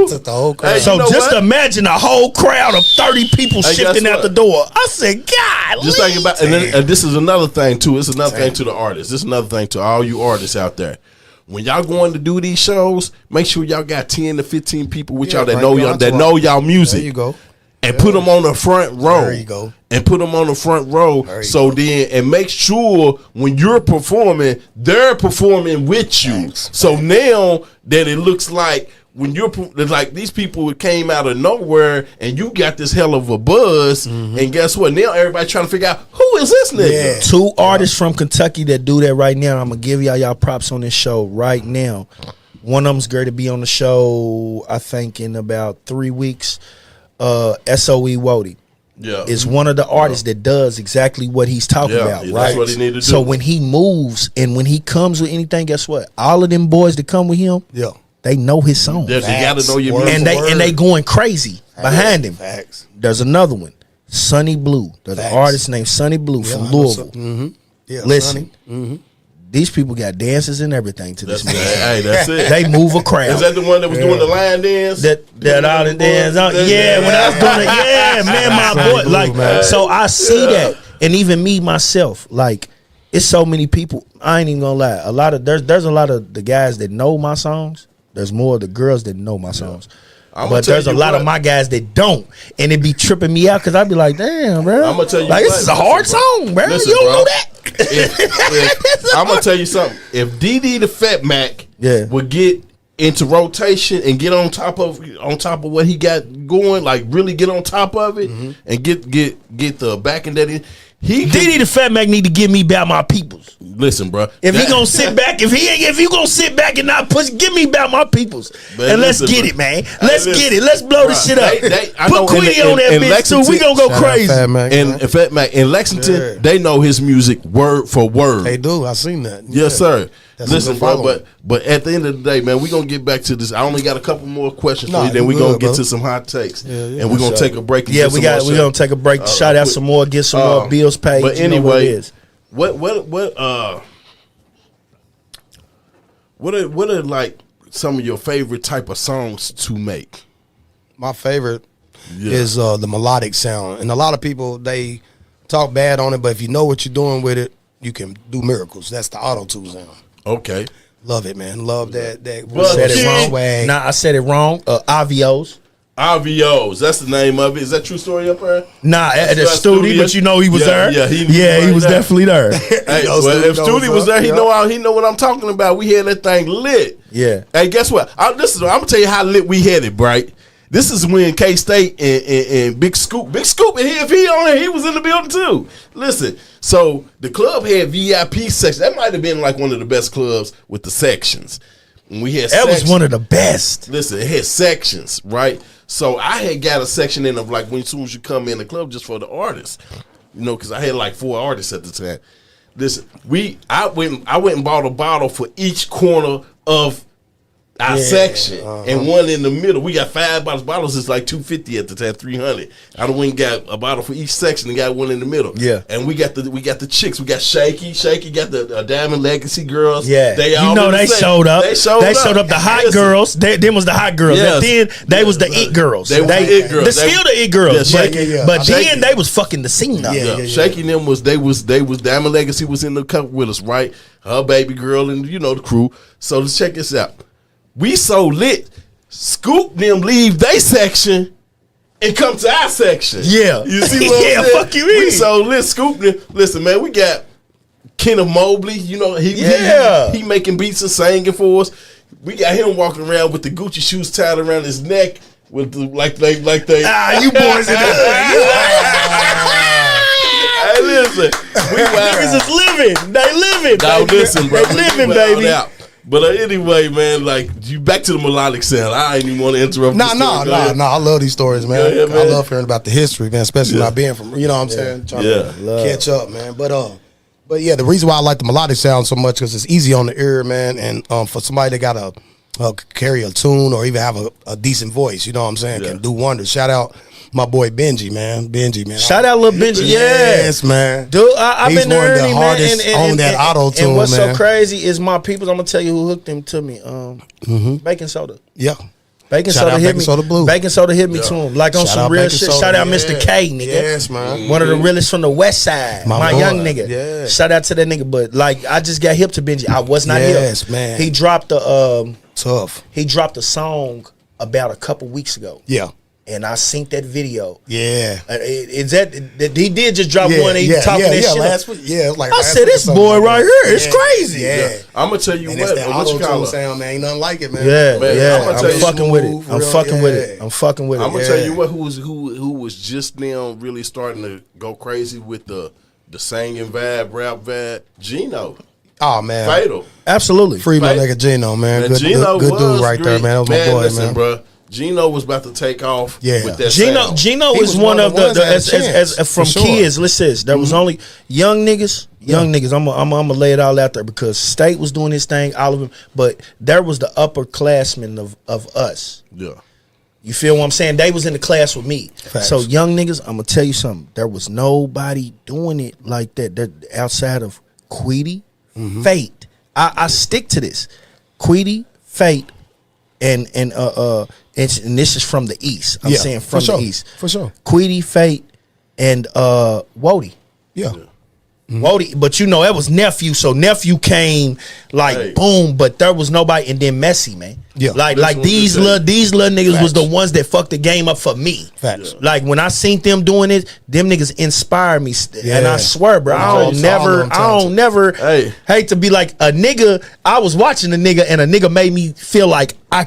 Took the whole crowd. Hey, So you know just what? imagine a whole crowd of 30 people Hey, shifting guess out the what? door. I said, God, Just think about, and this is another thing too. It's another thing to the artists. This is another thing to all you artists out there. When y'all going to do these shows, make sure y'all got 10 to 15 people with y'all that right, know your y'all that entourage. know y'all music. There you go. And put them on the front row. There you go. And put them on the front row. There you So then, and make sure when you're performing, they're performing with you. Thanks. So now that it looks like when you're like these people came out of nowhere and you got this hell of a buzz, and guess what? Now everybody trying to figure out who is this nigga. Yeah. Two artists from Kentucky that do that right now. I'm gonna give y'all props on this show right now. One of them's going to be on the show, I think, in about 3 weeks. SOE Wody Yeah. is one of the artists that does exactly what he's talking Yeah, about, that's right? what he need to So do. when he moves and when he comes with anything, guess what? All of them boys that come with him, Yeah. they know his song, There's you got to know your Word music. and they going crazy behind him. Facts. There's another one, Sonny Blue. There's an Facts. artist named Sonny Blue from I know Louisville. Mm-hmm. Yeah. Listen, Sonny. these people got dances and everything to this That's, music. hey, that's it. They move a crowd. Is that the one that was doing the line dance? That all the dance, yeah. When I was doing it, yeah, man, my boy, like, man. so I see that, and even me myself, like, it's so many people. I ain't even gonna lie. There's a lot of the guys that know my songs. There's more of the girls that know my songs. I'ma But tell there's a you lot of what. my guys that don't, and it be tripping me out because I be like, damn, bro. I'ma tell you like, what, this is a hard listen, bro. song, bro. Listen, You don't bro. know that. I'm gonna tell you something. If DD the Fat Mac Yeah. would get into rotation and get on top of what he got going, like really get on top of it and get the backing that he Diddy the Fat Mac need to give me back my peoples. listen, bro. If he gonna sit back, if you gonna sit back and not push, give me back my peoples, Man, and let's listen, get bro. it, man. Hey, Let's listen. get it. Let's blow this shit up. I know Put Queenie on that in bitch too. We gonna go Lexington- Shout out crazy. Fat Mac, man. and Fat Mac in Lexington, Yeah. they know his music word for word. They do. I seen that. Yes, sir. That's Listen, a good bro, follow. but at the end of the day, man, we gonna get back to this. I only got a couple more questions Nah, for you. Then you we gonna good, get bro. to some hot takes, Yeah, and we're gonna take a break. And Yeah, get we some more we shit. gonna take a break, shout out some more, get some more bills paid. But You know anyway, what it is. what are like some of your favorite type of songs to make? My favorite Yeah. is the melodic sound, and a lot of people they talk bad on it, but if you know what you're doing with it, you can do miracles. That's the auto tune sound. Okay, Love it, man. Love that. But Said it shit. wrong. Swag. Nah, I said it wrong. Avios. RVOs. That's the name of it. Is that true story up there? Nah, at the That's studio, studio. but you know he was Yeah, there. yeah, he he right was there. definitely there. Hey, knows well, who if knows Studi was up, there, he yeah. know what I'm talking about. We had that thing lit. Yeah. Hey, guess what? I'm gonna tell you how lit we had it, right? This is when K State and Big Scoop, and if he on there, he was in the building too. Listen, so the club had VIP sections. That might have been like one of the best clubs with the sections. And we had That was sections. one of the best. Listen, it had sections, right? So I had got a section in of like when as soon as you come in the club just for the artists, you know, because I had like 4 artists at the time. Listen, I went and bought a bottle for each corner of our section, and one in the middle. We got 5 bottles. Bottles is like $250 at the time, $300. I done went and got a bottle for each section and got one in the middle. Yeah, and we got the chicks. We got Shaky got the Diamond Legacy girls. Yeah, they all they showed up. They showed up. The hot girls. Them was the hot girls. Yes. Then they was the it girls. They it girls. They're still the it girls. Yeah, but then they was fucking the scene up. Shaky them was they was Diamond Legacy was in the cup with us, right? Her baby girl and the crew. So let's check this out. We so lit, Scoop them leave they section and come to our section. Yeah. You see what I'm saying? Fuck you mean. We so lit, Scoop them. Listen, man, we got Kenneth Mobley, he making beats and singing for us. We got him walking around with the Gucci shoes tied around his neck with the like they you boys in the Hey, listen, niggas is living. They living. No, listen, bro. They living, baby. But anyway, man, like you back to the melodic sound. I ain't even want to interrupt. No. I love these stories, man. Yeah, man. I love hearing about the history, man. Especially not being from, you know what I'm saying, trying to catch up, man. But yeah, the reason why I like the melodic sound so much because it's easy on the ear, man. And for somebody that got a carry a tune or even have a decent voice, you know what I'm saying, can do wonders. Shout out my boy Benji, man. Shout out little Benji. Yes, man. Dude, I've been one of the early, hardest man. on that auto tune, and what's man. so crazy is my peoples. I'm gonna tell you who hooked him to me. Baking soda. Yeah. Baking Shout soda out hit Baking me. Soda Blue. Baking soda hit me to him. Like on Shout some out real Baking shit. Soda. Shout out Yeah. Mr. K, nigga. Yes, man. One of the realest from the West Side. My boy. young nigga. Yeah. Shout out to that nigga. But like I just got hip to Benji. I was not hip. Yes, man. He dropped Tough. He dropped a song about a couple weeks ago. Yeah. And I synced that video. Yeah. Is that he did just drop one and he talking that shit last week. Yeah, it was like I said this boy right here, it's crazy. Yeah. I'm gonna tell you and what. It's that auto-tune sound, man. Ain't nothing like it, man. Yeah, Man, yeah. I'm fucking with it. I'm fucking with it. I'm fucking with it. I'm gonna tell you what. Who was just now really starting to go crazy with the singing vibe, rap vibe? Gino. Oh man, Fatal. Absolutely. Free my nigga Gino, man. Good Gino good dude right great. there, man. That was my boy, listen, man. Bro. Gino was about to take off with that Gino sound. Gino He is was one of ones that had a the chance, as from for sure. kids. Listen, there was only young niggas. I'm gonna lay it all out there because State was doing his thing, all of them, but there was the upperclassmen of us. Yeah. You feel what I'm saying? They was in the class with me. Facts. So young niggas, I'm gonna tell you something. There was nobody doing it like that. Outside of Queedy, Fate. I stick to this. Queedy, Fate, and this is from the East. I'm saying from the East. For sure. Queedy, Fate, and Wody. Yeah. Wody, but that was Nephew, so Nephew came like boom, but there was nobody, and then Messy, man. Yeah. Like these little niggas was the ones that fucked the game up for me. Facts. Like when I seen them doing it, them niggas inspired me, and I swear, bro, I don't never hate to be like a nigga. I was watching a nigga, and a nigga made me feel like I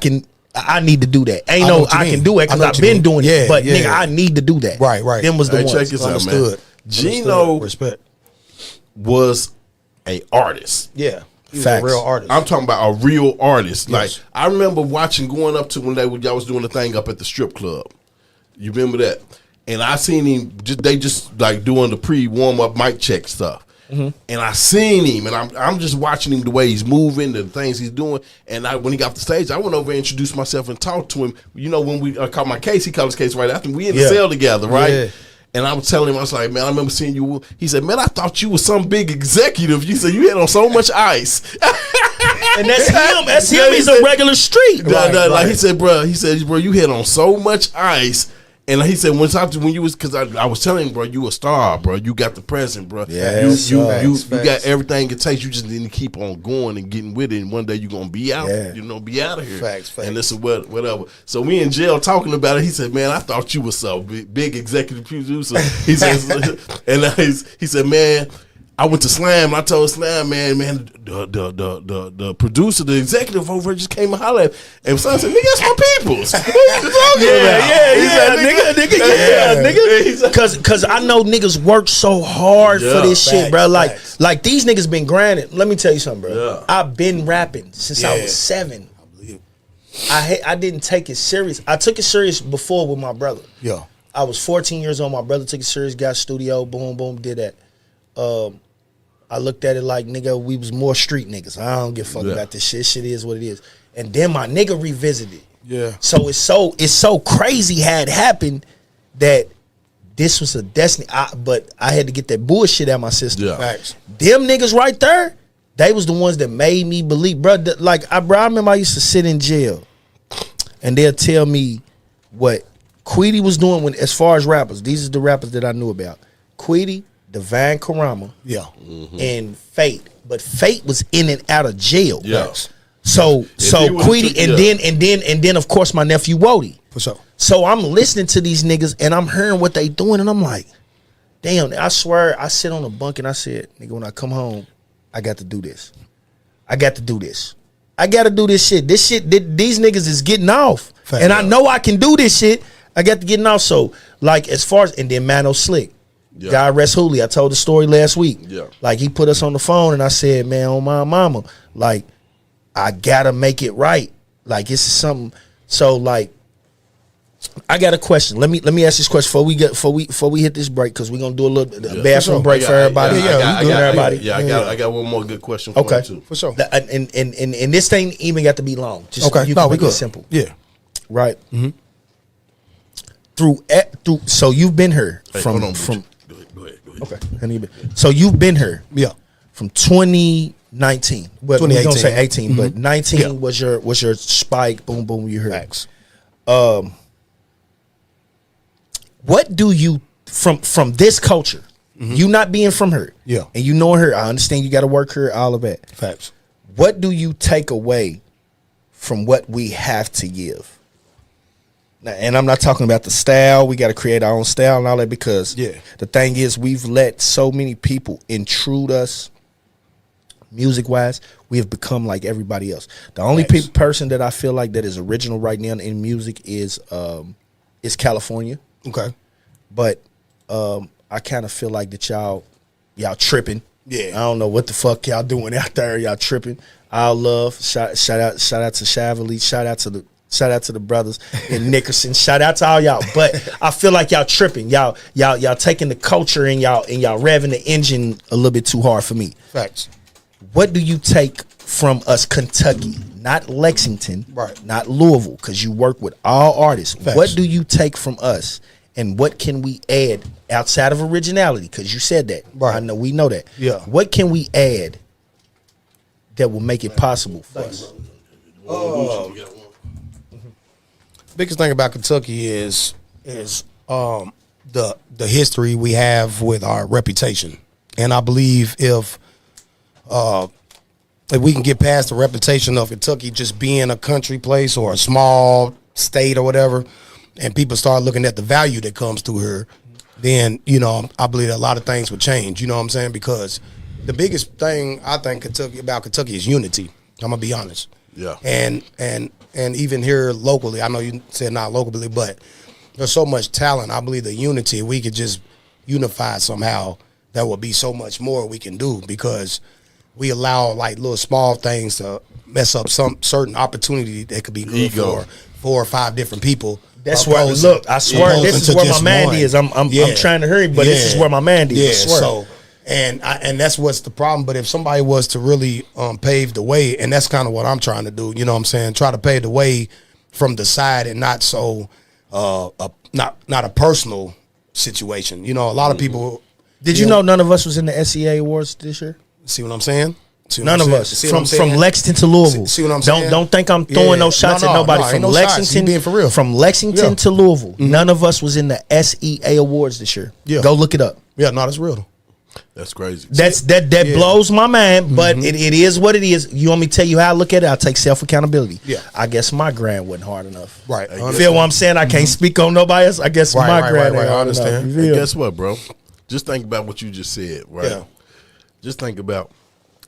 need to do that. Ain't no I can do it because I've been doing it, but nigga, I need to do that. Right. Them was the ones. Check this out, man. Understood. Gino Respect. was a artist. Yeah. He was Facts. a real artist. I'm talking about a real artist. Yes. Like I remember going up to when y'all was doing the thing up at the strip club. You remember that? And I seen him. They just like doing the warm up mic check stuff. And I seen him, and I'm just watching him the way he's moving, the things he's doing. And when he got off the stage, I went over and introduced myself and talked to him. When we called my case, he called his case right after. We in the cell together, right? Yeah. And I was telling him, I was like, man, I remember seeing you. He said, man, I thought you was some big executive. You said you had on so much ice. And that's him. That's him. He's a regular street. Like he said, bro, you had on so much ice. And he said, when you was, because I was telling him, bro, you a star, bro. You got the present, bro. Yeah, you got everything it takes. You just need to keep on going and getting with it. And one day you're going to be out. Yeah. Be out of here. Facts. And this is whatever. So we in jail talking about it. He said, man, I thought you was so big executive producer. He says, and he said, man, I went to Slyme and I told Slyme, man, the producer, the executive over there just came and hollered at me. And son said, nigga, that's my peoples. What you talking about? Nigga. Cause I know niggas work so hard for this shit, bro. Like these niggas been grinding. Let me tell you something, bro. Yeah. I've been rapping since I was 7. I didn't take it serious. I took it serious before with my brother. Yeah. I was 14 years old. My brother took it serious, got a studio, boom, boom, did that. I looked at it like, nigga, we was more street niggas. I don't give a fuck about this shit. Shit is what it is. and then my nigga revisited. Yeah. So it's so crazy how it happened that this was a destiny. But I had to get that bullshit out of my system. Yeah. Facts. Them niggas right there, they was the ones that made me believe, bro. I remember I used to sit in jail, and they'll tell me what Queedy was doing as far as rappers. These are the rappers that I knew about: Queedy, Divine Karama, Yeah. and Fate. But Fate was in and out of jail. Yeah. So he would've Queedy, took- and then of course my nephew Wody. For sure. So I'm listening to these niggas and I'm hearing what they doing, and I'm like, damn, I swear I sit on a bunk and I said, nigga, when I come home, I got to do this. I got to do this. I got to do this shit. These niggas is getting off. Fact. And I know I can do this shit. I got to get off. So, like, as far as, and then Mano Slick. Yeah. God rest Hooley. I told the story last week. Yeah. Like, he put us on the phone and I said, man, on my mama, like, I got to make it right. Like, this is something. So, like, I got a question. Let me ask this question before we hit this break, because we're gonna do a little bathroom break for everybody. I got one more good question for you too. For sure. And this ain't even got to be long. Just Okay. you No, can we make it good. simple. Yeah. Right. Through so you've been here Hey, from hold on, from Go ahead. okay. So you've been here Yeah. from 2019. But we're gonna say 18, but 19 Yeah. was your spike. Boom, boom. You heard. Facts. What do you from this culture? You not being from her, Yeah. and you knowing her. I understand you got to work her, all of that. Facts. What do you take away from what we have to give? Now, and I'm not talking about the style. We got to create our own style and all that, because the thing is, we've let so many people intrude us. Music wise, we have become like everybody else. The only person that I feel like that is original right now in music is California. Okay. But I kind of feel like that y'all tripping. Yeah. I don't know what the fuck y'all doing out there. Y'all tripping. All love. Shout out to Chevrolet. Shout out to the brothers in Nickerson. Shout out to all y'all. But I feel like y'all tripping. Y'all taking the culture and y'all revving the engine a little bit too hard for me. Facts. What do you take from us, Kentucky? Not Lexington, Right. Not Louisville, because you work with all artists. Facts. What do you take from us, and what can we add outside of originality? Because you said that. Right. I know, we know that. Yeah. What can we add that will make it possible for us? Biggest thing about Kentucky is the history we have with our reputation, and I believe if we can get past the reputation of Kentucky just being a country place or a small state or whatever, and people start looking at the value that comes through here, then I believe that a lot of things would change. You know what I'm saying? Because the biggest thing I think about Kentucky is unity. I'm gonna be honest. Yeah. And even here locally, I know you said not locally, but there's so much talent. I believe the unity, we could just unify somehow, that would be so much more we can do, because we allow like little small things to mess up some certain opportunity that could be good for 4 or 5 different people. That's where, look, I swear this is where my mind is. I'm trying to hurry, but this is where my mind is. Yeah, I swear. so and that's what's the problem. But if somebody was to really pave the way, and that's kind of what I'm trying to do, you know what I'm saying? Try to pave the way from the side, and not so not a personal situation. A lot of people. Did you know none of us was in the SEA Awards this year? See what I'm saying? None of us from Lexington to Louisville. See what I'm saying? Don't think I'm throwing no shots at nobody. From Lexington, being for real. From Lexington to Louisville, none of us was in the SEA Awards this year. Yeah. Go look it up. Yeah, no, that's real. That's crazy. That blows my mind, but it is what it is. You want me to tell you how I look at it? I take self accountability. Yeah. I guess my grind wasn't hard enough. Right. You feel what I'm saying? I can't speak on nobody else. I guess my grind ain't I hard understand. enough. And guess what, bro? Just think about what you just said, right? Yeah. Just think about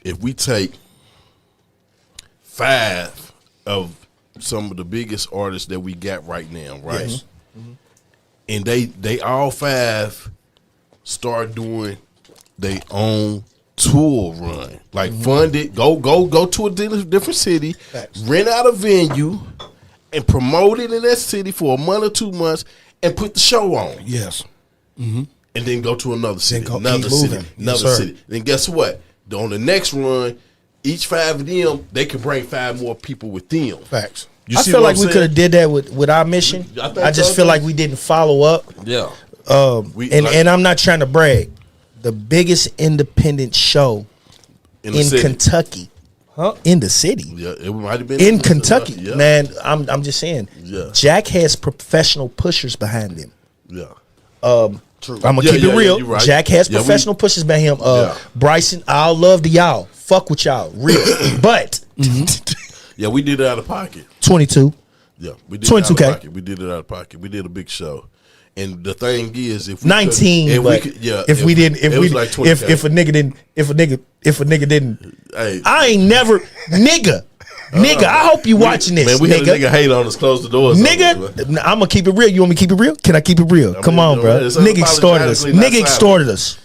if we take 5 of some of the biggest artists that we got right now, right? Yes. And they all 5 start doing their own tour run, like fund it, go to a different city, Facts. rent out a venue, and promote it in that city for a month or 2 months, and put the show on. Yes. And then go to another city, Then another keep city, moving. another Yes, sir. city. Then guess what? On the next run, each 5 of them, they can bring 5 more people with them. Facts. You I see feel what like I'm we saying? could have did that with our mission. I just feel like we didn't follow up. Yeah. And I'm not trying to brag. The biggest independent show in Kentucky. Huh? In the city. Yeah, it might have been in Kentucky. Yeah. Man, I'm just saying. Yeah. Jack has professional pushers behind him. Yeah. True. I'm gonna keep it real. Right. Jack has professional pushers behind him. Bryson, all love to y'all. Fuck with y'all. Real. But yeah, we did it out of pocket. 22. Yeah, we did it out of 22K. pocket. We did it out of pocket. We did a big show. And the thing is, if we 19, if but we could, yeah, if we didn't, if we, like if a nigga didn't, hey, I ain't never, nigga, I hope you watching this, man. We nigga. had a nigga hate on us, close the doors, nigga. I'm gonna keep it real. You want me to keep it real? Can I keep it real? Come on, bro. Nigga extorted us. Nigga extorted us.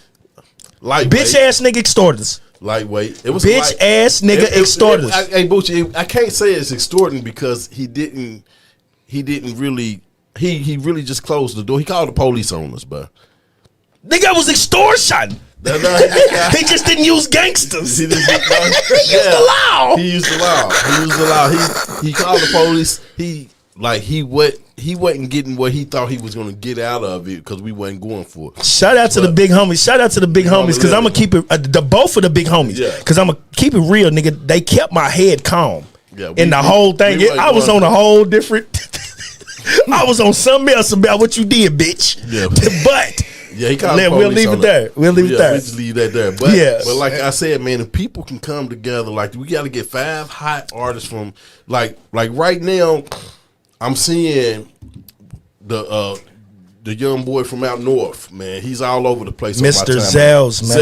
Bitch ass nigga extorted us. Lightweight. It was bitch ass nigga extorted us. Hey, Bucci, I can't say it's extorting because he didn't really. He really just closed the door. He called the police on us, bro. Nigga, was extortion. He just didn't use gangsters. He used the law. He used the law. He called the police. He wasn't getting what he thought he was going to get out of it because we wasn't going for it. Shout out to the big homies. Shout out to the big homies because I'm gonna keep it both of the big homies. Because I'm gonna keep it real, nigga. They kept my head calm. Yeah, in the whole thing. I was on a whole different. I was on something else about what you did, bitch. Yeah, but yeah, he called we'll leave it there. We'll leave it there. We just leave that there. But like I said, man, if people can come together, like we got to get 5 hot artists from like right now. I'm seeing the young boy from out north, man. He's all over the place. Mr. Zales, man.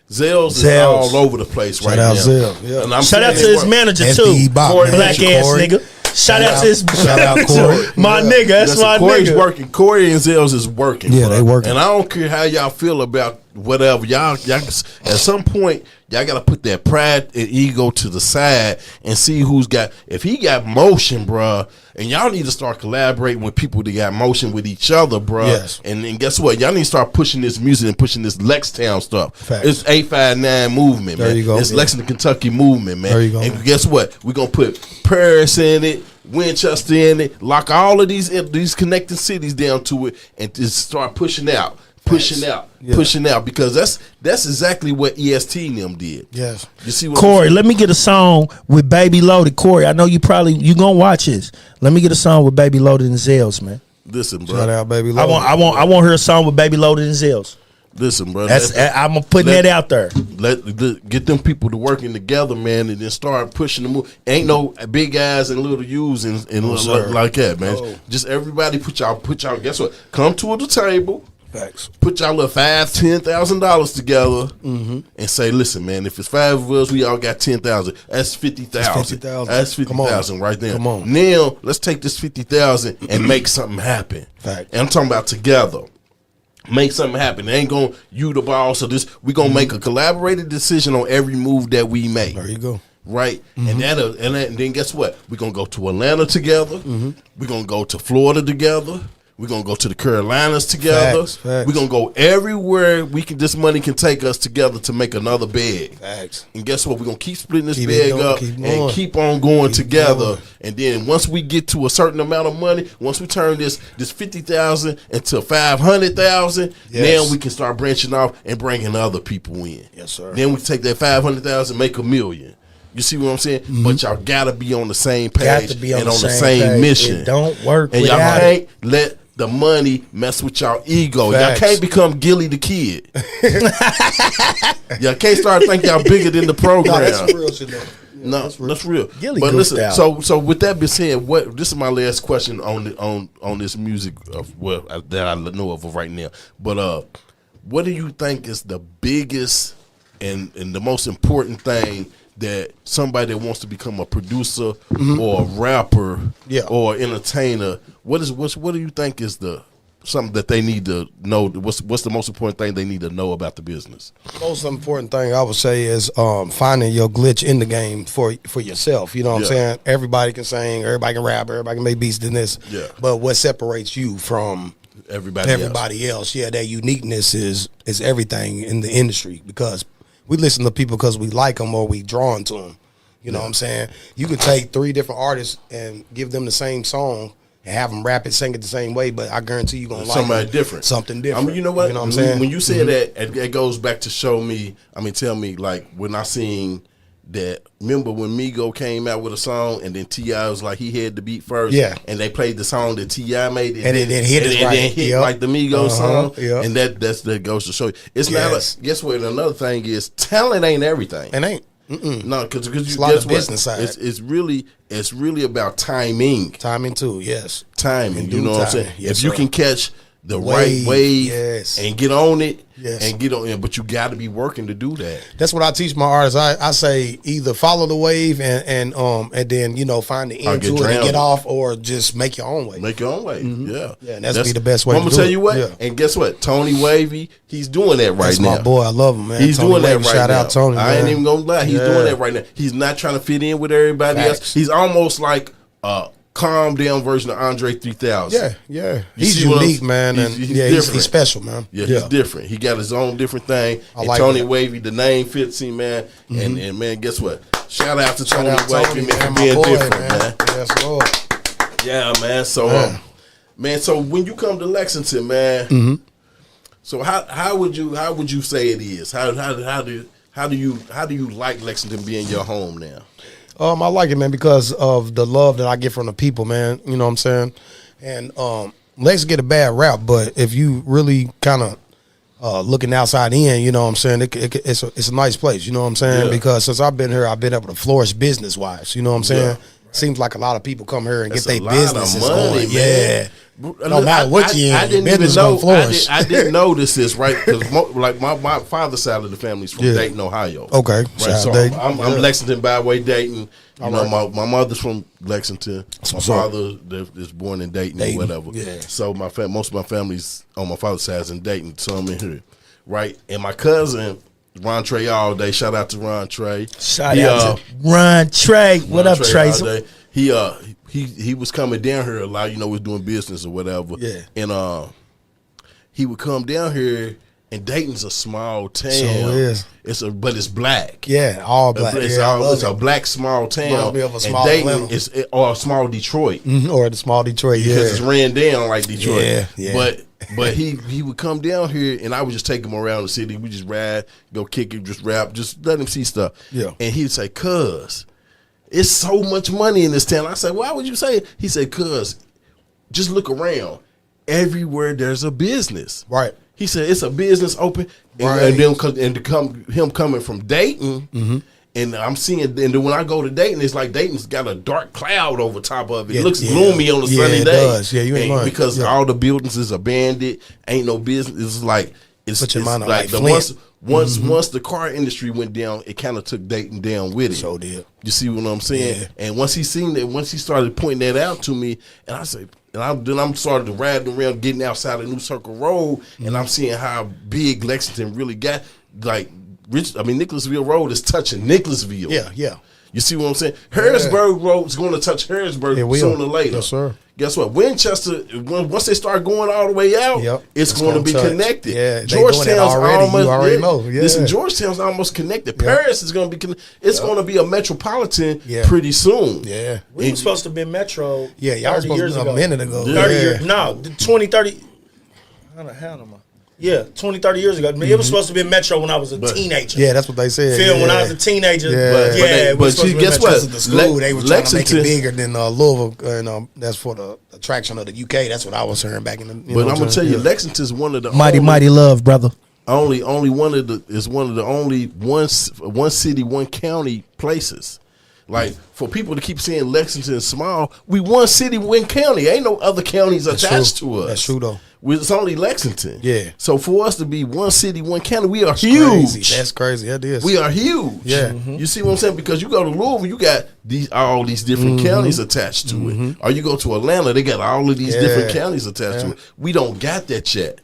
Zales is all over the place right now. Yeah. And I'm shout out to his manager too, Black ass nigga. Shout out to his Corey. My nigga, that's my nigga. Corey and Zales is working. Yeah, they working. And I don't care how y'all feel about whatever. Y'all at some point, y'all got to put that pride and ego to the side and see who's got. If he got motion, bruh, and y'all need to start collaborating with people that got motion with each other, bruh. Yes. And then guess what? Y'all need to start pushing this music and pushing this Lextown stuff. Facts. It's 859 movement, man. There you go. It's Lexington, Kentucky movement, man. There you go. And guess what? We're going to put Paris in it, Winchester in it, lock all of these connecting cities down to it, and just start pushing out. Pushing out because that's exactly what EST and them did. Yes. You see what Corey, let me get a song with Baby Loaded. Corey, I know you gonna watch this. Let me get a song with Baby Loaded and Zales, man. Listen, bro. Shout out Baby Loaded. I want to hear a song with Baby Loaded and Zales. Listen, bro. I'm putting that out there. Get them people to working together, man, and then start pushing the move. Ain't no big guys and little U's and like that, man. No. Just everybody put y'all. Guess what? Come to the table. Facts. Put y'all little $5,000-$10,000 together and say, listen, man, if it's 5 of us, we all got 10,000. That's 50,000. That's 50,000 right there. Come on. Now let's take this 50,000 and make something happen. Fact. And I'm talking about together. Make something happen. It ain't gonna you the boss of this. We gonna make a collaborated decision on every move that we make. There you go. Right, and then guess what? We're gonna go to Atlanta together. We're gonna go to Florida together. We're gonna go to the Carolinas together. Facts. We're gonna go everywhere this money can take us together to make another bag. Facts. And guess what? We're gonna keep splitting this Keep bag it going, up keep and going. keep on going together. going. And then once we get to a certain amount of money, once we turn this 50,000 into 500,000, Yes. now we can start branching off and bringing other people in. Yes, sir. Then we take that 500,000, make $1 million. You see what I'm saying? But y'all gotta be on the same page Got to be on and the on the same same page. mission. It don't work And y'all without can't let the money mess with y'all ego. Facts. Y'all can't become Gilly the Kid. Y'all can't start thinking y'all bigger than the program. No, that's real shit though. Yeah, No, that's real. Gilly But goofed listen, out. so with that being said, this is my last question on this music that I know of right now. But what do you think is the biggest and the most important thing that somebody that wants to become a producer or a rapper or entertainer, what do you think is something that they need to know? What's the most important thing they need to know about the business? Most important thing I would say is finding your glitch in the game for yourself. You know what I'm saying? Everybody can sing, everybody can rap, everybody can make beats than this. Yeah. But what separates you from Everybody else. else? Yeah, that uniqueness is everything in the industry because We listen to people because we like them or we drawn to them. You know what I'm saying? You could take 3 different artists and give them the same song and have them rap it, sing it the same way, but I guarantee you're going to like somebody different. Something different. I mean, you know what? You know what I'm saying? When you said that, it goes back to tell me, like, when I seen that, remember when Migo came out with a song and then T.I. was like, he had the beat first. Yeah. And they played the song that T.I. made. And it hit it right. Then hit like the Migo song. Yep. And that goes to show you. It's not like, guess what? Another thing is, talent ain't everything. It ain't. No, because it's a lot of business side. It's really about timing. Timing too, yes. Timing, you know what I'm saying? Yes, if you can catch the right wave and get on it, and get on it, but you got to be working to do that. That's what I teach my artists. I say either follow the wave and then find the end to it and get off, or just make your own way. Make your own way, yeah. And that's be the best way. I'm gonna tell you what, and guess what? Tony Wavy, he's doing that right now. That's my boy. I love him, man. He's Tony doing Wavy, that right shout now. out Tony. I ain't even gonna lie. He's doing that right now. He's not trying to fit in with everybody else. He's almost like calm down version of Andre 3000. Yeah. He's unique, man, and he's special, man. Yeah, he's different. He got his own different thing. And like Tony that. Wavy, the name fits him, man. And man, guess what? Shout out to Tony Wavy, man, for my being boy, different, man. Yes, Lord. Yeah, man. So, so when you come to Lexington, man, so how would you say it is? How do you like Lexington being your home now? I like it, man, because of the love that I get from the people, man. You know what I'm saying? And Lex get a bad rap, but if you really kind of looking outside in, you know what I'm saying, it's a nice place, you know what I'm saying? Because since I've been here, I've been able to flourish business-wise, you know what I'm saying? Seems like a lot of people come here and get their businesses going. Yeah. No matter what you in, I didn't business even know. gonna flourish. I didn't notice this, right? Because like my father's side of the family's from Dayton, Ohio. Okay, right. So I'm Lexington by way Dayton. You know, my mother's from Lexington. My father is born in Dayton or whatever. Yeah. So most of my family's on my father's side is in Dayton. So I'm in here, right? And my cousin Ron Trey all day. Shout out to Ron Trey. Shout out to Ron Trey. What up, Trey? He was coming down here a lot, was doing business or whatever. Yeah. And he would come down here, and Dayton's a small town. Sure is. But it's black. Yeah, all black. It's a black small town. Reminds me of a small Dayton or a small Detroit. Or the small Detroit, Because it's ran down like Detroit. Yeah. But he would come down here, and I would just take him around the city. We just ride, go kick it, just rap, just let him see stuff. Yeah. And he'd say, "Cuz, it's so much money in this town." I said, "Why would you say it?" He said, "Cuz, just look around. Everywhere there's a business." Right. He said, "It's a business open." Right. Him coming from Dayton, and I'm seeing, and then when I go to Dayton, it's like Dayton's got a dark cloud over top of it. It looks gloomy on a sunny day. Does. Yeah, you ain't lying. Because all the buildings is abandoned, ain't no business. It's like it's like the once the car industry went down, it kind of took Dayton down with it. So did. You see what I'm saying? Yeah. And once he seen that, once he started pointing that out to me, and I said, then I'm started to ride around, getting outside of New Circle Road, and I'm seeing how big Lexington really got. Like Nicholasville Road is touching Nicholasville. Yeah. You see what I'm saying? Harrisburg Road is going to touch Harrisburg sooner or later. Yes, sir. Guess what? Winchester, once they start going all the way out, it's going to be connected. Yeah, Georgetown's almost. You already know. Yeah. Listen, Georgetown's almost connected. Paris is going to be connected. It's going to be a metropolitan pretty soon. Yeah. We were supposed to be Metro. Yeah, y'all was supposed to be a minute ago. 30 years. No, 20, 30. How am I? Yeah, 20, 30 years ago. It was supposed to be Metro when I was a teenager. Yeah, that's what they said. When I was a teenager. But guess what? The school, they were trying to make it bigger than Louisville, and that's for the attraction of the UK. That's what I was hearing back in the. But I'm gonna tell you, Lexington's one of the mighty love, brother. Only one of the only one city, one county places. Like, for people to keep saying Lexington is small, we one city, one county. Ain't no other counties attached to us. That's true, though. It's only Lexington. Yeah. So for us to be one city, one county, we are huge. Crazy. That's crazy. That is. We are huge. Yeah. You see what I'm saying? Because you go to Louisville, you got all these different counties attached to it. Or you go to Atlanta, they got all of these different counties attached to it. We don't got that yet.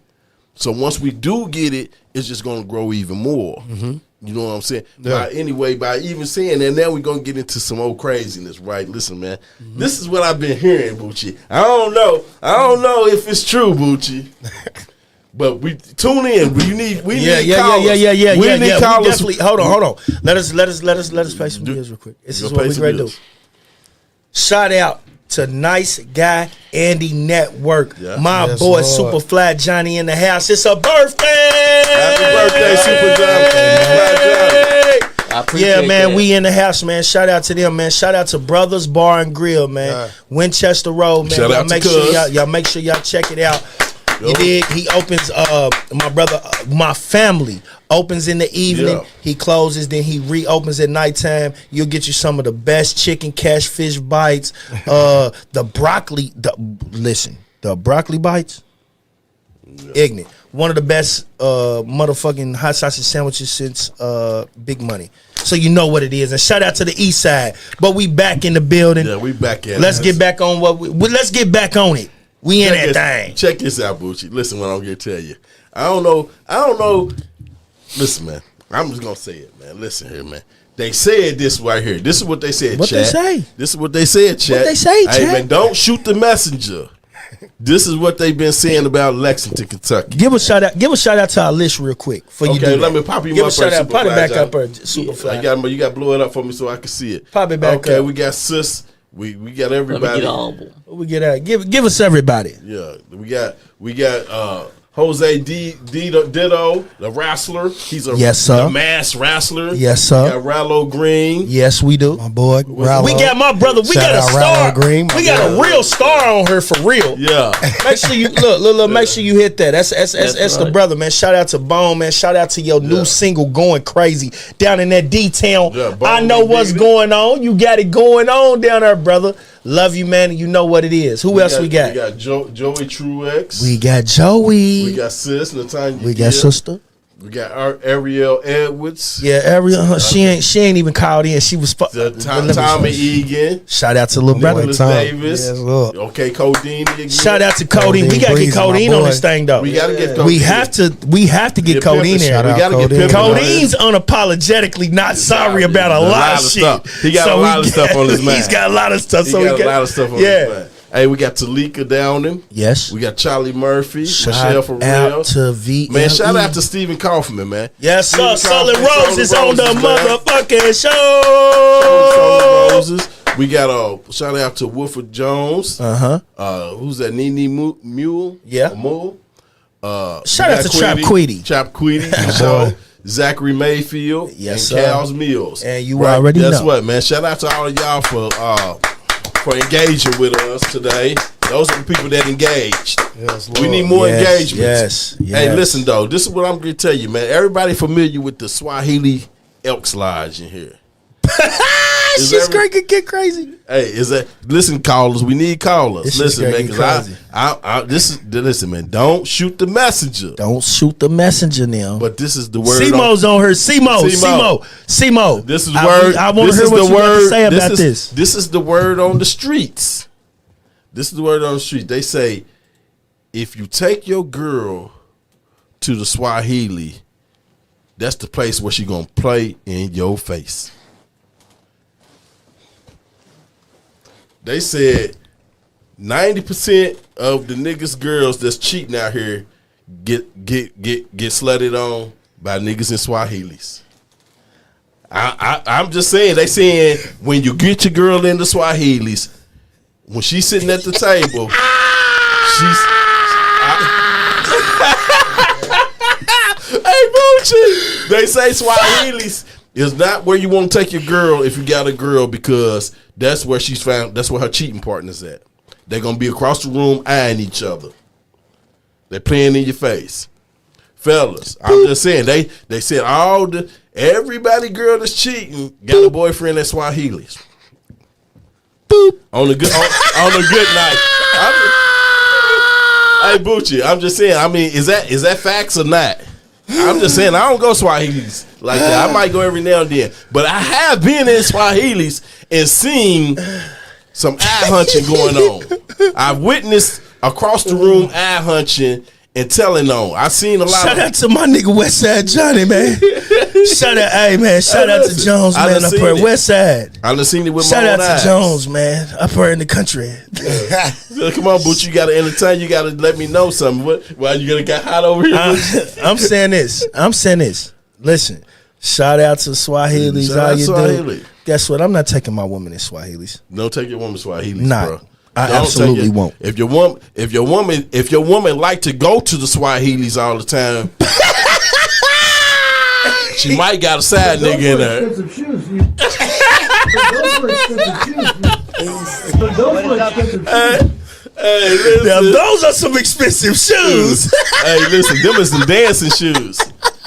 So once we do get it, it's just going to grow even more. You know what I'm saying? Yeah. By even saying that, now we're going to get into some old craziness, right? Listen, man, this is what I've been hearing, Bucci. I don't know if it's true, Bucci. But we tune in. We need callers. Yeah. We need callers. Definitely. Hold on. Let us play some deals real quick. This is what we ready to do. Shout out to Nice Guy Andy Network. Yeah. My boy Superfly Johnny in the house. It's a birthday. Happy birthday, Super Johnny. Yeah, man, that. We in the house, man. Shout out to them, man. Shout out to Brothers Bar and Grill, man. Winchester Road, man. Shout out y'all make sure y'all check it out. You dig? He opens. My brother, my family opens in the evening. Yeah. He closes, then he reopens at nighttime. You'll get you some of the best chicken catfish bites. The broccoli. The broccoli bites. Yeah. Ignorant. One of the best motherfucking hot sausage sandwiches since Big Money. So you know what it is. And shout out to the East Side. But we back in the building. Yeah, we back in. Let's get back on let's get back on it. We in that thing. Check this out, Bucci. Listen what I'm going to tell you. I don't know. Listen, man. I'm just going to say it, man. Listen here, man. They said this right here. This is what they said, What chat. they say? This is what they said, chat. What they say, chat? Hey, man, don't shoot the messenger. This is what they've been saying about Lexington, Kentucky. Give a shout out to our list real quick. Okay, let me pop you Give up. a shout out. Pop it back up, Superfly. You got to blow it up for me so I can see it. Pop it back up. Okay, we got Sis. We got everybody. We get out. Give us everybody. Yeah, we got Jose Ditto, the wrestler. He's a mass wrestler. Yes, sir. We got Rallo Green. Yes, we do. My boy, Rallo. We got my brother. We got a star. Green, we got a real star on her for real. Yeah. Make sure you look. Make sure you hit that. That's right. The brother, man. Shout out to Bone, man. Shout out to your new single, Going Crazy, down in that D-Town. Yeah, I know what's going on. You got it going on down there, brother. Love you, man. You know what it is. Who else we got? We got Joey Truex. We got Joey. We got Sis Natanya. We got Sister. We got Ariel Edwards. Yeah, Ariel. She ain't even called in. She was Tommy Egan. Shout out to little brother Davis. Yes, okay, Codeine again. Shout out to Codeine. We gotta get Codeine on this thing though. We gotta get Codeine. We have to get Codeine in. We gotta get Codeine's unapologetically not sorry about a lot of shit. He got a lot of stuff on his mind. He's got a lot of stuff. He got a lot of stuff on his mind. Hey, we got Talika Downing. Yes. We got Charlie Murphy. Shout Michelle Farrell. out to VLE. Man, shout out to Stephen Kaufman, man. Yes, sir. Sullen Roses on the motherfucking show. Roses. We got shout out to Wolford Jones. Who's that? Nene Mule? Yeah. Mule. Shout out to Trap Queedy. Trap Queedy. Zachary Mayfield. Yes, and sir. Cal's Mills. And you already know. Guess what, man? Shout out to all of y'all for engaging with us today. Those are the people that engaged. Yes, we need more engagements. Yes. Hey, listen though, this is what I'm going to tell you, man. Everybody familiar with the Swahili Elks Lodge in here? She's great. Get crazy. Hey, listen, callers? We need callers. Listen, man, because listen, man. Don't shoot the messenger. Don't shoot the messenger now. But this is the word. Simo's on her. Simo. This is word. I want to hear what you got to say about this. This is the word on the streets. This is the word on the street. They say, if you take your girl to the Swahili, that's the place where she gonna play in your face. They said 90% of the niggas girls that's cheating out here get slutted on by niggas in Swahilis. I'm just saying, they saying when you get your girl in the Swahilis, when she's sitting at the table, hey Bucci, they say Swahilis is not where you want to take your girl if you got a girl, because that's where she's found. That's where her cheating partner's at. They're gonna be across the room eyeing each other. They're playing in your face, fellas. I'm just saying they said everybody girl that's cheating got a boyfriend that's Swahilis. Boop. On a good night. Hey Bucci, I'm just saying. I mean, is that facts or not? I'm just saying, I don't go Swahilis like that. I might go every now and then, but I have been in Swahilis and seen some eye hunching going on. I've witnessed across the room eye hunching and telling on. I've seen a lot. Shout out to my nigga Westside Johnny, man. Shout out, hey man, shout out to Jones, I man, done up seen here, it. West Side. I done seen it with Shout my out own to eyes. Jones, man, up here in the country. Come on, Bucci, you gotta entertain. You gotta let me know something. Why you gonna get hot over here? I'm saying this. Listen, shout out to Swahilis. Shout How out you Swahili. do? Guess what? I'm not taking my woman in Swahilis. Don't take your woman Swahilis, Nah, bro. I Don't absolutely take it. won't. If your woman like to go to the Swahilis all the time, she might got a side nigga in there. Expensive shoes. Those were expensive shoes. Those were expensive shoes. Hey, listen. Now those are some expensive shoes. Hey, listen, them is some dancing shoes.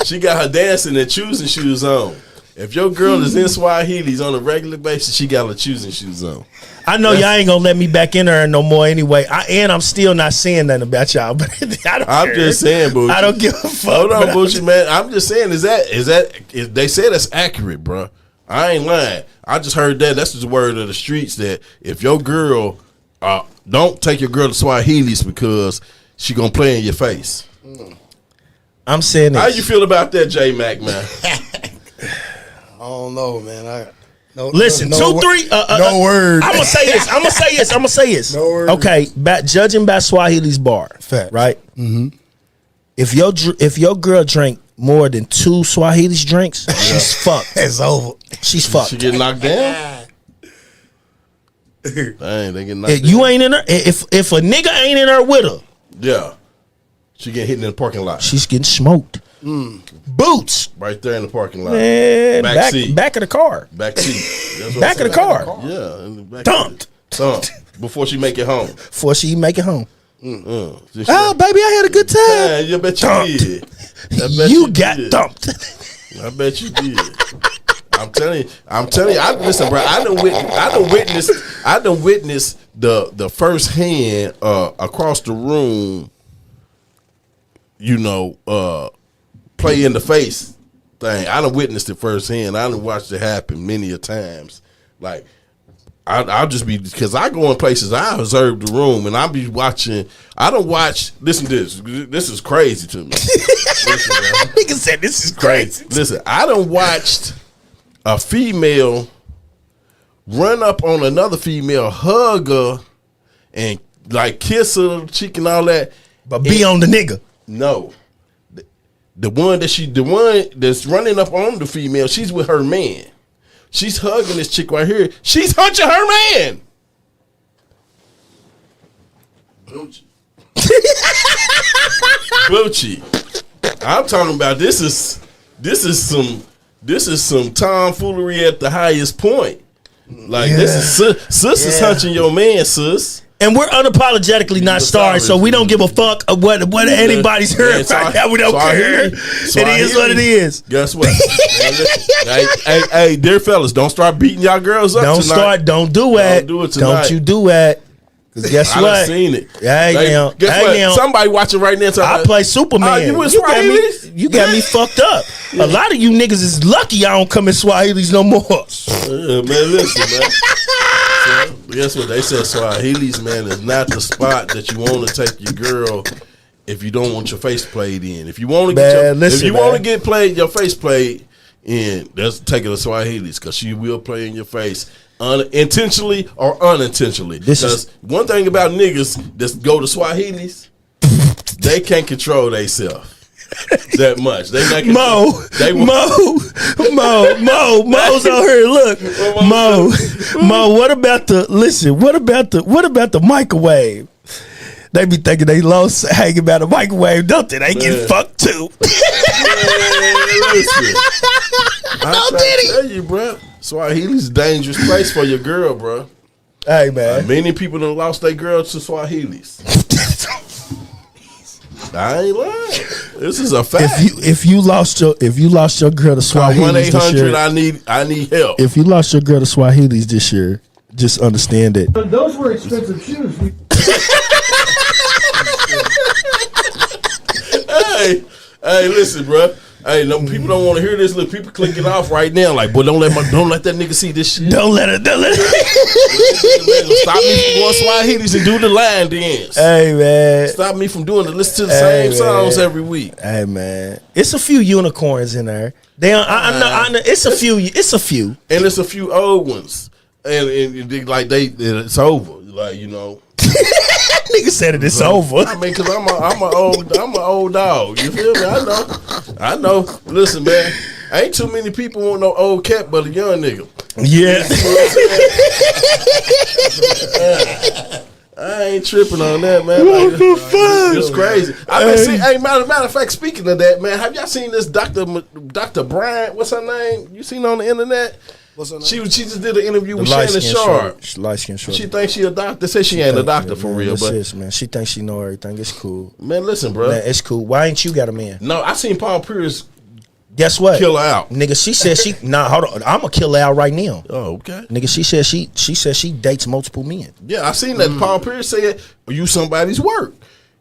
She got her dancing and choosing shoes on. If your girl is in Swahilis on a regular basis, she got her choosing shoes on. I know y'all ain't gonna let me back in there no more anyway. I'm still not saying nothing about y'all, but I'm just saying, Bucci. I don't give a fuck. Hold on, Bucci, man. I'm just saying, is they say that's accurate, bro. I ain't lying. I just heard that. That's just the word of the streets that if your girl, don't take your girl to Swahilis because she gonna play in your face. I'm saying this. How you feel about that, J Mac, man? I don't know, man. Listen, no 2, 3. No word. I'm gonna say this. No word. Okay, judging by Swahili's bar, Fact. right? Mm-hmm. If your girl drank more than 2 Swahili's drinks, she's fucked. It's over. She's fucked. She get knocked down. Dang, they get knocked down. You ain't in her. If a nigga ain't in her with her, Yeah, she get hit in the parking lot. she's getting smoked. Boots, Right there in the parking lot. man. Back seat. Back of the car. Back seat. That's what Back I'm of the saying. car. Yeah, in the back Dumped. Dumped. Before she make it home. Before she make it home. Just Oh, baby, I had a good time. yeah, you bet you Dumped. did. I bet You got did. dumped. I bet you did. I'm telling you. Listen, bro. I done witnessed the first hand across the room. You know, play in the face thing. I done witnessed it firsthand. I done watched it happen many a times. Like I'll just be because I go in places. I observe the room and I'll be watching. I don't watch. Listen to this. This is crazy to me. Listen, man. Nigga said this is crazy. Listen, I done watched a female run up on another female, hug her, and like kiss her cheek and all that. But be on the nigga. No. The one that's running up on the female, she's with her man. She's hugging this chick right here. She's hunching her man. Bucci. I'm talking about this is some tomfoolery at the highest point. Like this is sis is hunching your man, sis. And we're unapologetically not sorry, so we don't give a fuck of what anybody's heard right now. We don't care. It is what it is. Guess what? hey, dear fellas, don't start beating y'all girls up tonight. Don't do it. Don't do it tonight. Don't you do it. Because guess I what? done seen it. Guess what? Somebody watching right now. I play Superman. You got me fucked up. A lot of you niggas is lucky I don't come in Swahilis no more. Man, listen, man. So, guess what? They said Swahilis, man, is not the spot that you want to take your girl if you don't want your face played in. If you want to get played, your face played in, let's take it to Swahilis because she will play in your face. Intentionally or unintentionally. Because one thing about niggas that go to Swahilis, they can't control themselves that much. They not Mo's out here. Look, Mo. What about the microwave? They be thinking they lost hanging about a microwave, don't they? They get fucked too. Listen, I'm trying to tell you, bro. Swahili's a dangerous place for your girl, bro. Hey, man. Many people done lost their girls to Swahilis. I ain't lying. This is a fact. If you lost your girl to Swahilis this year, 1-800 I need help. If you lost your girl to Swahilis this year, just understand it. But those were expensive shoes. Hey, listen, bro. Hey, no, people don't want to hear this. Look, people click it off right now. Like, boy, don't let that nigga see this shit. Don't let it. Stop me from going Swahilis and do the line dance. Hey man, stop me from doing listen to the same songs every week. Hey man, it's a few unicorns in there. I know. It's a few. It's a few, and it's a few old ones, and it's over. Like, you know. Nigga said it's over. I mean, cause I'm an old dog. You feel me? I know. Listen, man, ain't too many people want no old cat, but a young nigga. Yeah. I ain't tripping on that, man. Like, it's crazy. I mean, see, hey, matter of fact, speaking of that, man, have y'all seen this Dr. Bryant? What's her name? You seen on the internet? What's her name? She just did an interview with Shannon Sharp. Light skin short. She thinks she a doctor. Says she ain't a doctor for real, but man, she thinks she know everything. It's cool. Man, listen, bro. Man, it's cool. Why ain't you got a man? No, I seen Paul Pierce. Guess what? Kill her out, nigga. She said she. Nah, hold on. I'm gonna kill her out right now. Oh, okay. Nigga, she said she dates multiple men. Yeah, I seen that. Paul Pierce said, "You somebody's work,"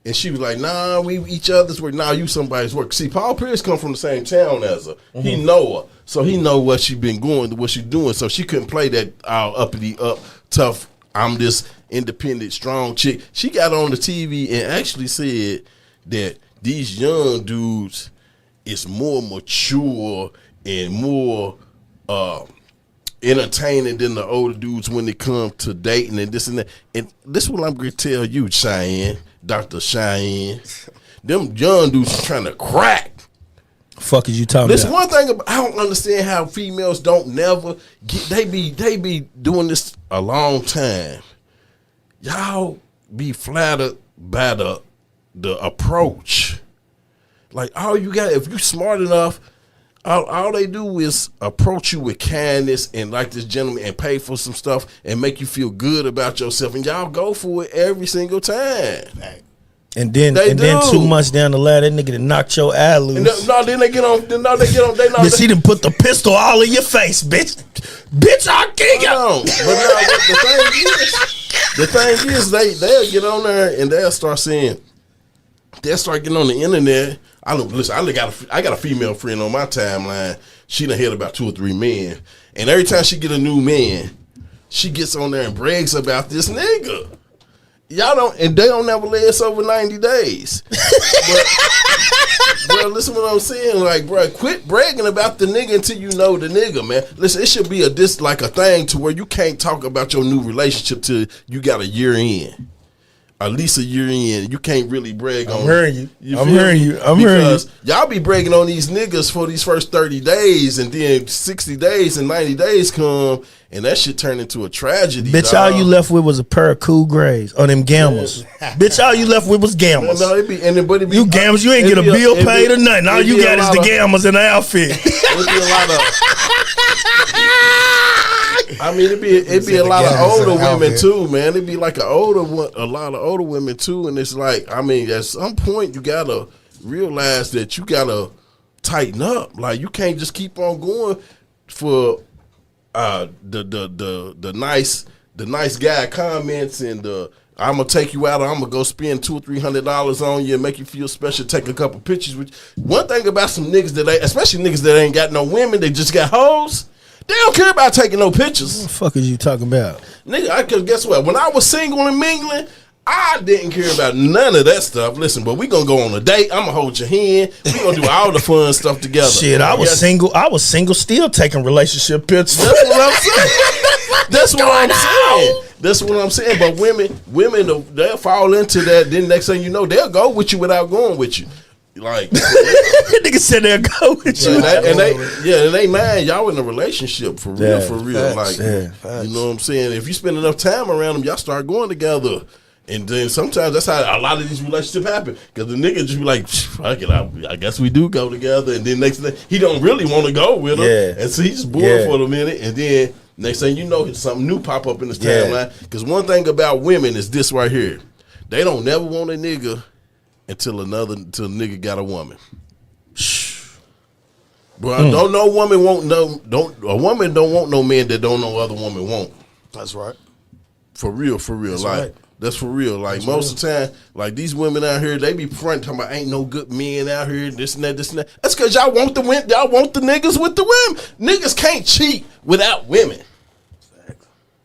and she was like, "Nah, we each other's work. Nah, you somebody's work." See, Paul Pierce come from the same town as her. Mm-hmm. He know her, so he know what she been going, what she doing. So she couldn't play that uppity up tough. I'm this independent, strong chick. She got on the TV and actually said that these young dudes is more mature and more entertaining than the older dudes when it comes to dating and this and that. And this is what I'm going to tell you, Cheyenne, Dr. Cheyenne. Them young dudes are trying to crack. Fuck is you talking Listen, about? one thing I don't understand how females don't never get. They be doing this a long time. Y'all be flattered by the approach. Like, all you got, if you smart enough, all they do is approach you with kindness and like this gentleman and pay for some stuff and make you feel good about yourself, and y'all go for it every single time. And then 2 months down the line, that nigga done knocked your eye loose. Then they get on. Bitch, he done put the pistol all in your face, bitch. Bitch, I'll kill you. But the thing is, they'll get on there and they'll start saying, they'll start getting on the internet. I got a female friend on my timeline. She done hit about 2 or 3 men, and every time she get a new man, she gets on there and brags about this nigga. Y'all don't, and they don't never last over 90 days. Bro, listen what I'm saying. Like, bro, quit bragging about the nigga until you know the nigga, man. Listen, it should be a thing to where you can't talk about your new relationship till you got a year in. At least a year in, you can't really brag on. I'm hearing you. Because y'all be bragging on these niggas for these first 30 days, and then 60 days and 90 days come, and that shit turn into a tragedy. Bitch, all you left with was a pair of cool grays or them Gammas. Bitch, all you left with was Gammas. No, it be you Gammas, you ain't get a bill paid or nothing. All you got is the Gammas in the outfit. It'd be a lot of. I mean, it'd be a lot of older women too, man. It'd be like a lot of older women too, and it's like, I mean, at some point you gotta realize that you gotta tighten up. Like, you can't just keep on going for the nice guy comments and I'm gonna take you out, or I'm gonna go spend $200 or $300 on you and make you feel special. Take a couple pictures with you. One thing about some niggas especially niggas that ain't got no women, they just got hoes. They don't care about taking no pictures. What the fuck is you talking about? Nigga, cause guess what? When I was single and mingling, I didn't care about none of that stuff. Listen, but we gonna go on a date. I'm gonna hold your hand. We gonna do all the fun stuff together. Shit, I was single, still taking relationship pictures. That's what I'm saying. That's what I'm saying. But women, they'll fall into that. Then next thing you know, they'll go with you without going with you. Like, nigga said they'll go with you. And they mind y'all in a relationship for real, Facts, like, you know what I'm saying? If you spend enough time around them, y'all start going together. And then sometimes that's how a lot of these relationships happen. Because the nigga just be like, fuck it, I guess we do go together. And then next thing, he don't really want to go with her. Yeah. And so he's just bored for a minute. And then next thing you know, something new pop up in his timeline. Because one thing about women is this right here. They don't never want a nigga until a nigga got a woman. Bro, a woman don't want no man that don't know other woman want. That's right. For real. That's like, right. That's for real. Like most of the time, like these women out here, they be front talking about ain't no good men out here, this and that, this and that. That's because y'all want the women, y'all want the niggas with the women. Niggas can't cheat without women.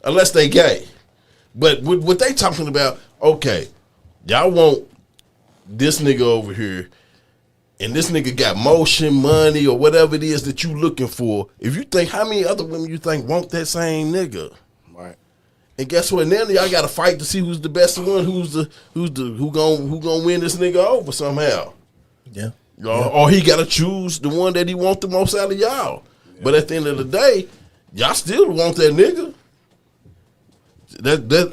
Unless they gay. But what they talking about, okay, y'all want this nigga over here, and this nigga got motion, money, or whatever it is that you looking for. If you think, how many other women you think want that same nigga? Right. And guess what? Now y'all got to fight to see who's the best one, who gonna win this nigga over somehow. Yeah. Or he got to choose the one that he want the most out of y'all. Yeah. But at the end of the day, y'all still want that nigga.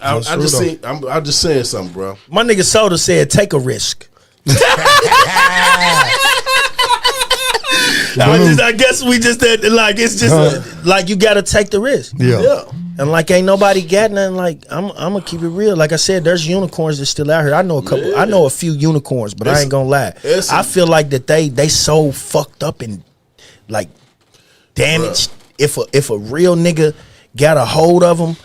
I'm just saying something, bro. My nigga Soda said, "Take a risk." I guess we just like it's just like you got to take the risk. Yeah. And like ain't nobody got nothing. Like I'm gonna keep it real. Like I said, there's unicorns that's still out here. I know a couple. Yeah. I know a few unicorns, but I ain't gonna lie. I feel like that they so fucked up and like damaged. Bruh. If a real nigga got a hold of them.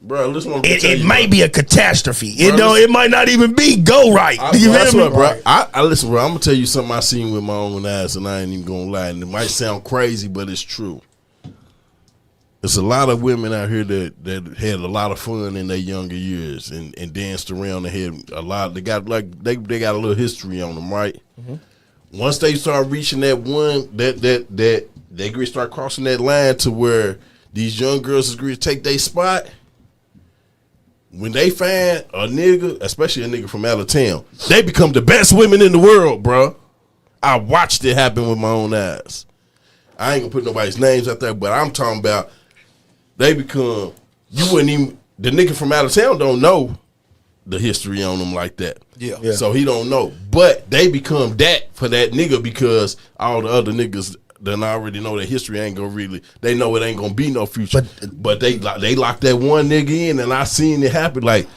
Bro, listen. It might be a catastrophe. It might not even be go right. Bro. I listen, bro. I'm gonna tell you something I seen with my own eyes, and I ain't even gonna lie. And it might sound crazy, but it's true. There's a lot of women out here that had a lot of fun in their younger years and danced around and had a lot. They got they got a little history on them, right? Mm-hmm. Once they start reaching that one, that they start crossing that line to where these young girls agree to take their spot. When they find a nigga, especially a nigga from out of town, they become the best women in the world, bro. I watched it happen with my own eyes. I ain't gonna put nobody's names out there, but I'm talking about they become, you wouldn't even, the nigga from out of town don't know the history on them like that. Yeah. So he don't know. But they become that for that nigga because all the other niggas then I already know that history ain't gonna really. They know it ain't gonna be no future. But they locked that one nigga in, and I seen it happen. Like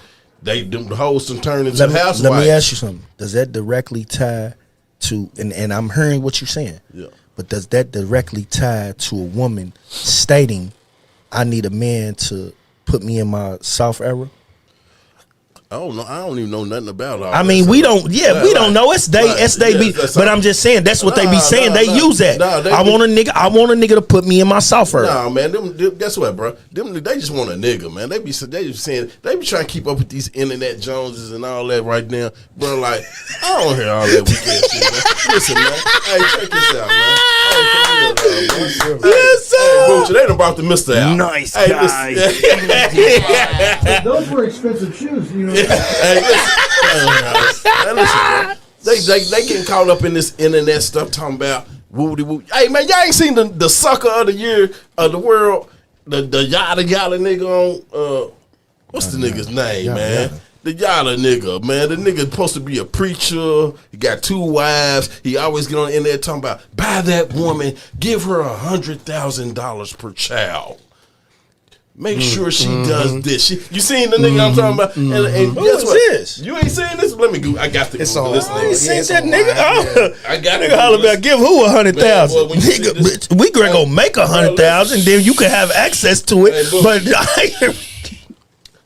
the hoes and turn into housewives. Let me ask you something. Does that directly tie to? And I'm hearing what you're saying. Yeah. But does that directly tie to a woman stating, "I need a man to put me in my soft era"? I don't know. I don't even know nothing about all. I mean, we don't. Yeah, we don't know. It's they be. But I'm just saying that's what they be saying. They use that. I want a nigga to put me in my soft era. Nah, man. Guess what, bro? They just want a nigga, man. They be saying they be trying to keep up with these internet Joneses and all that right now, bro. Like I don't hear all that weekend shit, man. Listen, man. Hey, check this out, man. Hey, Bucci, they done brought the Mizta out. Nice guy. Those were expensive shoes, you know. Hey, listen, they getting caught up in this internet stuff talking about woody woo. Hey man, y'all ain't seen the sucker of the year of the world, the yada nigga on what's the nigga's name, man? The yada nigga, man. The nigga supposed to be a preacher. He got 2 wives. He always get on the internet talking about buy that woman, give her $100,000 per child. Make sure she does this. You seen the nigga I'm talking about? And guess what? This? You ain't seen this? Let me go. I got to Google this nigga. I ain't seen that nigga. I got nigga holler about give who 100,000. We gonna make 100,000, then you can have access to it. But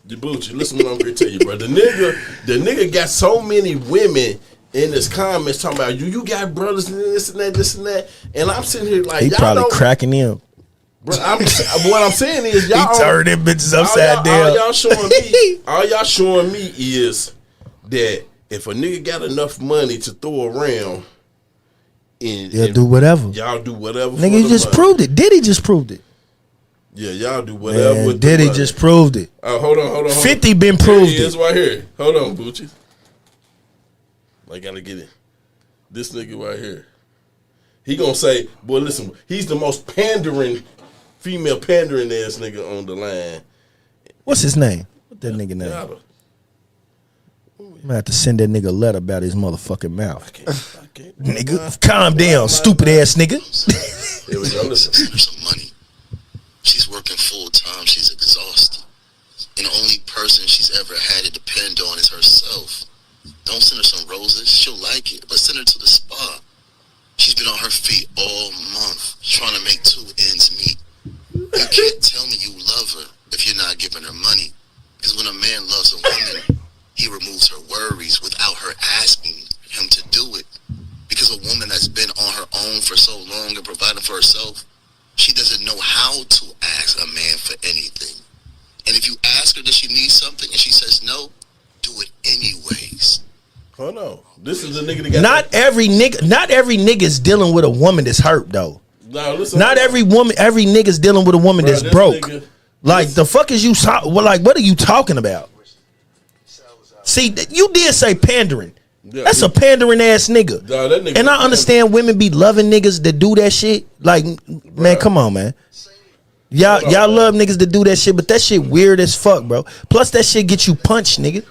Bucci, listen what I'm gonna tell you, bro. The nigga got so many women in his comments talking about you got brothers and this and that, and I'm sitting here like he probably cracking him. Bro, what I'm saying is y'all he turned them bitches upside down. All y'all showing me is that if a nigga got enough money to throw around, and do whatever. Y'all do whatever. Nigga, you just proved it. Diddy just proved it. Yeah, y'all do whatever. Man, Diddy just proved it. Hold on. 50 been proved it. It's right here. Hold on, Bucci. I gotta get it. This nigga right here. He gonna say, boy, listen, he's the most female pandering ass nigga on the line. What's his name? What that nigga name? I'm gonna have to send that nigga a letter about his motherfucking mouth. I can't. Nigga, calm down, stupid ass nigga. Here we go. Listen. Send her some money. She's working full time. She's exhausted. And the only person she's ever had to depend on is herself. Don't send her some roses. She'll like it. But send her to the spa. She's been on her feet all month trying to make 2 ends meet. You can't tell me you love her if you're not giving her money. Because when a man loves a woman, This is the nigga that got not every nigga is dealing with a woman that's hurt though. No, listen, not every nigga's dealing with a woman that's broke. Like the fuck is you? Like what are you talking about? See, you did say pandering. Yeah, that's a pandering ass nigga. Nah, that nigga and I understand women be loving niggas that do that shit. Like, man, come on, man. Y'all love niggas that do that shit, but that shit weird as fuck, bro. Plus that shit get you punched, nigga.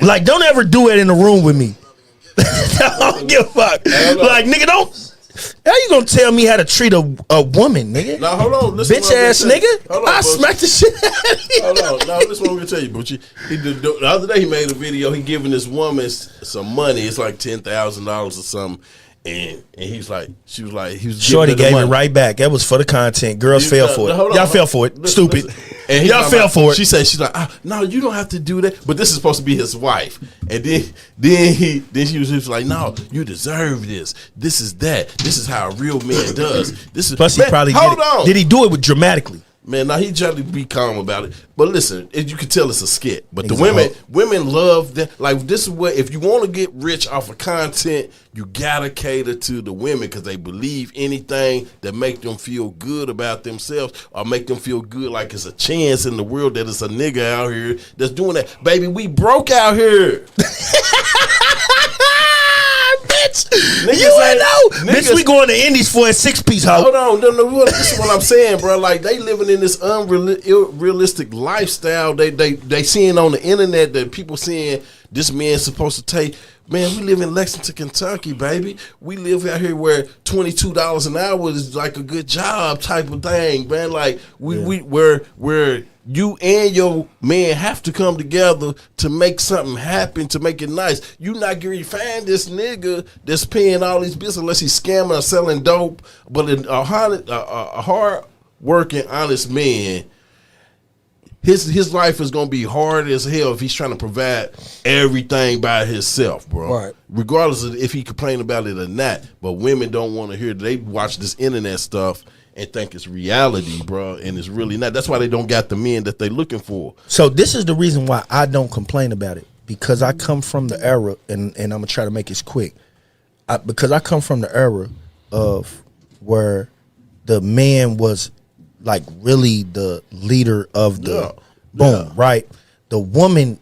Like, don't ever do it in the room with me. I don't give a fuck. Like, nigga, don't. How you gonna tell me how to treat a woman, nigga? Now hold on, listen bitch ass nigga. I smack the shit out of you. Hold on, now this is what I'm gonna tell you, Bucci. The other day he made a video. He giving this woman some money. It's like $10,000 or something. And he was Shorty gave it right back. That was for the content. Girls fell for it. Y'all fell for it. Stupid. And y'all fell for it. She's like, no, you don't have to do that. But this is supposed to be his wife. And then she was like, no, you deserve this. This is that. This is how a real man does. This is. Plus, he probably did he do it with dramatically? Man, now he tried to be calm about it. But listen, you can tell it's a skit. But the women love that. Like, this is what, if you want to get rich off of content, you gotta cater to the women because they believe anything that make them feel good about themselves or make them feel good like it's a chance in the world that it's a nigga out here that's doing that. Baby, we broke out here. Bitch, you ain't know. Bitch, we going to Indies for a 6-piece hoe. Hold on, no, this is what I'm saying, bro. Like, they living in this unrealistic lifestyle. They seeing on the internet that people saying this man's supposed to take. Man, we live in Lexington, Kentucky, baby. We live out here where $22 an hour is like a good job type of thing, man. Like where you and your man have to come together to make something happen, to make it nice. You not going to find this nigga that's paying all these bills unless he's scamming or selling dope. But a hard working, honest man, his life is gonna be hard as hell if he's trying to provide everything by himself, bro. Right. Regardless of if he complain about it or not. But women don't want to hear. They watch this internet stuff and think it's reality, bro, and it's really not. That's why they don't got the men that they looking for. So this is the reason why I don't complain about it, because I come from the era, and I'm gonna try to make this quick. Because I come from the era of where the man was like really the leader of the right? The woman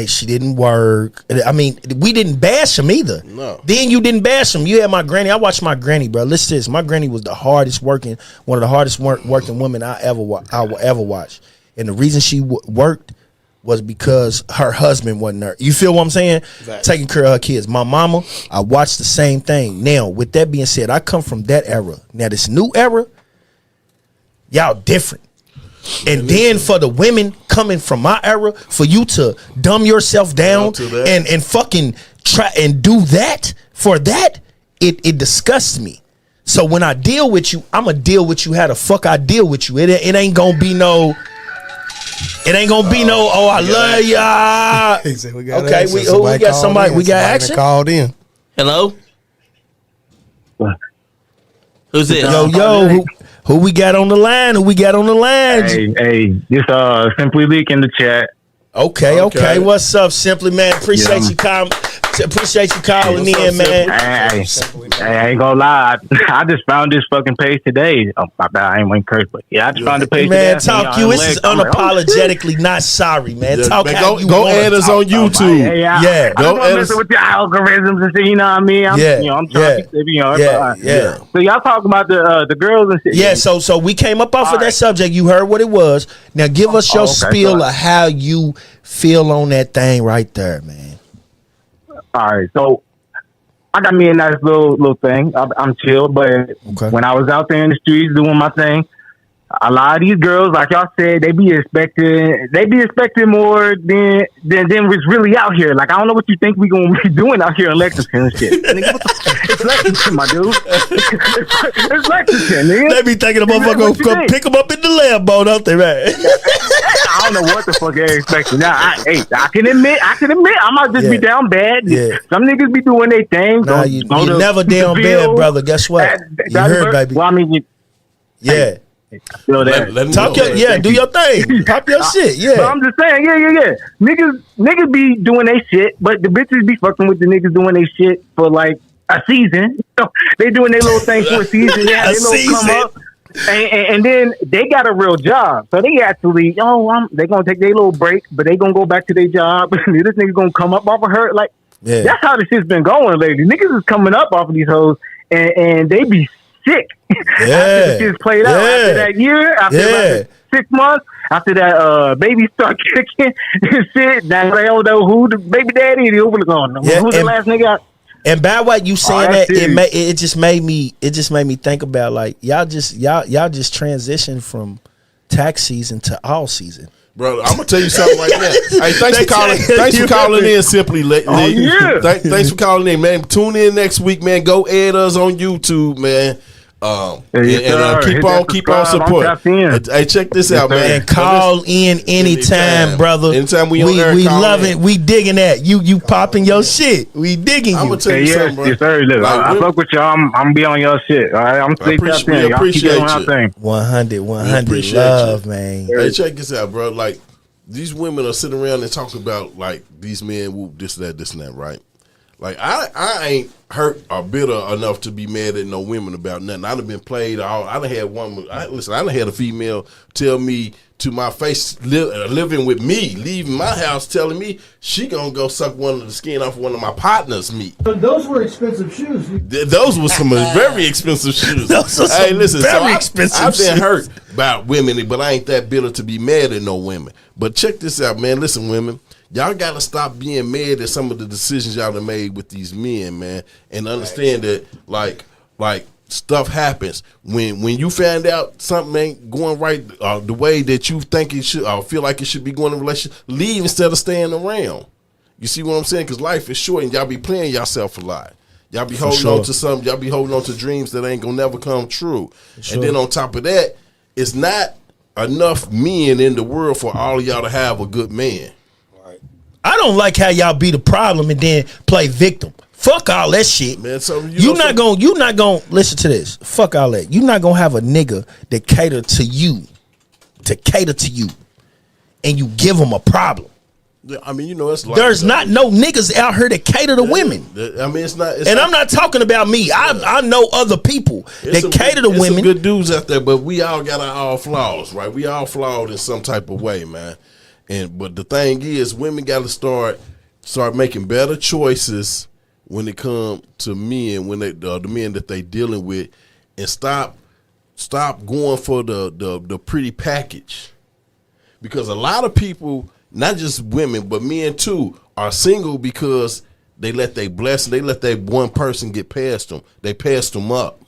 she didn't work. I mean, we didn't bash him either. No. Then you didn't bash him. You had my granny. I watched my granny, bro. Listen to this. My granny was the hardest working, one of the hardest working women I will ever watch. And the reason she worked was because her husband wasn't there. You feel what I'm saying? Exactly. Taking care of her kids. My mama, I watched the same thing. Now, with that being said, I come from that era. Now, this new era, y'all different. And then for the women coming from my era, for you to dumb yourself down and fucking try and do that for that, it disgusts me. So when I deal with you, I'm gonna deal with you how the fuck I deal with you. It ain't gonna be no. It ain't gonna be no. Oh, I love y'all. He said we got okay, action. we got somebody. We got action. Called in. Hello. Who's it? Yo. Who we got on the line? Hey, this Simply Leak in the chat. Okay. What's up, Simply, man? Appreciate you calling in, man. Hey, I ain't gonna lie. I just found this fucking page today. Oh, my bad. I ain't want to curse, but yeah, I just found the page today. Man, talk you. This is unapologetically not sorry, man. Talk how you go add us on YouTube. Go add us with your algorithms and shit. You know what I mean? I'm trying to, So y'all talk about the girls and shit. Yeah. So we came up off of that subject. You heard what it was. Now give us your spiel of how you feel on that thing right there, man. All right, so I got me a nice little thing. I'm chill, but when I was out there in the streets doing my thing, a lot of these girls, like y'all said, they be expecting more than what's really out here. Like, I don't know what you think we gonna be doing out here in Lexington and shit. It's Lexington, my dude. It's Lexington, nigga. They be thinking the motherfucker gonna pick them up in the Lambo, don't they, man? I don't know what the fuck they're expecting. Now, I can admit, I might just be down bad. Yeah. Some niggas be doing their thing. Nah, you never down bad, brother. Guess what? You heard, baby. Well, I mean, Feel that. Let him Talk know. your, do your thing. Pop your shit. Yeah. But I'm just saying, yeah. Niggas be doing their shit, but the bitches be fucking with the niggas doing their shit for like a season. They doing their little thing for a season. They have their little come up. And then they got a real job. So they actually, they gonna take their little break, but they gonna go back to their job. This nigga gonna come up off of her. Like, that's how this shit's been going lately. Niggas is coming up off of these hoes and they be sick after the shit's played out. After that year, after 6 months, after that baby start kicking and shit, now they don't know who the baby daddy is. Who's the last nigga out? And by what you saying that, it just made me think about like y'all just transitioned from tax season to all season. Bro, I'm gonna tell you something right now. Hey, thanks for calling in. Simply, thanks for calling in, man. Tune in next week, man. Go add us on YouTube, man. Keep on supporting. Hey, check this out, man. And call in anytime, brother. Anytime we love it. We digging that. You popping your shit. We digging you. I'm gonna tell you something, bro. Yes, sir. Look, I fuck with y'all. I'm gonna be on your shit. All right, I'm we appreciate you. 100 love, man. Hey, check this out, bro. Like these women are sitting around and talking about like these men whoop this and that, right? Like I ain't hurt or bitter enough to be mad at no women about nothing. I done been played all. I done had I done had a female tell me to my face, living with me, leaving my house, telling me she gonna go suck one of the skin off one of my partner's meat. But those were expensive shoes. Those were some very expensive shoes. Hey, listen, I've been hurt about women, but I ain't that bitter to be mad at no women. But check this out, man. Listen, women. Y'all got to stop being mad at some of the decisions y'all have made with these men, man, and understand that, like stuff happens. When you find out something ain't going right the way that you think it should or feel like it should be going in a relationship, leave instead of staying around. You see what I'm saying? Because life is short, and y'all be playing yourself a lot. Y'all be holding on to something. Y'all be holding on to dreams that ain't going to never come true. And then on top of that, it's not enough men in the world for all of y'all to have a good man. I don't like how y'all be the problem and then play victim. Fuck all that shit. Man, so you not gonna listen to this. Fuck all that. You not gonna have a nigga that cater to you, and you give him a problem. I mean, it's like there's not no niggas out here that cater to women. I mean, it's not. I'm not talking about me. I know other people that cater to women. Some good dudes out there, but we all got our flaws, right? We all flawed in some type of way, man. But the thing is, women got to start making better choices when it comes to men, when the men that they dealing with, and stop going for the pretty package, because a lot of people, not just women but men too, are single because they let they blessing, they let that one person get past them. They passed them up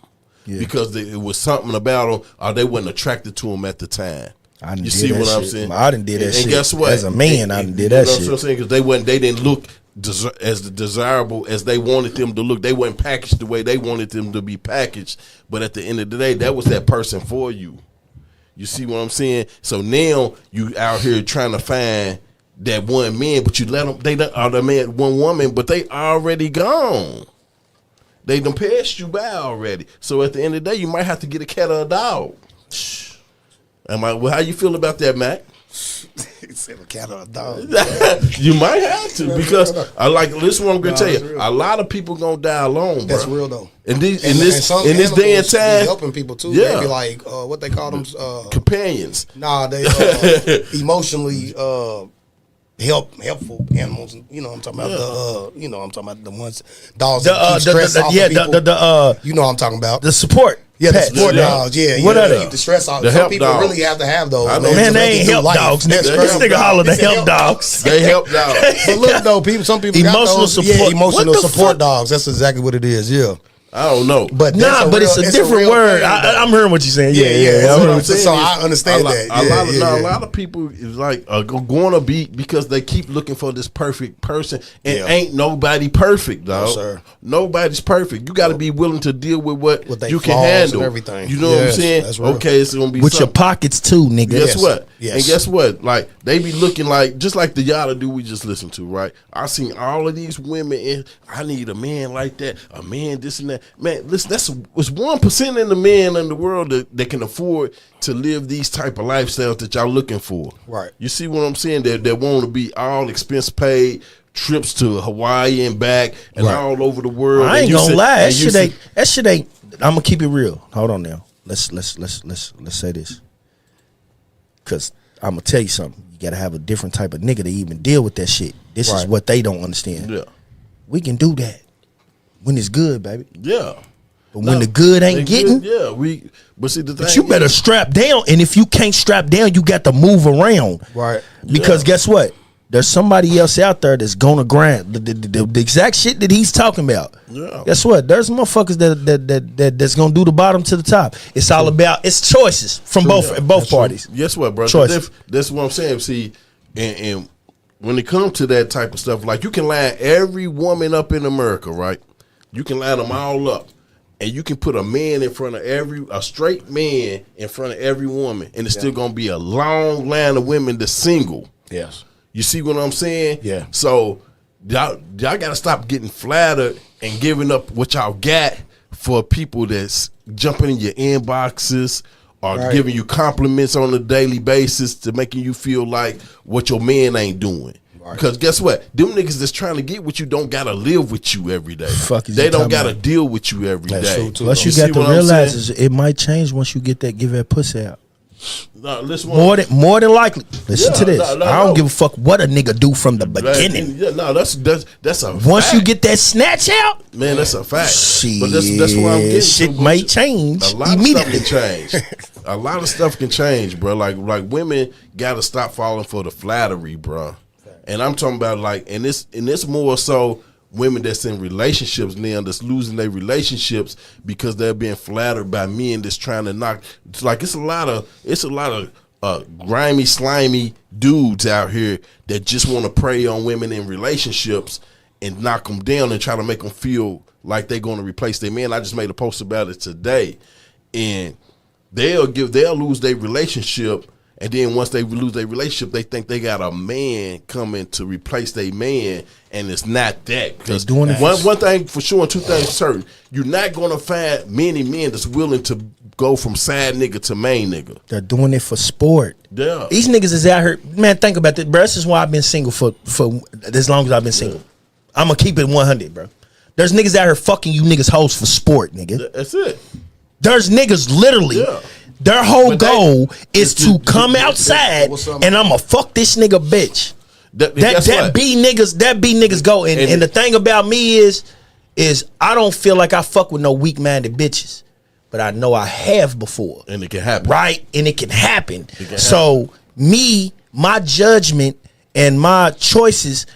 because it was something about them, or they wasn't attracted to them at the time. You see what I'm saying? I didn't do that shit. And guess what? As a man, I didn't do that shit. You know what I'm saying? Because they didn't look as desirable as they wanted them to look. They weren't packaged the way they wanted them to be packaged. But at the end of the day, that was that person for you. You see what I'm saying? So now you out here trying to find that one man, but you let them. They are the man, one woman, but they already gone. They done passed you by already. So at the end of the day, you might have to get a cat or a dog. How you feel about that, Mac? He said a cat or a dog. You might have to, because this is what I'm gonna tell you. A lot of people gonna die alone, bro. That's real though. In this day and time, helping people too. Yeah. Maybe like what they call them companions. Nah, they emotionally helpful animals. You know what I'm talking about. I'm talking about the ones dogs that keep stress off of people. You know what I'm talking about. The support. Yeah, the support dogs. Yeah, what are they? Keep the stress off. The Some people dogs. really have to have those. Man, they ain't help dogs. This nigga holler the help dogs. They help dogs. But look though, some people emotional got those, support. Yeah, emotional support dogs. That's exactly what it is. Yeah. I don't know, but it's a different word. I'm hearing what you're saying. Yeah. So I understand that. A lot of people is like going to be because they keep looking for this perfect person, and ain't nobody perfect, dog. No, sir. Nobody's perfect. You got to be willing to deal with what you can handle. And everything. You know what I'm saying? That's real. Okay, it's gonna be with your pockets too, nigga. Guess what? Yes. And guess what? Like they be looking like just like the Yada do we just listened to, right? I seen all of these women, and I need a man like that, a man this and that. man, listen, it's 1% of the men in the world that can afford to live these type of lifestyles that y'all looking for. Right. You see what I'm saying? That want to be all expense paid, trips to Hawaii and back, and all over the world. I ain't gonna lie, that shit ain't. I'm gonna keep it real. Hold on now. Let's say this, because I'm gonna tell you something. You gotta have a different type of nigga to even deal with that shit. This is what they don't understand. Yeah, we can do that when it's good, baby. Yeah, but when the good ain't getting, But see the thing, but you better strap down. And if you can't strap down, you got to move around, right? Because guess what? There's somebody else out there that's gonna grind the exact shit that he's talking about. Yeah. Guess what? There's motherfuckers that's gonna do the bottom to the top. It's all about choices from both parties. Guess what, bro? Choices. That's what I'm saying. See, and when it comes to that type of stuff, like you can line every woman up in America, right? You can line them all up, and you can put a man in front of a straight man in front of every woman, and it's still gonna be a long line of women that's single. Yes. You see what I'm saying? Yeah. So y'all gotta stop getting flattered and giving up what y'all got for people that's jumping in your inboxes or giving you compliments on a daily basis to making you feel like what your man ain't doing. Right. Because guess what? Them niggas that's trying to get with you don't gotta live with you every day. They don't gotta deal with you every day. Plus you got to realize is it might change once you give that pussy out. No, listen, more than likely. Listen to this. I don't give a fuck what a nigga do from the beginning. Yeah, no, that's a once fact. you get that snatch out, man, that's a fact. Shit, but that's why I'm getting shit might change a lot immediately. Of stuff can change. A lot of stuff can change, bro. Like women got to stop falling for the flattery, bro. And I'm talking about and it's more so women that's in relationships now that's losing their relationships because they're being flattered by men that's trying to knock. It's a lot of grimy, slimy dudes out here that just want to prey on women in relationships and knock them down and try to make them feel like they're going to replace their man. I just made a post about it today, and they'll lose their relationship. And then once they lose their relationship, they think they got a man coming to replace their man, and it's not that. Because one thing for sure and two things for certain, you're not going to find many men that's willing to go from side nigga to main nigga. They're doing it for sport. Yeah. These niggas is out here. Man, think about this, bro. This is why I've been single for as long as I've been single. I'm going to keep it 100, bro. There's niggas out here fucking you niggas hoes for sport, nigga. That's it. There's niggas literally. Yeah. Their whole goal is to come outside and I'ma fuck this nigga bitch. That be niggas go. And the thing about me is I don't feel like I fuck with no weak minded bitches. But I know I have before. And it can happen. Right? And it can happen. So me, my judgment and my choices,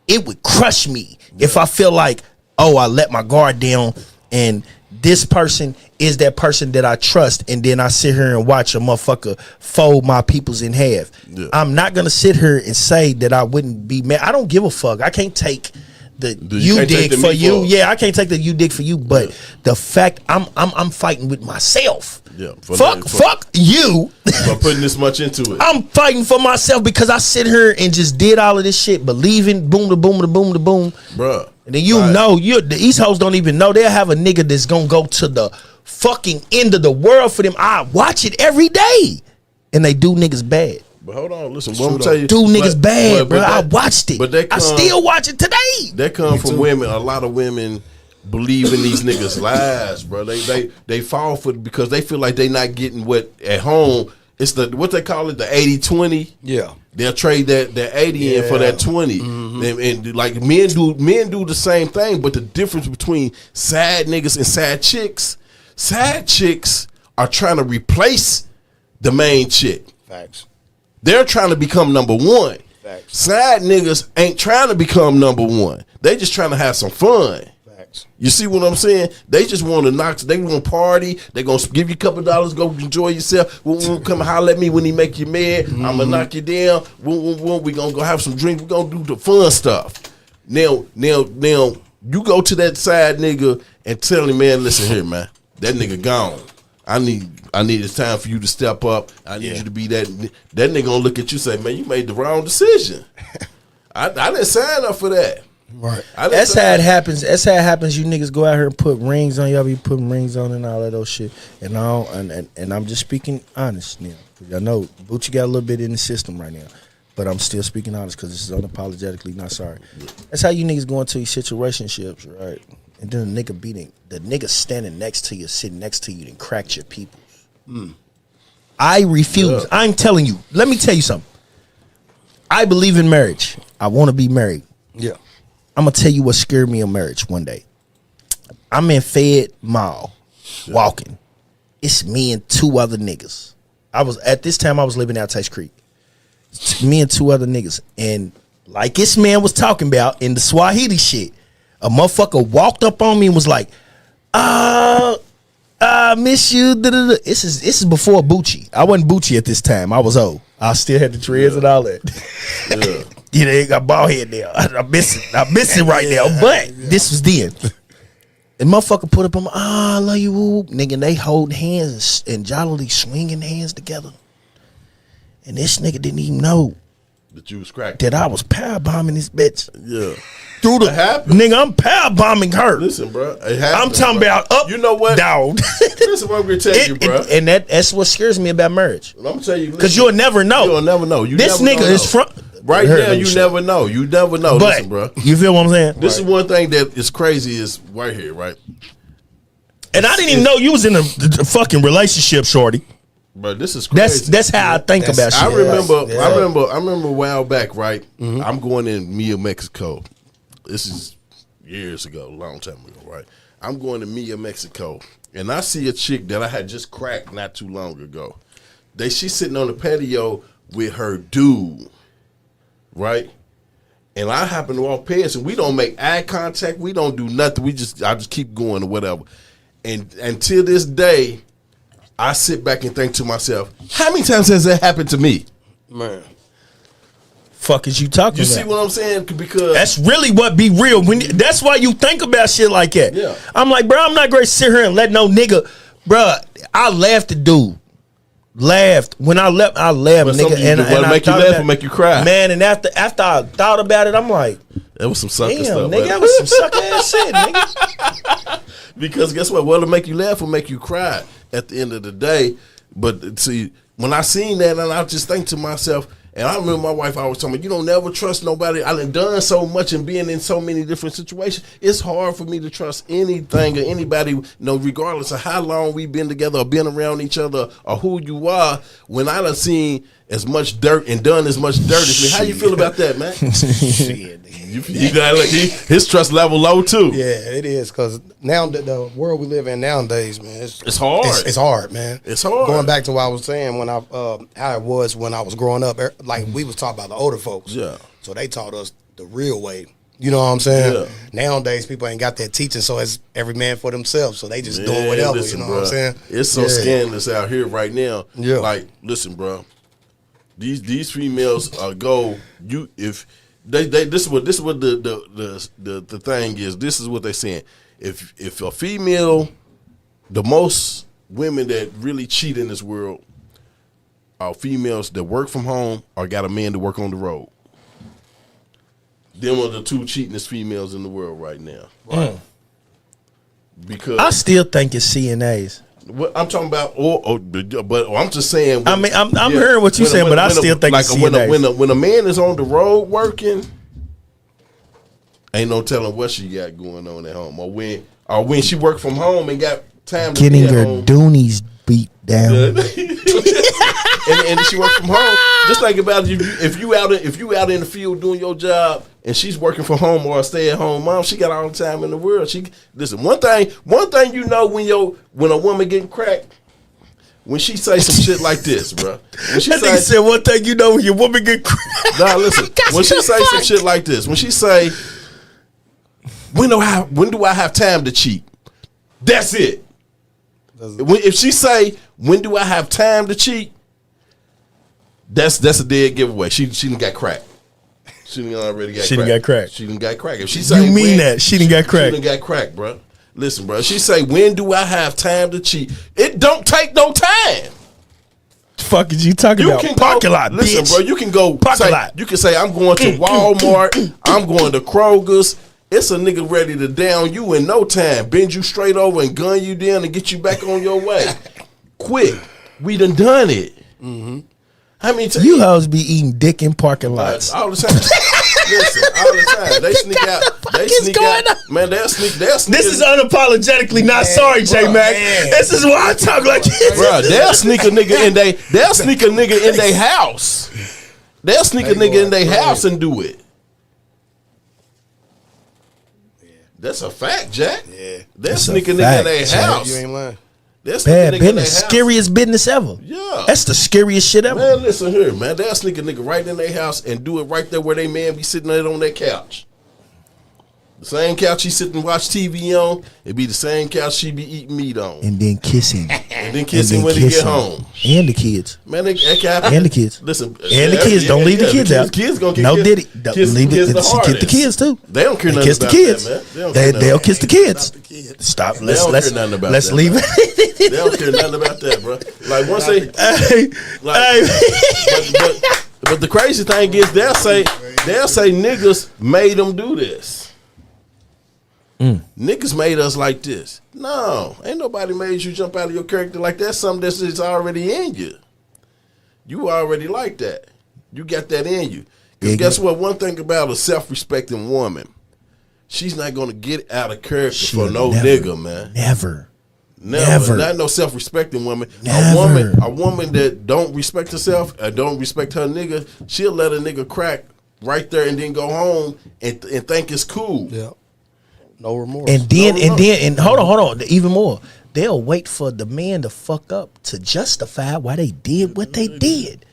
it would crush me if I feel like, oh, I let my guard down and this person is that person that I trust, and then I sit here and watch a motherfucker fold my peoples in half. Yeah. I'm not gonna sit here and say that I wouldn't be mad. I don't give a fuck. I can't take the you dig for you. Yeah, I can't take the you dig for you. But the fact I'm fighting with myself. Yeah, fuck you. For putting this much into it. I'm fighting for myself because I sit here and just did all of this shit, believing boom to boom to boom to boom, bruh. And then these hoes don't even know they'll have a nigga that's gonna go to the fucking end of the world for them. I watch it every day, and they do niggas bad. But hold on, listen. What I'm tell you, do niggas bad, bro. I watched it. But I still watch it today. That come from women. A lot of women believe in these niggas' lies, bro. They fall for it because they feel like they not getting what at home. It's what they call it, the 80-20. Yeah. They'll trade that 80 in for that 20. Mm-hmm. And like men do the same thing, but the difference between sad niggas and sad chicks are trying to replace the main chick. Facts. They're trying to become number one. Facts. Sad niggas ain't trying to become number one. They just trying to have some fun. You see what I'm saying? They just want to they want to party. They going to give you a couple $, go enjoy yourself. We'll come and holler at me when he make you mad. I'm going to knock you down. We going to go have some drinks. We going to do the fun stuff. Now, you go to that side nigga and tell him, man, listen here, man. That nigga gone. I need it's time for you to step up. I need you to be that. That nigga going to look at you and say, man, you made the wrong decision. I didn't sign up for that. Right. That's how it happens. That's how it happens. You niggas go out here and put rings on. Y'all be putting rings on and all that old shit. And I'm just speaking honest now. Cause I know Bucci got a little bit in the system right now. But I'm still speaking honest because this is unapologetically not sorry. That's how you niggas go into these situationships, right? And then the nigga standing next to you, sitting next to you, and cracked your people. I refuse. I'm telling you. Let me tell you something. I believe in marriage. I want to be married. Yeah. I'm going to tell you what scared me in marriage one day. I'm in Fed Mall, walking. It's me and two other niggas. At this time, I was living out Taste Creek. It's me and two other niggas. And like this man was talking about in the Swahili shit, a motherfucker walked up on me and was like, I miss you. Da-da-da. This is before Bucci. I wasn't Bucci at this time. I was old. I still had the dreads and all that. You know, they got bald head now. I miss it right now. But this was then. And motherfucker put up on my, I love you, woo. Nigga, they holding hands and jollily swinging hands together. And this nigga didn't even know that you was cracking. That I was power bombing this bitch. Yeah. Through the nigga, I'm power bombing her. Listen, bro. It happened, I'm talking about up. You know what? Down. Listen, what I'm gonna tell you, bro. And that's what scares me about marriage. I'm gonna tell you because you'll never know. You'll never know. This nigga is from right now. You never know. You never know. But, listen, bro. You feel what I'm saying? This is one thing that is crazy is right here, right? And I didn't even know you was in a fucking relationship, shorty. But this is crazy. That's how I think about shit. I remember a while back, right? I'm going in Mia, Mexico. This is years ago, a long time ago, right? I'm going to Mia, Mexico, and I see a chick that I had just cracked not too long ago. She's sitting on the patio with her dude, right? And I happen to walk past, and we don't make eye contact. We don't do nothing. I just keep going or whatever. And until this day, I sit back and think to myself, how many times has that happened to me? Man. Fuck is you talking You about? see what I'm saying? Because that's really what be real. That's why you think about shit like that. Yeah. I'm like, bro, I'm not going to sit here and let no nigga, bro. I laughed at dude. Laughed when I laughed, nigga. And I make you laugh or make you cry, man. And after I thought about it, I'm like, that was some sucker stuff, nigga. That was some sucker ass shit, nigga. Because guess what? Well, it'll make you laugh or make you cry at the end of the day. But see, when I seen that, and I just think to myself, and I remember my wife always told me, you don't never trust nobody. I done so much and being in so many different situations. It's hard for me to trust anything or anybody, regardless of how long we've been together or been around each other or who you are. When I done seen as much dirt and done as much dirt as me, how you feel about that, man? You got his trust level low too. Yeah, it is because now the world we live in nowadays, man, it's hard. It's hard, man. It's hard. Going back to what I was saying when how it was when I was growing up, like we was taught by the older folks. Yeah. So they taught us the real way. You know what I'm saying? Yeah. Nowadays, people ain't got that teaching, so it's every man for themselves. So they just doing whatever. Listen, you know bro, what I'm saying? It's so scandalous out here right now. Yeah. Like, listen, bro. These females go. This is what the thing is. This is what they're saying. If a female, the most women that really cheat in this world are females that work from home or got a man to work on the road. Them are the two cheatingest females in the world right now. Right. Because I still think it's CNAs. What I'm talking about, but I'm just saying. I'm hearing what you're saying, but I still think it's CNAs. When a man is on the road working, ain't no telling what she got going on at home, or when she work from home and got time to getting be at her home. doonies beat down. and she work from home. Just think about it, if you out in the field doing your job and she's working from home or a stay at home mom, she got all the time in the world. Listen, one thing you know when a woman getting cracked, when she say some shit like this, bro. When she said one thing you know when your woman get cracked. Nah, listen. When she say some shit like this, when she say, when do I have time to cheat? That's it. If she say, when do I have time to cheat? That's a dead giveaway. She done got cracked. She done already got cracked. She done got cracked. She done got cracked. If she say, you mean that? She done got cracked. She done got cracked, bro. Listen, bro. She say, when do I have time to cheat? It don't take no time. Fuck is you talking about? Parking lot, listen, bitch. bro. You can go. Parking lot. You can say, I'm going to Walmart. I'm going to Kroger's. It's a nigga ready to down you in no time, bend you straight over and gun you down and get you back on your way. Quick. We done it. Mm-hmm. How many times? You hoes be eating dick in parking lots. All the time. Listen, all the time. They sneak out. They sneak out. Man, they'll sneak. This is unapologetically not sorry, J Mac. This is why I talk like this. Bro, they'll sneak a nigga in they. They'll sneak a nigga in their house. They'll sneak a nigga in their house and do it. That's a fact, Jack. Yeah. They'll sneak a nigga in their house. You ain't lying. Bad business. Scariest business ever. Yeah. That's the scariest shit ever. Man, listen here, man. They'll sneak a nigga right in their house and do it right there where they man be sitting there on that couch. The same couch he sit and watch TV on, it be the same couch she be eating meat on. And then kissing. And then kissing when he get home. And the kids. Man, that can happen. And the kids. Listen. And the kids. Don't leave the kids out. Kids gonna get no kissed. diddy. Don't leave it. Kiss the kids too. They don't care nothing kiss about the kids. that, man. They'll kiss the kids. Stop. Let's leave it. They don't care nothing about that, bro. Like once they, but the crazy thing is they'll say niggas made them do this. Niggas made us like this. No, ain't nobody made you jump out of your character like that. Something that's already in you. You already like that. You got that in you. Because guess what? One thing about a self-respecting woman, she's not gonna get out of character for no nigga, man. Never. Not no self-respecting woman. A woman that don't respect herself or don't respect her nigga, she'll let a nigga crack right there and then go home and think it's cool. Yeah. No remorse. And hold on. Even more. They'll wait for the man to fuck up to justify why they did what they did.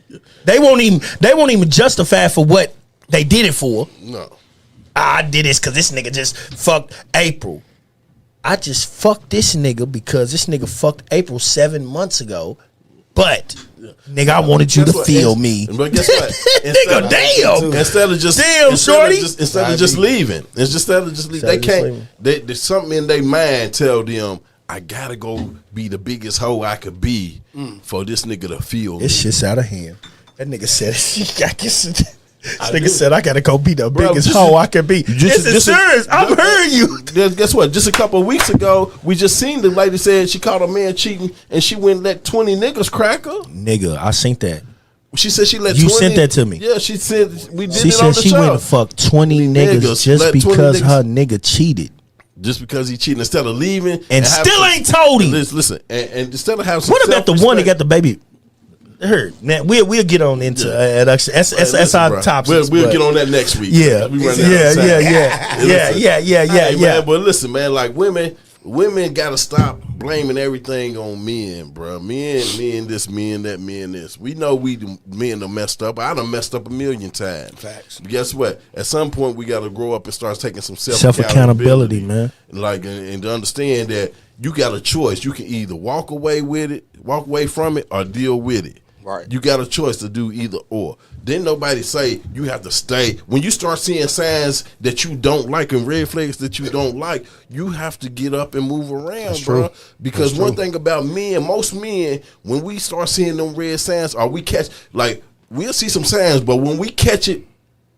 They won't even justify for what they did it for. No. I did this because this nigga just fucked April. I just fucked this nigga because this nigga fucked April 7 months ago. But nigga, I wanted you to feel me. But guess what? Nigga, damn. Instead of just leaving. They can't. There's something in their mind tell them, I gotta go be the biggest hoe I could be for this nigga to feel me. This shit's out of hand. That nigga said, nigga said, I gotta go be the biggest hoe I can be. It's serious. I'm hearing you. Guess what? Just a couple of weeks ago, we just seen the lady said she caught a man cheating and she went and let 20 niggas crack her. Nigga, I seen that. She said she let 20. You sent that to me. Yeah, she said we did she it on the show. She said she went and fucked 20 niggas just because her nigga cheated. Just because he cheated instead of leaving. And still ain't told him. Listen, and instead of having some what about the one that got the baby? Her. Now we'll get on into that's our topics. We'll get on that next week. Yeah. Man, but listen, man, like women gotta stop blaming everything on men, bro. Men this, men that, men this. We know men done messed up. I done messed up a million times. Facts. But guess what? At some point we gotta grow up and start taking some self-accountability, man. Like and to understand that you got a choice. You can either walk away from it, or deal with it. Right. You got a choice to do either or. Then nobody say you have to stay. When you start seeing signs that you don't like and red flags that you don't like, you have to get up and move around, That's bro. true. Because one thing about men, most men, when we start seeing them red signs, or we catch, like, we'll see some signs, but when we catch it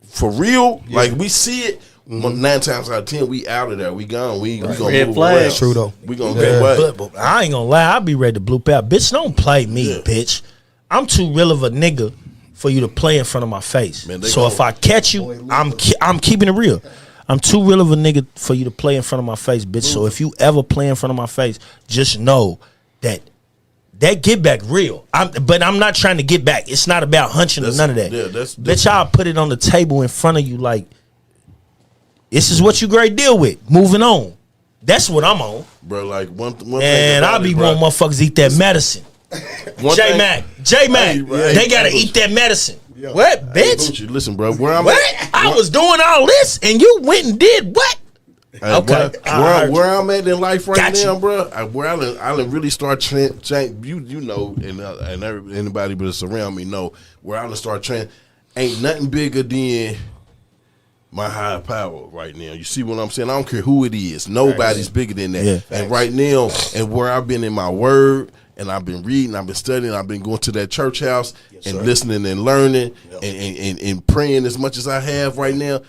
for real, like we see it, 9 times out of 10, we out of there. We gone. We gonna move around. True though. We gonna get away. But I ain't gonna lie, I'll be ready to bloop out. Bitch, don't play me, bitch. I'm too real of a nigga for you to play in front of my face. Man, so if I catch you, I'm keeping it real. I'm too real of a nigga for you to play in front of my face, bitch. So if you ever play in front of my face, just know that get back real. But I'm not trying to get back. It's not about hunching or none of that. Yeah, bitch, I'll put it on the table in front of you like, this is what you great deal with. Moving on. That's what I'm on. Bro, like one thing. And I'll be wanting motherfuckers eat that medicine. J Mac, they gotta eat that medicine. Yo, what, bitch? Bucci, listen, bro. Where I'm I was doing all this, and you went and did what? Okay, where I'm at in life right now, bro. Where I done really start change. You know, and anybody that's around me know where I done start training. Ain't nothing bigger than my higher power right now. You see what I'm saying? I don't care who it is. Nobody's bigger than that. Yeah. And right now, and where I've been in my word. And I've been reading, I've been studying, I've been going to that church house and listening and learning and praying as much as I have right now.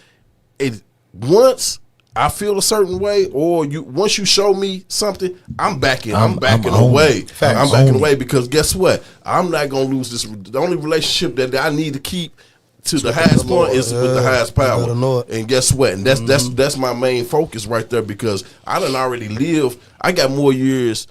once I feel a certain way, or once you show me something, I'm backing away. I'm backing away because guess what? I'm not gonna lose this. The only relationship that I need to keep to the highest point is with the highest power. And guess what? And that's my main focus right there, because I done already lived. I got more years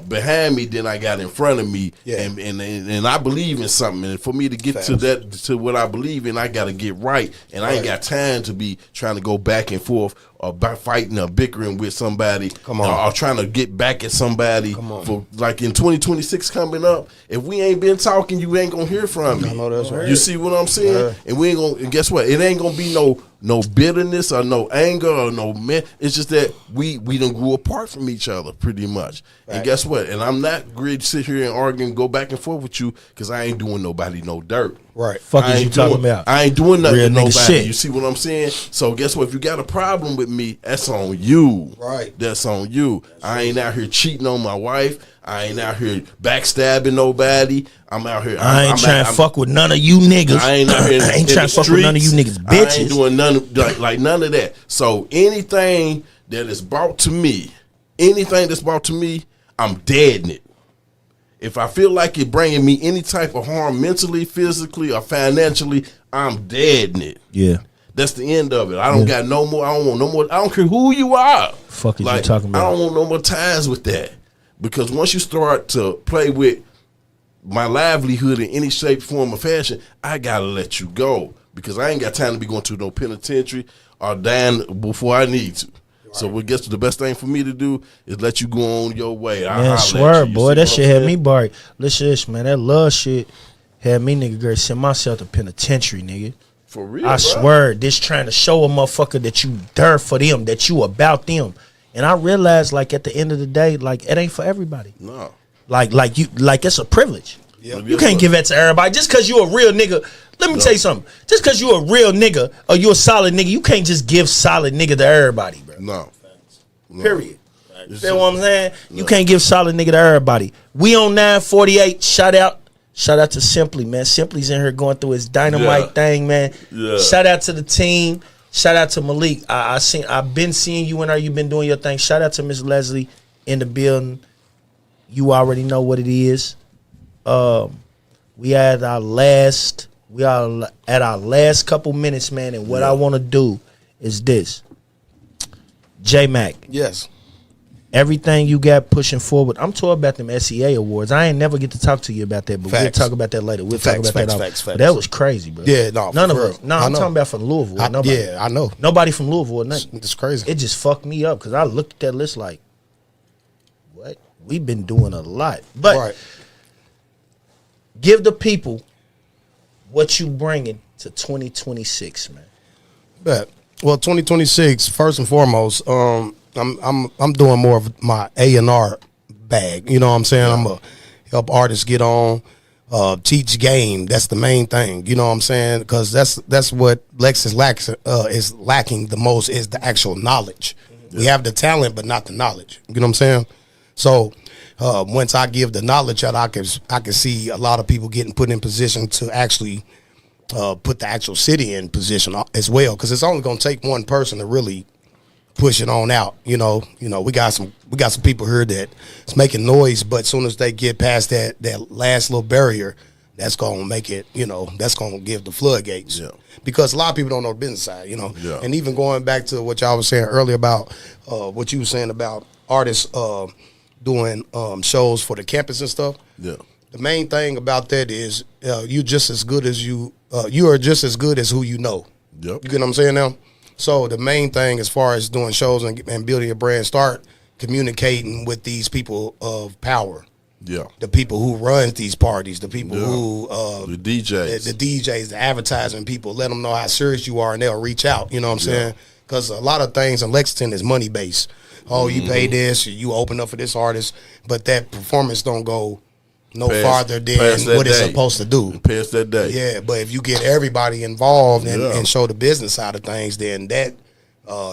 behind me than I got in front of me, and I believe in something. And for me to get to what I believe in, I got to get right. And I ain't got time to be trying to go back and forth or fighting or bickering with somebody, or trying to get back at somebody. For like in 2026 coming up, if we ain't been talking, you ain't gonna hear from me. I know that's right. You see what I'm saying? And we ain't gonna. And guess what? It ain't gonna be no bitterness or no anger or no man. It's just that we done grew apart from each other pretty much. Right. And guess what? And I'm not ready to sit here and argue and go back and forth with you, because I ain't doing nobody no dirt. Right. Fuck is you talking about? I ain't doing nothing Real to nobody. shit. You see what I'm saying? So guess what? If you got a problem with me, that's on you. Right. That's on you. I ain't out here cheating on my wife. I ain't out here backstabbing nobody. I'm out here. I ain't trying to fuck with none of you niggas. I ain't out here. I ain't trying to fuck with none of you niggas, bitches. I ain't doing none of like none of that. So anything that is brought to me, I'm deading it. If I feel like it bringing me any type of harm mentally, physically, or financially, I'm deading it. Yeah. That's the end of it. I don't got no more. I don't want no more. I don't care who you are. Fuck is you talking about? I don't want no more ties with that. Because once you start to play with my livelihood in any shape, form, or fashion, I gotta let you go, because I ain't got time to be going to no penitentiary or dying before I need to. Right. So what gets the best thing for me to do is let you go on your way. Man, swear, boy, that shit had me barred. Listen to this, man. That love shit had me, nigga, girl, send myself to penitentiary, nigga. For real, I swear, this trying to show a motherfucker that you there for them, that you about them. And I realized, like, at the end of the day, like, it ain't for everybody. No. Like it's a privilege. Yep. You can't give that to everybody. Just because you a real nigga, let me tell you something. Just because you a real nigga or you a solid nigga, you can't just give solid nigga to everybody, bro. No. Period. You feel what I'm saying? No. You can't give solid nigga to everybody. We on 948. Shout out to Simply, man. Simply's in here going through his dynamite thing, man. Yeah. Shout out to the team. Shout out to Malik. I've been seeing you in there. You've been doing your thing. Shout out to Miss Leslie in the building. You already know what it is. We are at our last couple minutes, man. And what I want to do is this. J-Mac. Yes. Everything you got pushing forward. I'm talking about them SEA awards. I ain't never get to talk to you about that, but we'll talk about that later. We'll talk about that. But that was crazy, bro. Yeah, no. None of us. No, I'm talking about from Louisville. Nobody. Yeah, I know. Nobody from Louisville. Nothing. It's crazy. It just fucked me up because I looked at that list like, what? We've been doing a lot. But give the people what you bringing to 2026, man. Bet. Well, 2026, first and foremost, I'm doing more of my A&R bag. You know what I'm saying? I'm gonna help artists get on, teach game. That's the main thing. You know what I'm saying? Because that's what Lex is lacking the most, is the actual knowledge. Yeah. We have the talent, but not the knowledge. You know what I'm saying? So once I give the knowledge out, I can see a lot of people getting put in position to actually put the actual city in position as well. Because it's only gonna take one person to really push it on out. You know, we got some people here that's making noise, but as soon as they get past that last little barrier, that's gonna make it, that's gonna give the floodgates. Yeah. Because a lot of people don't know the business side, Yeah. And even going back to what y'all was saying earlier about what you were saying about artists doing shows for the campus and stuff. Yeah. The main thing about that is you just as good as you are just as good as who you know. Yep. You get what I'm saying now? So the main thing as far as doing shows and building your brand, start communicating with these people of power. Yeah. The people who run these parties, the people who the DJs. The DJs, the advertising people, let them know how serious you are and they'll reach out, you know what I'm saying? Because a lot of things in Lexington is money based. Oh, you pay this, you open up for this artist, but that performance don't go farther than what it's supposed to do. Past that day. Yeah, but if you get everybody involved and show the business side of things, then that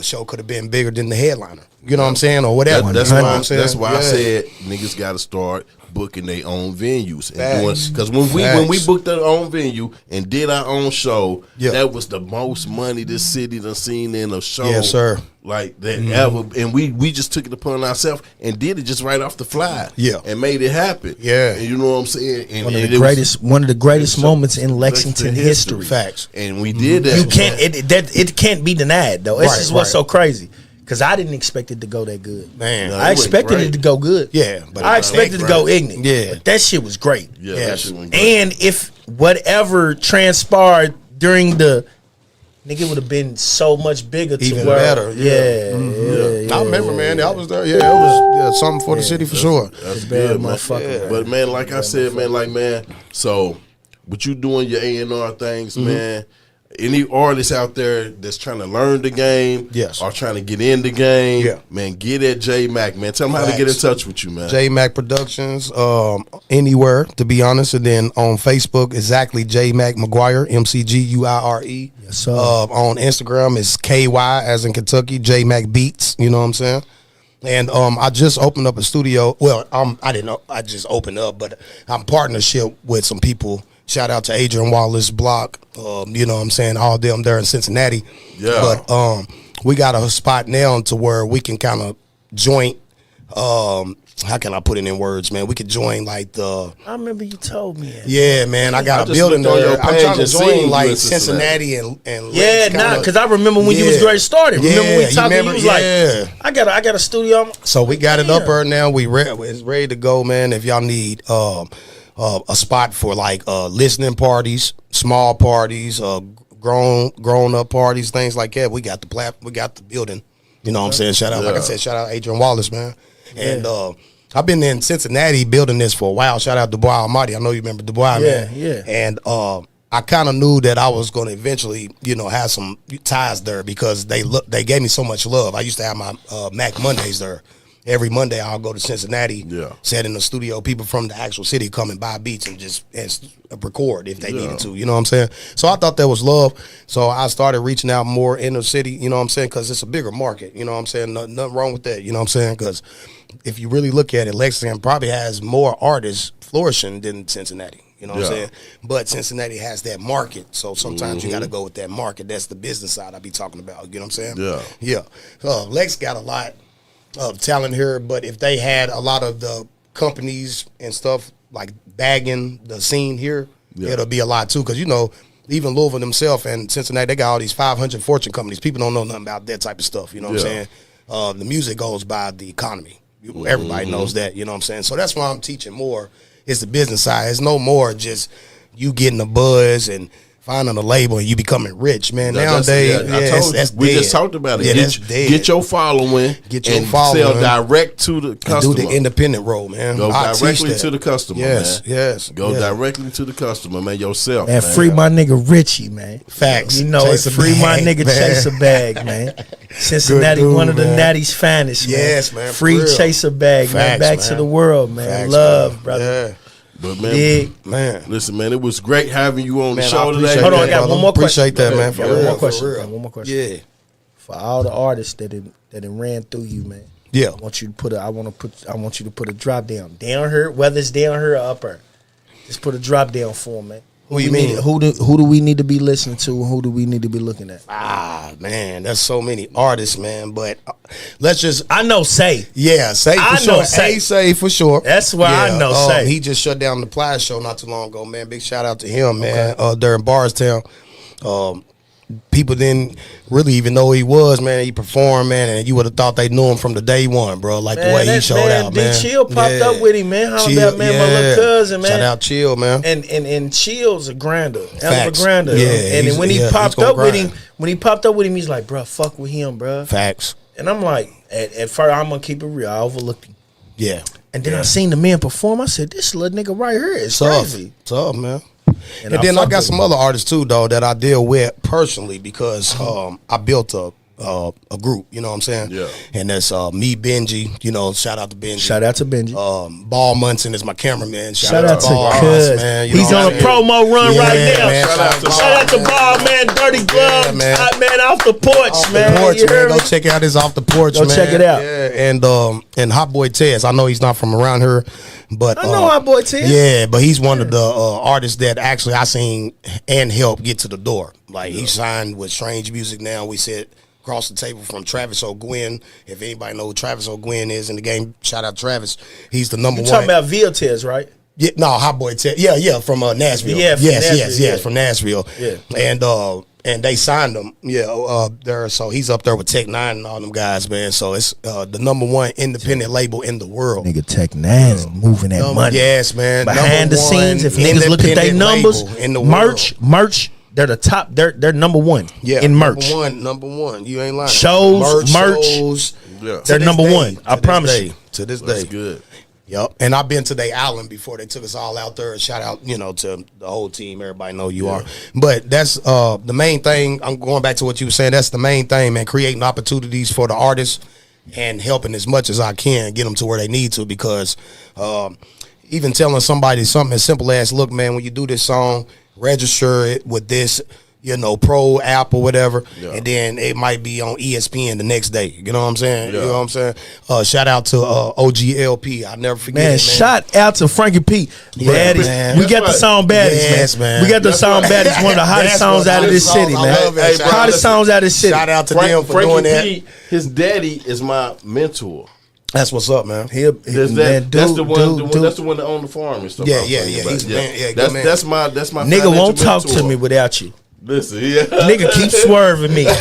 show could have been bigger than the headliner. You know what I'm saying? Or whatever. That's why I said niggas got to start booking their own venues and doing, because when we booked our own venue and did our own show, that was the most money this city done seen in a show. Yes, sir. Like that ever, and we just took it upon ourselves and did it just right off the fly, and made it happen, and you know what I'm saying. And one of the greatest moments in Lexington history. Facts, and we did that. You can't it can't be denied though. This is what's so crazy. Because I didn't expect it to go that good. Man. I expected it to go good. Yeah. But I expected it to go ignorant. Yeah. But that shit was great. Yeah. That shit was great. And if whatever transpired during the nigga, it would have been so much bigger to even where, better. I remember, man. I was there. Yeah, it was something for the city for sure. That's bad, good, man. motherfucker. But man, like I said, man, so with you doing your A&R things, man, any artists out there that's trying to learn the game, or trying to get in the game, man, get at J Mac, man. Tell them how to get in touch with you, man. J Mac Productions, anywhere, to be honest. And then on Facebook, exactly J Mac McGuire, MCGUIRE. Yes, sir. On Instagram, it's KY, as in Kentucky, J Mac Beats, you know what I'm saying? And I just opened up a studio. Well, I didn't know, I just opened up, but I'm partnership with some people. Shout out to Adrian Wallace Block, you know what I'm saying, all them there in Cincinnati. Yeah. But we got a spot now to where we can kind of joint, how can I put it in words, man? We could join like the... I remember you told me that. Yeah, man, I got a building there. I'm trying to join like Cincinnati and yeah, because I remember when you was great started. Remember we talked, you was like, I got a studio. So we got it up there now. It's ready to go, man. If y'all need... a spot for like listening parties, small parties, grown up parties, things like that. We got the building. You know what I'm saying? Shout out, like I said, shout out Adrian Wallace, man. And I've been in Cincinnati building this for a while. Shout out Dubois Almighty. I know you remember Dubois, man. Yeah. And I kind of knew that I was going to eventually, you know, have some ties there because they gave me so much love. I used to have my Mac Mondays there. Every Monday, I'll go to Cincinnati, set in the studio. People from the actual city come and buy beats and just record if they needed to. You know what I'm saying? So I thought that was love. So I started reaching out more in the city, you know what I'm saying? Because it's a bigger market. You know what I'm saying? Nothing wrong with that. You know what I'm saying? Because if you really look at it, Lexington probably has more artists flourishing than Cincinnati. You know what I'm saying? But Cincinnati has that market. So sometimes you got to go with that market. That's the business side I be talking about. You know what I'm saying? Yeah. Lex got a lot of talent here, but if they had a lot of the companies and stuff like bagging the scene here, it'll be a lot too. Because you know, even Louisville themselves and Cincinnati, they got all these 500 Fortune companies. People don't know nothing about that type of stuff. You know what I'm saying? The music goes by the economy. Everybody knows that. You know what I'm saying? So that's why I'm teaching more. It's the business side. It's no more just you getting the buzz and finding a label and you becoming rich, man. Nowadays, that's we dead. just talked about it. Yeah, that's dead. Get your following. Sell direct to the customer. Do the independent role, man. Go directly to the customer, man. Yes. Go directly to the customer, man. Yourself, man. Free my nigga Richie, man. Facts. You know, free my nigga Chase a Bag, man. Cincinnati, dude, one of the man. Natty's finest, man. Yes, man. Free Chase a Bag, man. Back to the world, man. Facts, Love, man. brother. Yeah. But man, listen, man, it was great having you on the show today. Hold on, I got one more question. Appreciate that, man. One more question. Yeah. For all the artists that ran through you, man. Yeah. I want you to put a drop down here, whether it's down here or up here. Just put a drop down for them, man. Who you mean? Who do we need to be listening to? And who do we need to be looking at? Man, there's so many artists, man. But let's just. I know Say. Yeah, Say for sure. Say for sure. That's why I know Say. He just shut down the Plies show not too long ago, man. Big shout out to him, man. There in Bardstown. People didn't really even know who he was, man. He performed, man, and you would have thought they knew him from the day one, bro. Like the way he showed out, man. Chill popped up with him, man. How about man, my little cousin, man. Shout out Chill, man. And Chill's a grinder, hell of a Facts. grinder. Yeah, and then when he popped up with him, grind. he's like, bro, fuck with him, bro. Facts. And I'm like, at first, I'm gonna keep it real. I overlooked him. Yeah. And then I seen the man perform. I said, this little nigga right here is crazy. Tough, man. And then I got some other artists too, though, that I deal with personally because I built a a group, you know what I'm saying? Yeah. And that's me, Benji, you know, shout out to Benji. Shout out to Benji. Ball Munson is my cameraman. Shout out to Ball, Cuz. man. You He's know on what a I'm saying? promo run right now. Man, Shout out to Ball, man. Dirty Glove, man. man, off the porch, Off man. the porch, You hear man. me? Go check out his Off the Porch, Go man. check it out. Yeah, and Hot Boy Tez. I know he's not from around here, but I know Hot Boy Tez. Yeah, but he's one of the artists that actually I seen and helped get to the door. Like he signed with Strange Music now. We sit across the table from Travis O'Gwen. If anybody know who Travis O'Gwen is in the game, shout out Travis. He's the number You one. talking about Viltez, right? Yeah, no, Hot Boy Tez. Yeah, from Nashville. Yeah, from Nashville, yeah. from Nashville. Yeah. And they signed him. Yeah, there. So he's up there with Tech Nine and all them guys, man. So it's the number one independent label in the world. Nigga, Tech Nine is moving that money. Yes, man. Behind the scenes, if niggas look at their numbers, merch, they're the top. They're number one in merch. Number one. You ain't lying. Shows, merch. shows. Yeah. They're number one. I promise you. To this That's day. good. Yep. And I've been to their island before they took us all out there. Shout out, to the whole team. Everybody know you are. But that's the main thing. I'm going back to what you were saying. That's the main thing, man. Creating opportunities for the artists and helping as much as I can get them to where they need to, because even telling somebody something as simple as, look, man, when you do this song, register it with this, pro app or whatever, and then it might be on ESPN the next day. You know what I'm saying? Yeah. You know what I'm saying? Shout out to OGLP. I'll never forget Man, it, man. shout out to Frankie P. Baddies. man. We got the song Baddies, Yes, man. We got the song Baddies, one of the hottest songs out of this city, man. Hey, bro, Hottest songs out of this city. Shout out to Frank, them for Frankie doing that. P, his daddy is my mentor. That's what's up, man. That's the one that owned the farm and stuff. Yeah, I was yeah, thinking yeah. about. He's a man. Yeah, good That's man. that's my Nigga won't financial talk to mentor. me without you. Listen, yeah. Nigga keep swerving me. Okay,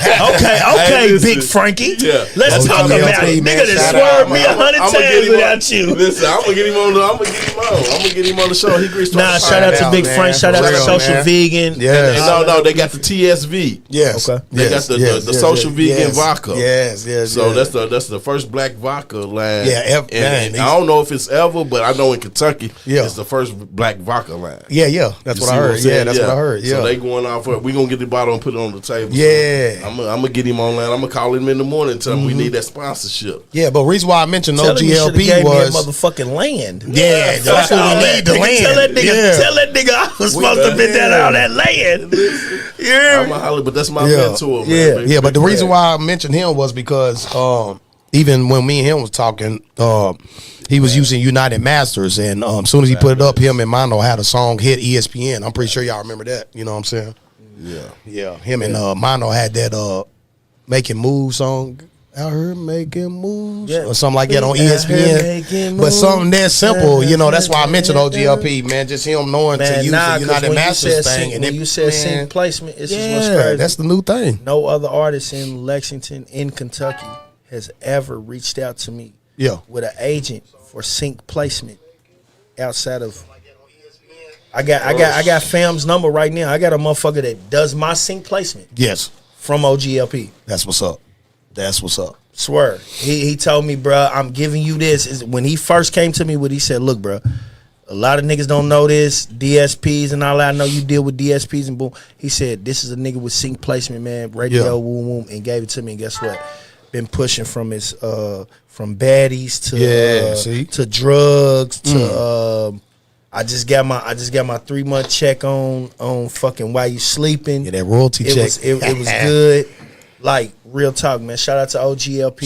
Hey, listen. Big Frankie. Yeah. Let's talk OGLP, about it. man. Nigga that Shout swerved out, me man. 100 I'ma times get him without you. Listen, I'm gonna get him on. I'm gonna get him on the show. He agrees to Nah, shout out to Big man. Frank. Shout out to Real, Social man. Vegan. Yes. And no, they got the TSV. Yes. Okay. They got the social vegan vodka. Yes. So that's the first black vodka line. Yeah, and I don't know if it's ever, but I know in Kentucky, it's the first black vodka line. Yeah. That's You what see I heard. I'm saying? Yeah, that's what I heard. Yeah. So they going off. We gonna get the bottle and put it on the table. Yeah. I'm gonna get him online. I'm gonna call him in the morning and tell him we need that sponsorship. Yeah, but reason why I mentioned Tell him you shoulda OGLP gave me a was motherfucking land. Yeah, that's what we need. The land. Tell that nigga I was supposed to be down all that land. I'm a holler, but that's my mentor. Man. Yeah. But the reason why I mentioned him was because even when me and him was talking, he was using United Masters, and as soon as he put it up, him and Mono had a song hit ESPN. I'm pretty sure y'all remember that. You know what I'm saying? Yeah. Him and Mono had that Making Moves song. Out here making moves or something like that on ESPN. But something that simple, that's why I mentioned OGLP, man. Just him knowing to use the United Masters thing. And when you said sync placement, it's just what's yeah, crazy. that's the new thing. No other artist in Lexington, in Kentucky, has ever reached out to me with an agent for sync placement outside of. I got fam's number right now. I got a motherfucker that does my sync placement. Yes. From OGLP. That's what's up. That's what's up. Swear. He told me, bro, I'm giving you this. When he first came to me, he said, look, bro, a lot of niggas don't know this, DSPs and all that. I know you deal with DSPs and boom. He said, this is a nigga with sync placement, man, radio, boom, boom, and gave it to me. And guess what? Been pushing from his from baddies to drugs to I just got my 3-month check on fucking While You Sleeping. Yeah, that royalty check. It was good. Like, real talk, man. Shout out to OGLP.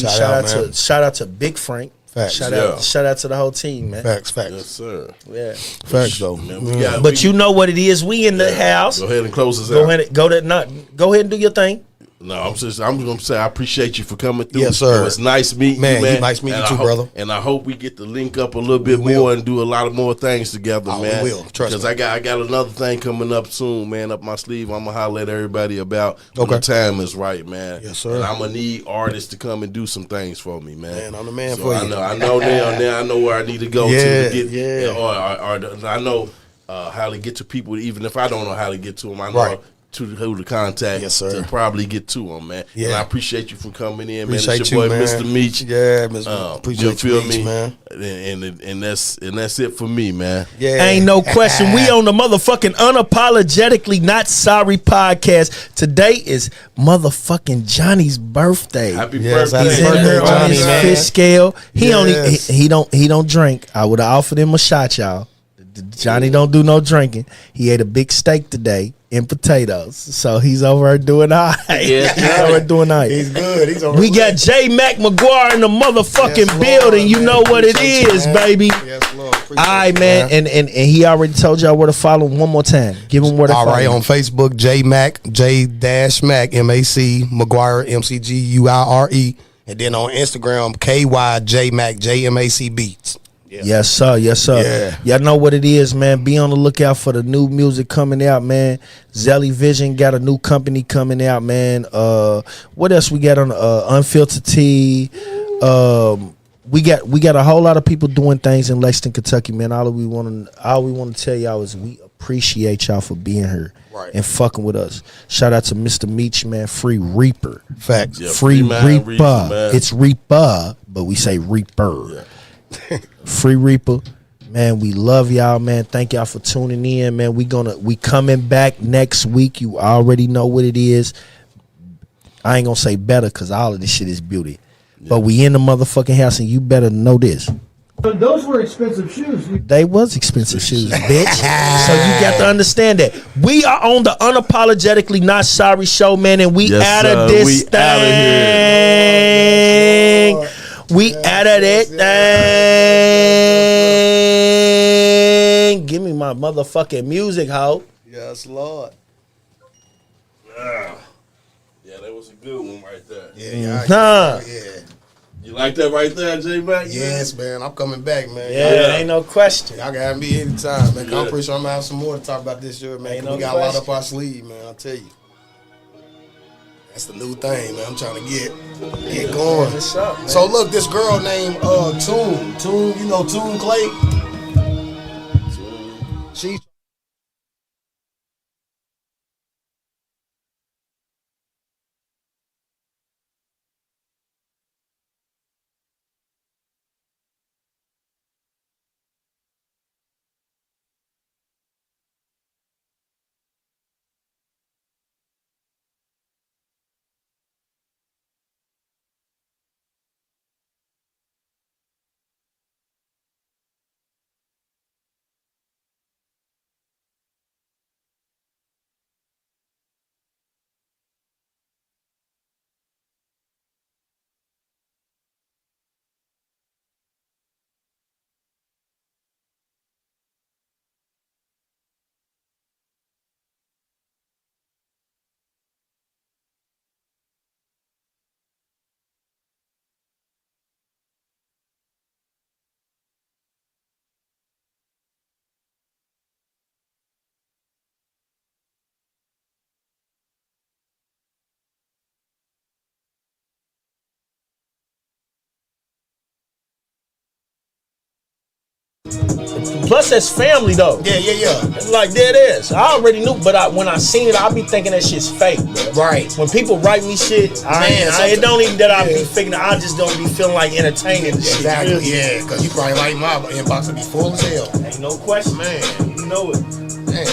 Shout out to Big Frank. Facts. Shout out to the whole team, man. Facts. Yes, sir. Yeah. Facts though. Man, But you know what it is. We in the house. Go ahead and close this Go out. ahead and do your thing. No, I'm just gonna say I appreciate you for coming through. Yes, sir. It was nice meeting Man, you, man. nice meeting you too, I brother. And I hope we get to link up a little bit more and do a lot of more things together, man. We will. Trust because me. I got another thing coming up soon, man, up my sleeve. I'm gonna holler at everybody about when the time is right, man. Yes, sir. And I'm gonna need artists to come and do some things for me, man. Man, I'm the man So for I you. know now I know where I need to go Yeah, to get yeah. or I know how to get to people, even if I don't know how to get to them. I know Right. who to contact. Yes, sir. To probably get to him, man. Yeah. And I appreciate you for coming in, Appreciate man. It's your you, boy, man. Mr. Meach. Yeah, Mr. Appreciate you, you, feel Meach, me, man. And that's it for me, man. Yeah. Ain't no question. We on the motherfucking Unapologetically Not Sorry podcast. Today is motherfucking Johnny's birthday. Happy Yes, birthday. He's in here on Johnny, his man. fish scale. He Yes. he don't drink. I would have offered him a shot, y'all. Johnny don't do no drinking. He ate a big steak today and potatoes, so he's over there doing all right. Yeah. He's over there doing all right. He's good. He's over We got J Mac McGuire in the motherfucking Yes, Lord, building. You man. know what it Appreciate you, is, man. baby. Yes, Lord. Appreciate All right, you, man. And he already told y'all where to follow him. One more time. Give him where to All follow right, him. on Facebook, J Mac, J-Mac, M-A-C, McGuire, M-C-G-U-I-R-E. And then on Instagram, KY Mac, J-M-A-C Beats. Yes, sir. Yes, sir. Yeah. Y'all know what it is, man. Be on the lookout for the new music coming out, man. Zelly Vision got a new company coming out, man. What else we got on Unfiltered Tea? We got a whole lot of people doing things in Lexington, Kentucky, man. All we want to tell y'all is we appreciate y'all for being here and fucking with us. Shout out to Mr. Meach, man. Free Reaper. Facts. Yeah, Free free man, Reaper. Reaper, man. It's Reaper, but we say Reaper. Free Reaper. Man, we love y'all, man. Thank y'all for tuning in, man. We coming back next week. You already know what it is. I ain't gonna say better because all of this shit is beauty. But we in the motherfucking house, and you better know this. But those were expensive shoes. They was expensive shoes, bitch. So you got to understand that. We are on the Unapologetically Not Sorry show, man, and we Yes, out sir. of this We thing. outta here. We out of that thing. Give me my motherfucking music, ho. Yes, Lord. Yeah, that was a good one right there. Yeah. You like that right there, J Mac? Yes, man. I'm coming back, man. Yeah, ain't no question. Y'all got me anytime, man. Yeah. I'm pretty sure I'm gonna have some more to talk about this year, man. Ain't 'Cause we no got a lot question. up our sleeve, man. I'll tell you. That's the new thing, man. I'm trying to get going. What's up, man? So look, this girl named Toon, you know Toon Clay? She Plus, that's family, though. Yeah. Like, there it is. I already knew, but when I seen it, I be thinking that shit's fake, bro. Right. When people write me shit, it don't even that I be thinking. I just don't be feeling like entertaining the shit. Exactly. Yeah, because you probably like my inbox to be full as hell. Ain't no question, man. You know it. Man.